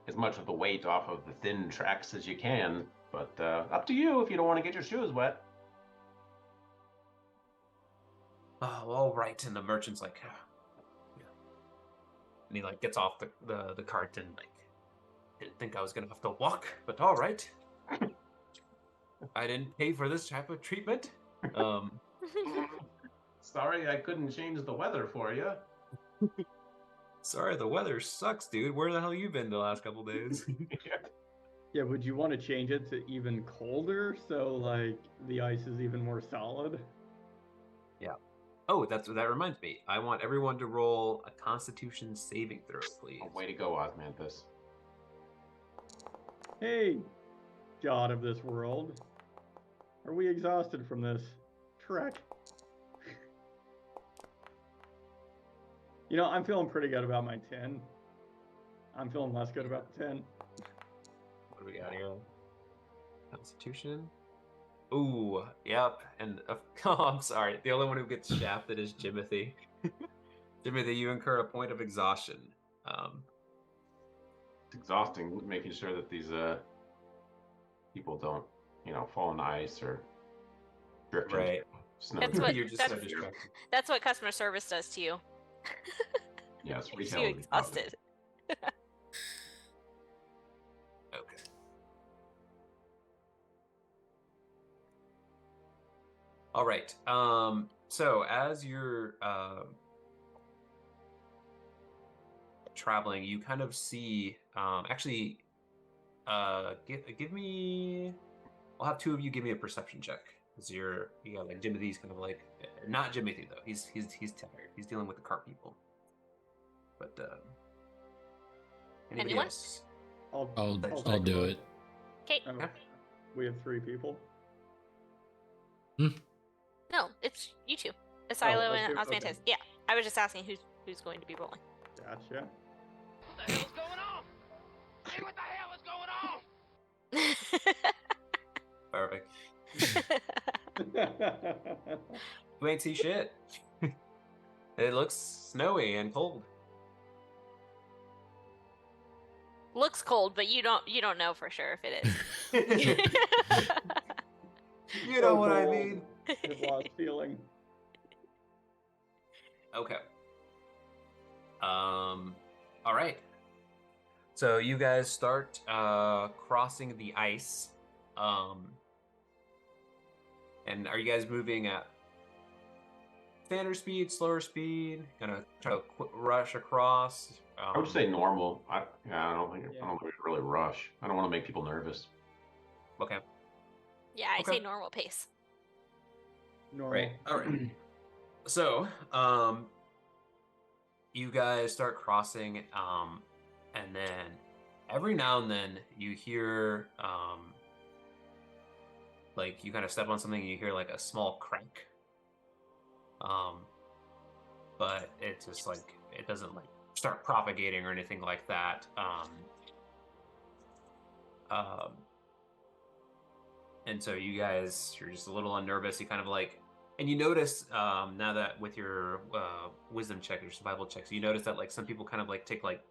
as much of the weight off of the thin tracks as you can. But up to you if you don't want to get your shoes wet. Oh, all right. And the merchant's like, yeah. And he like gets off the cart and like, didn't think I was gonna have to walk, but all right. I didn't pay for this type of treatment. Sorry, I couldn't change the weather for you. Sorry, the weather sucks, dude. Where the hell you been the last couple days? Yeah, would you want to change it to even colder so like the ice is even more solid? Yeah. Oh, that reminds me. I want everyone to roll a Constitution saving throw, please. Oh, way to go, Osmanthus. Hey, god of this world. Are we exhausted from this trek? You know, I'm feeling pretty good about my 10. I'm feeling less good about the 10. What do we got here? Constitution. Ooh, yep. And oh, I'm sorry. The only one who gets shafted is Jimothy. Jimothy, you incur a point of exhaustion. It's exhausting making sure that these people don't, fall in the ice or drift into snow. That's what customer service does to you. Yes, makes you exhausted. Okay. All right. So as you're traveling, you kind of see actually give me I'll have two of you give me a perception check. Because you got like Jimothy's kind of like not Jimothy though. He's tired. He's dealing with the cart people. But anybody Anyone? else? I'll do it. Okay. We have 3 people. No, it's you two. Asilo and okay. Osmanthus. Yeah, I was just asking who's going to be rolling. Gotcha. What the hell's going on? Hey, what the hell is going on? Perfect. You ain't see shit. It looks snowy and cold. looks cold, but you don't know for sure if it is. You know what I mean? I've lost feeling. Okay. All right. So you guys start crossing the ice. And are you guys moving at standard speed, slower speed? Gonna try to rush across? I would say normal. I don't think we really rush. I don't want to make people nervous. Okay. Yeah, I say normal pace. Normal. Right. All right. So, you guys start crossing, and then every now and then you hear, like you kind of step on something and you hear like a small crack. But it's just like, it doesn't like start propagating or anything like that. And so you guys, you're just a little unnervous. You kind of like, and you notice now that with your wisdom check, your survival checks, you notice that like some people kind of like take like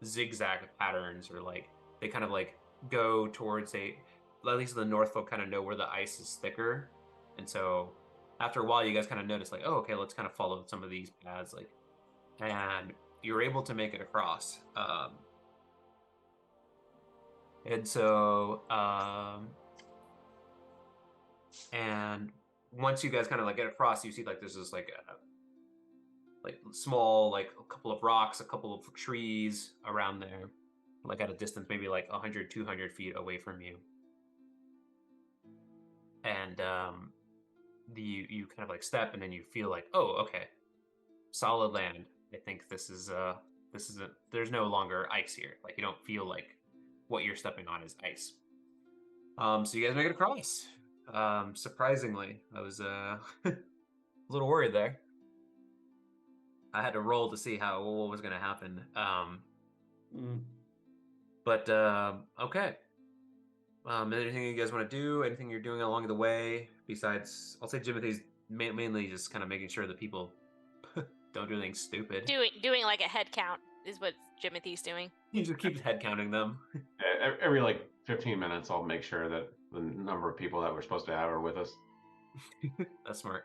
zigzag patterns, or like they kind of like go towards at least the North folk kind of know where the ice is thicker. And so after a while, you guys kind of notice like, oh, okay, let's kind of follow some of these paths, like, and you're able to make it across. And so, and once you guys kind of like get across, you see like there's this like small, like a couple of rocks, a couple of trees around there, like at a distance, maybe like 100, 200 feet away from you. And you kind of like step, and then you feel like, oh, okay, solid land. I think this is there's no longer ice here. Like you don't feel like what you're stepping on is ice. So you guys make it across. Surprisingly, I was a little worried there. I had to roll to see what was going to happen. But okay. Anything you guys want to do? Anything you're doing along the way besides? I'll say Jimothy's mainly just kind of making sure that people don't do anything stupid. Doing like a head count is what Jimothy's doing. He just keeps head counting them. Every like 15 minutes, I'll make sure that the number of people that we're supposed to have are with us. That's smart.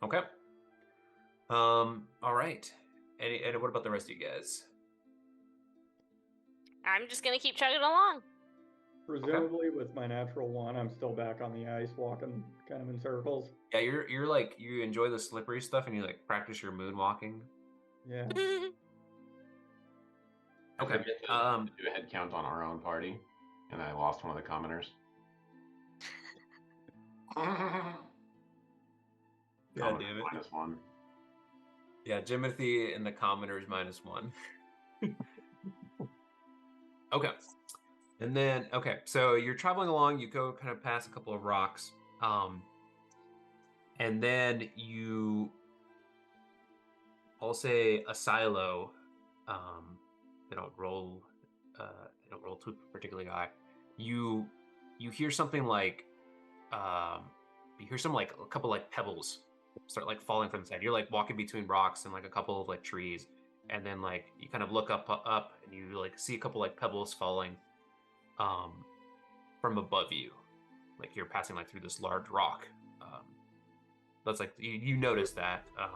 Okay. All right. And what about the rest of you guys? I'm just gonna keep chugging along. Presumably, with my natural one, I'm still back on the ice, walking kind of in circles. Yeah, you're like, you enjoy the slippery stuff, and you like practice your moonwalking. Yeah. Okay. Do a head count on our own party, and I lost one of the commoners. God damn it. -1. Yeah, Jimothy and the commoners -1. Okay. And then, okay, so you're traveling along, you go kind of past a couple of rocks, and then I'll say a silo, they don't roll too particularly high. You hear something like, you hear some like a couple like pebbles start like falling from the side. You're like walking between rocks and like a couple of like trees, and then like you kind of look up, and you like see a couple like pebbles falling from above you, like you're passing like through this large rock. That's like you notice that. I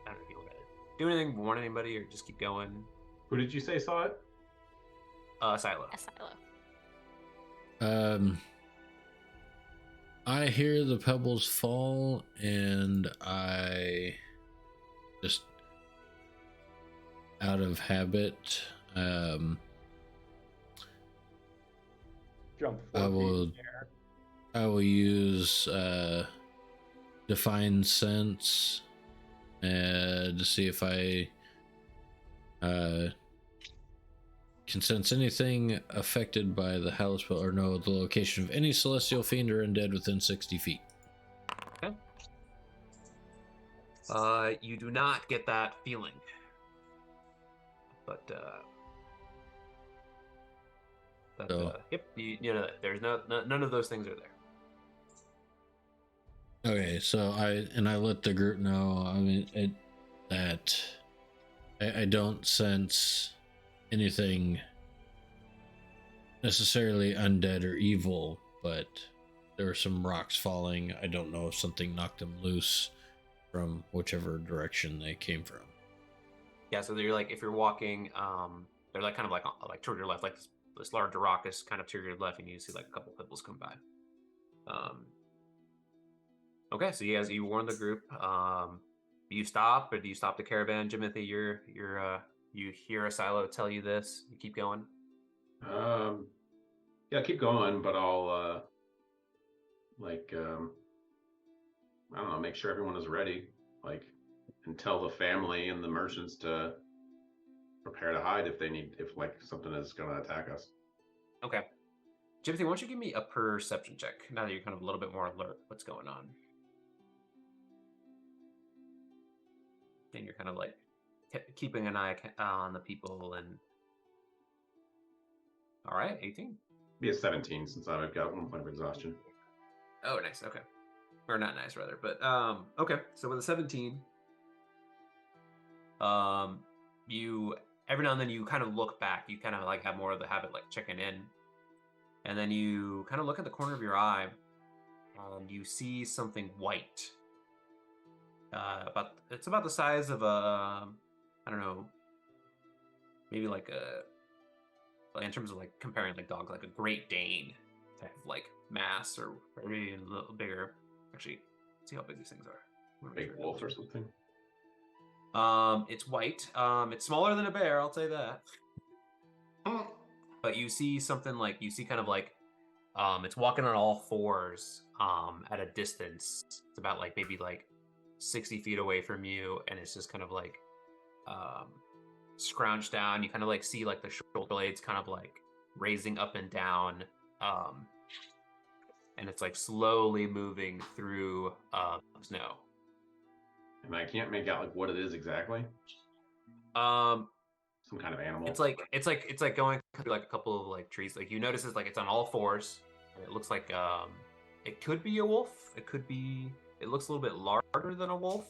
don't know if you want to do anything, warn anybody, or just keep going. Who did you say saw it? Silo. A silo. I hear the pebbles fall, and I just, out of habit, Jump 4 I feet will in the air. I will use Define Sense to see if I can sense anything affected by the Hallowed spell, or know the location of any celestial fiend or undead within 60 feet. Okay. You do not get that feeling, but yep, you know there's none of those things are there. Okay, so I let the group know. I mean, that I don't sense anything necessarily undead or evil, but there were some rocks falling. I don't know if something knocked them loose from whichever direction they came from. Yeah, so you're like, if you're walking, they're like kind of like toward your left, like this larger rock is kind of to your left, and you see like a couple pebbles come by. Okay, so you warn the group. You stop, or do you stop the caravan, Jimothy? You hear a silo tell you this. You keep going. Yeah, keep going, but I'll I don't know, make sure everyone is ready, and tell the family and the merchants to prepare to hide if like something is gonna attack us. Okay, Jimothy, why don't you give me a perception check now that you're kind of a little bit more alert? What's going on? And you're kind of like keeping an eye on the people. And all right, 18. Be a 17 since I've got 1 point of exhaustion. Oh, nice. Okay, or not nice, rather. But okay. So with a 17, you every now and then you kind of look back. You kind of like have more of the habit like checking in, and then you kind of look at the corner of your eye, and you see something white. It's about the size of a, I don't know, maybe like in terms of like comparing like dogs, like a Great Dane type of like mass, or maybe a little bigger. Actually, see how big these things are. Big wolf or something. It's white. It's smaller than a bear, I'll say that. But you see something like kind of like, it's walking on all fours. At a distance, it's about like maybe like 60 feet away from you, and it's just kind of like scrounched down. You kind of like see like the shoulder blades kind of like raising up and down, and it's like slowly moving through snow. And I can't make out like what it is exactly. Some kind of animal. It's like going through like a couple of like trees. Like you notice it's like it's on all fours. And it looks like it could be a wolf. It looks a little bit larger than a wolf.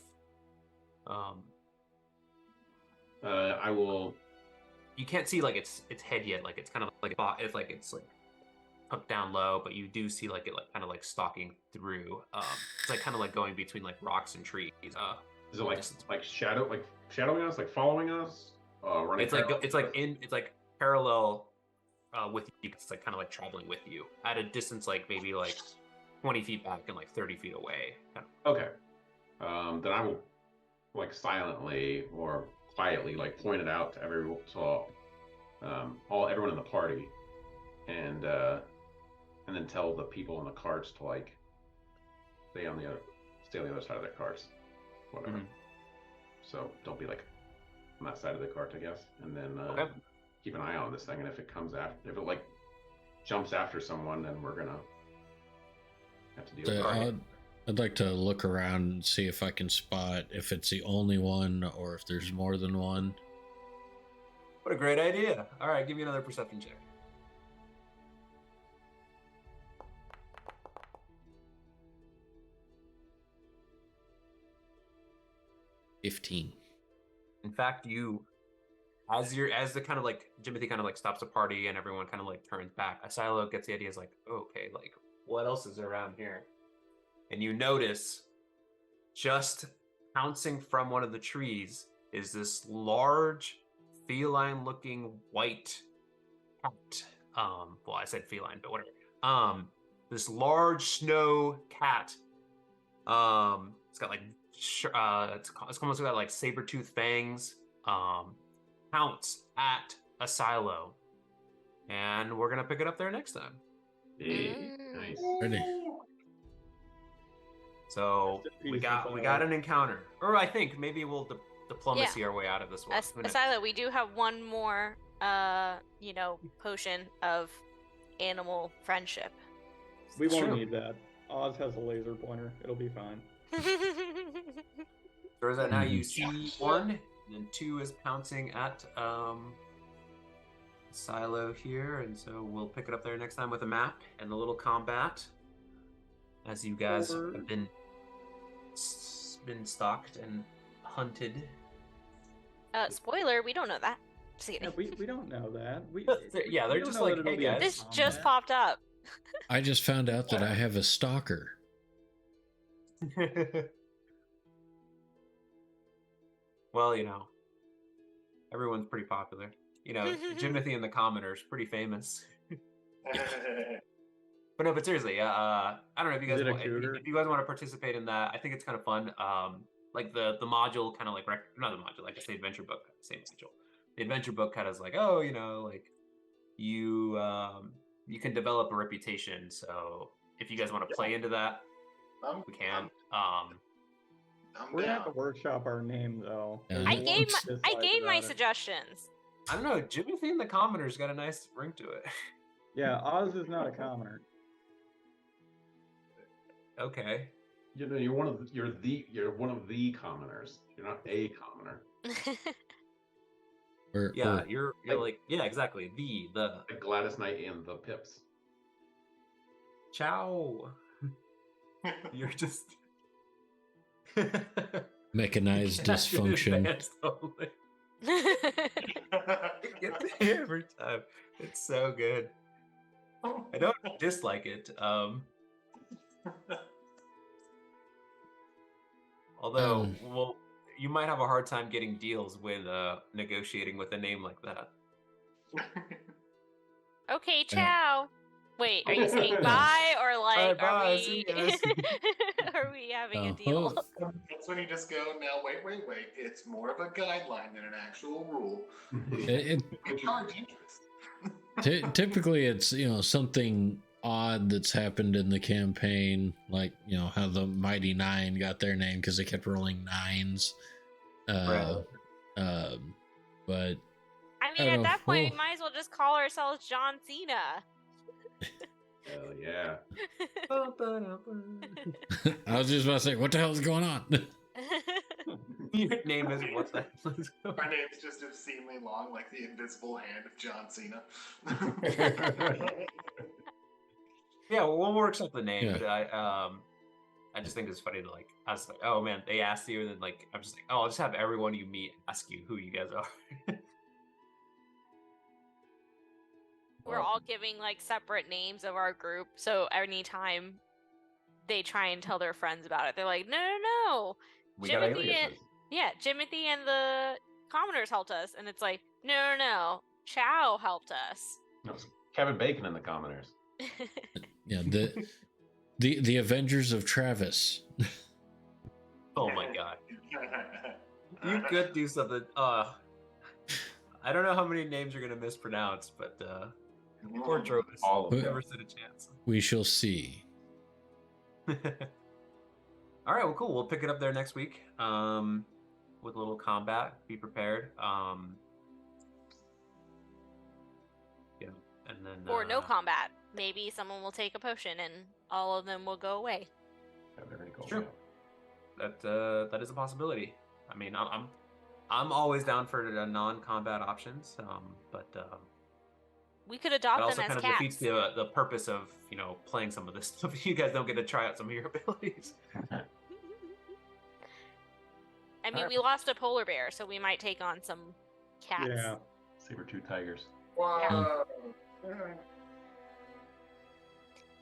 I will. You can't see like its head yet. Like it's kind of like it's like tucked down low, but you do see like it like kind of like stalking through. It's like kind of like going between like rocks and trees. Is it like shadowing us, like following us? Running. It's like parallel with you. It's like kind of like traveling with you at a distance, like maybe like 20 feet back and like 30 feet away. Okay. Then I will like silently or quietly like point it out to everyone, everyone in the party, and then tell the people in the carts to like stay on the other side of their carts, whatever. Mm-hmm. So don't be like on that side of the cart, I guess. And then keep an eye on this thing, and if it like jumps after someone, then we're gonna have to deal with it. I'd like to look around and see if I can spot if it's the only one or if there's more than one. What a great idea. All right, give me another perception check. $15. In fact, as the kind of like Jimothy kind of like stops the party and everyone kind of like turns back, Asilo gets the idea, is like, okay, like what else is around here? And you notice just pouncing from one of the trees is this large feline-looking white cat. Well, I said feline, but whatever. This large snow cat. It's got like it's almost got like saber-toothed fangs. Pounce at Asilo, and we're gonna pick it up there next time. Nice. Ready. So we got an encounter, or I think maybe we'll diplomacy our way out of this one. Asilo, we do have one more, potion of animal friendship. We won't need that. Oz has a laser pointer. It'll be fine. So is that now you see one, and then two is pouncing at Silo here, and so we'll pick it up there next time with a map and a little combat. As you guys have been stalked and hunted Spoiler, we don't know that. Just Yeah, kidding. we don't know that. Yeah, they're we don't just know like, that it'll hey be a guys. This just combat. popped up. I just found out that I have a stalker. Well, everyone's pretty popular. Jimothy and the Commoners, pretty famous. But no, but seriously, I don't know if you Is guys it a want, cougar? if you guys want to participate in that. I think it's kind of fun. Like the module kind of like not the module, like I say adventure book, same module. The adventure book kind of is like, oh, like you can develop a reputation. So if you guys want to play into that, we can. We're gonna have to workshop our name though. I gave my suggestions. I don't know. Jimothy and the Commoners got a nice ring to it. Yeah, Oz is not a commoner. Okay. You're one of the commoners. You're not a commoner. You're like exactly the like Gladys Knight and the Pips. Ciao. You're just Mechanized dysfunction. It gets me every time. It's so good. I don't dislike it. Although, well, you might have a hard time getting deals with negotiating with a name like that. Okay, ciao. Wait, are you saying bye or like bye, see you guys. are we having a deal? That's when you just go, now wait. It's more of a guideline than an actual rule. Typically, it's something odd that's happened in the campaign, like how the Mighty Nine got their name because they kept rolling nines. Right. But I mean, at that point, we might as well just call ourselves John Cena. Hell yeah. I was just about to say, what the hell is going on? Your name is what the hell is going on? My name's just obscenely long, like the invisible hand of John Cena. Yeah, well, we'll work something name, Yeah. but I just think it's funny to like, I was like, oh man, they asked you, and then like, I'm just like, oh, I'll just have everyone you meet ask you who you guys are. We're all giving like separate names of our group, so anytime they try and tell their friends about it, they're like, no. We got aliases. Jimothy and the Commoners helped us, and it's like, no. Chow helped us. No, it's Kevin Bacon and the commoners. Yeah, the Avengers of Travis. Oh my god. You could do something. I don't know how many names you're gonna mispronounce, but poor Trovis. All of them. Never stood a chance. We shall see. All right, well, cool. We'll pick it up there next week with a little combat. Be prepared. And then Or no combat. Maybe someone will take a potion and all of them will go away. It's true. That is a possibility. I mean, I'm always down for non-combat options, but we could adopt that also them as kind of cats. defeats the purpose of playing some of this stuff. You guys don't get to try out some of your abilities. I mean, we lost a polar bear, so we might take on some cats. Yeah. Saber-tooth tigers. Wow.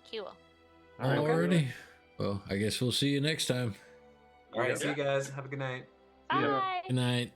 Cool. Alrighty. Well, I guess we'll see you next time. All right, see you guys. Have a good night. Bye. Good night.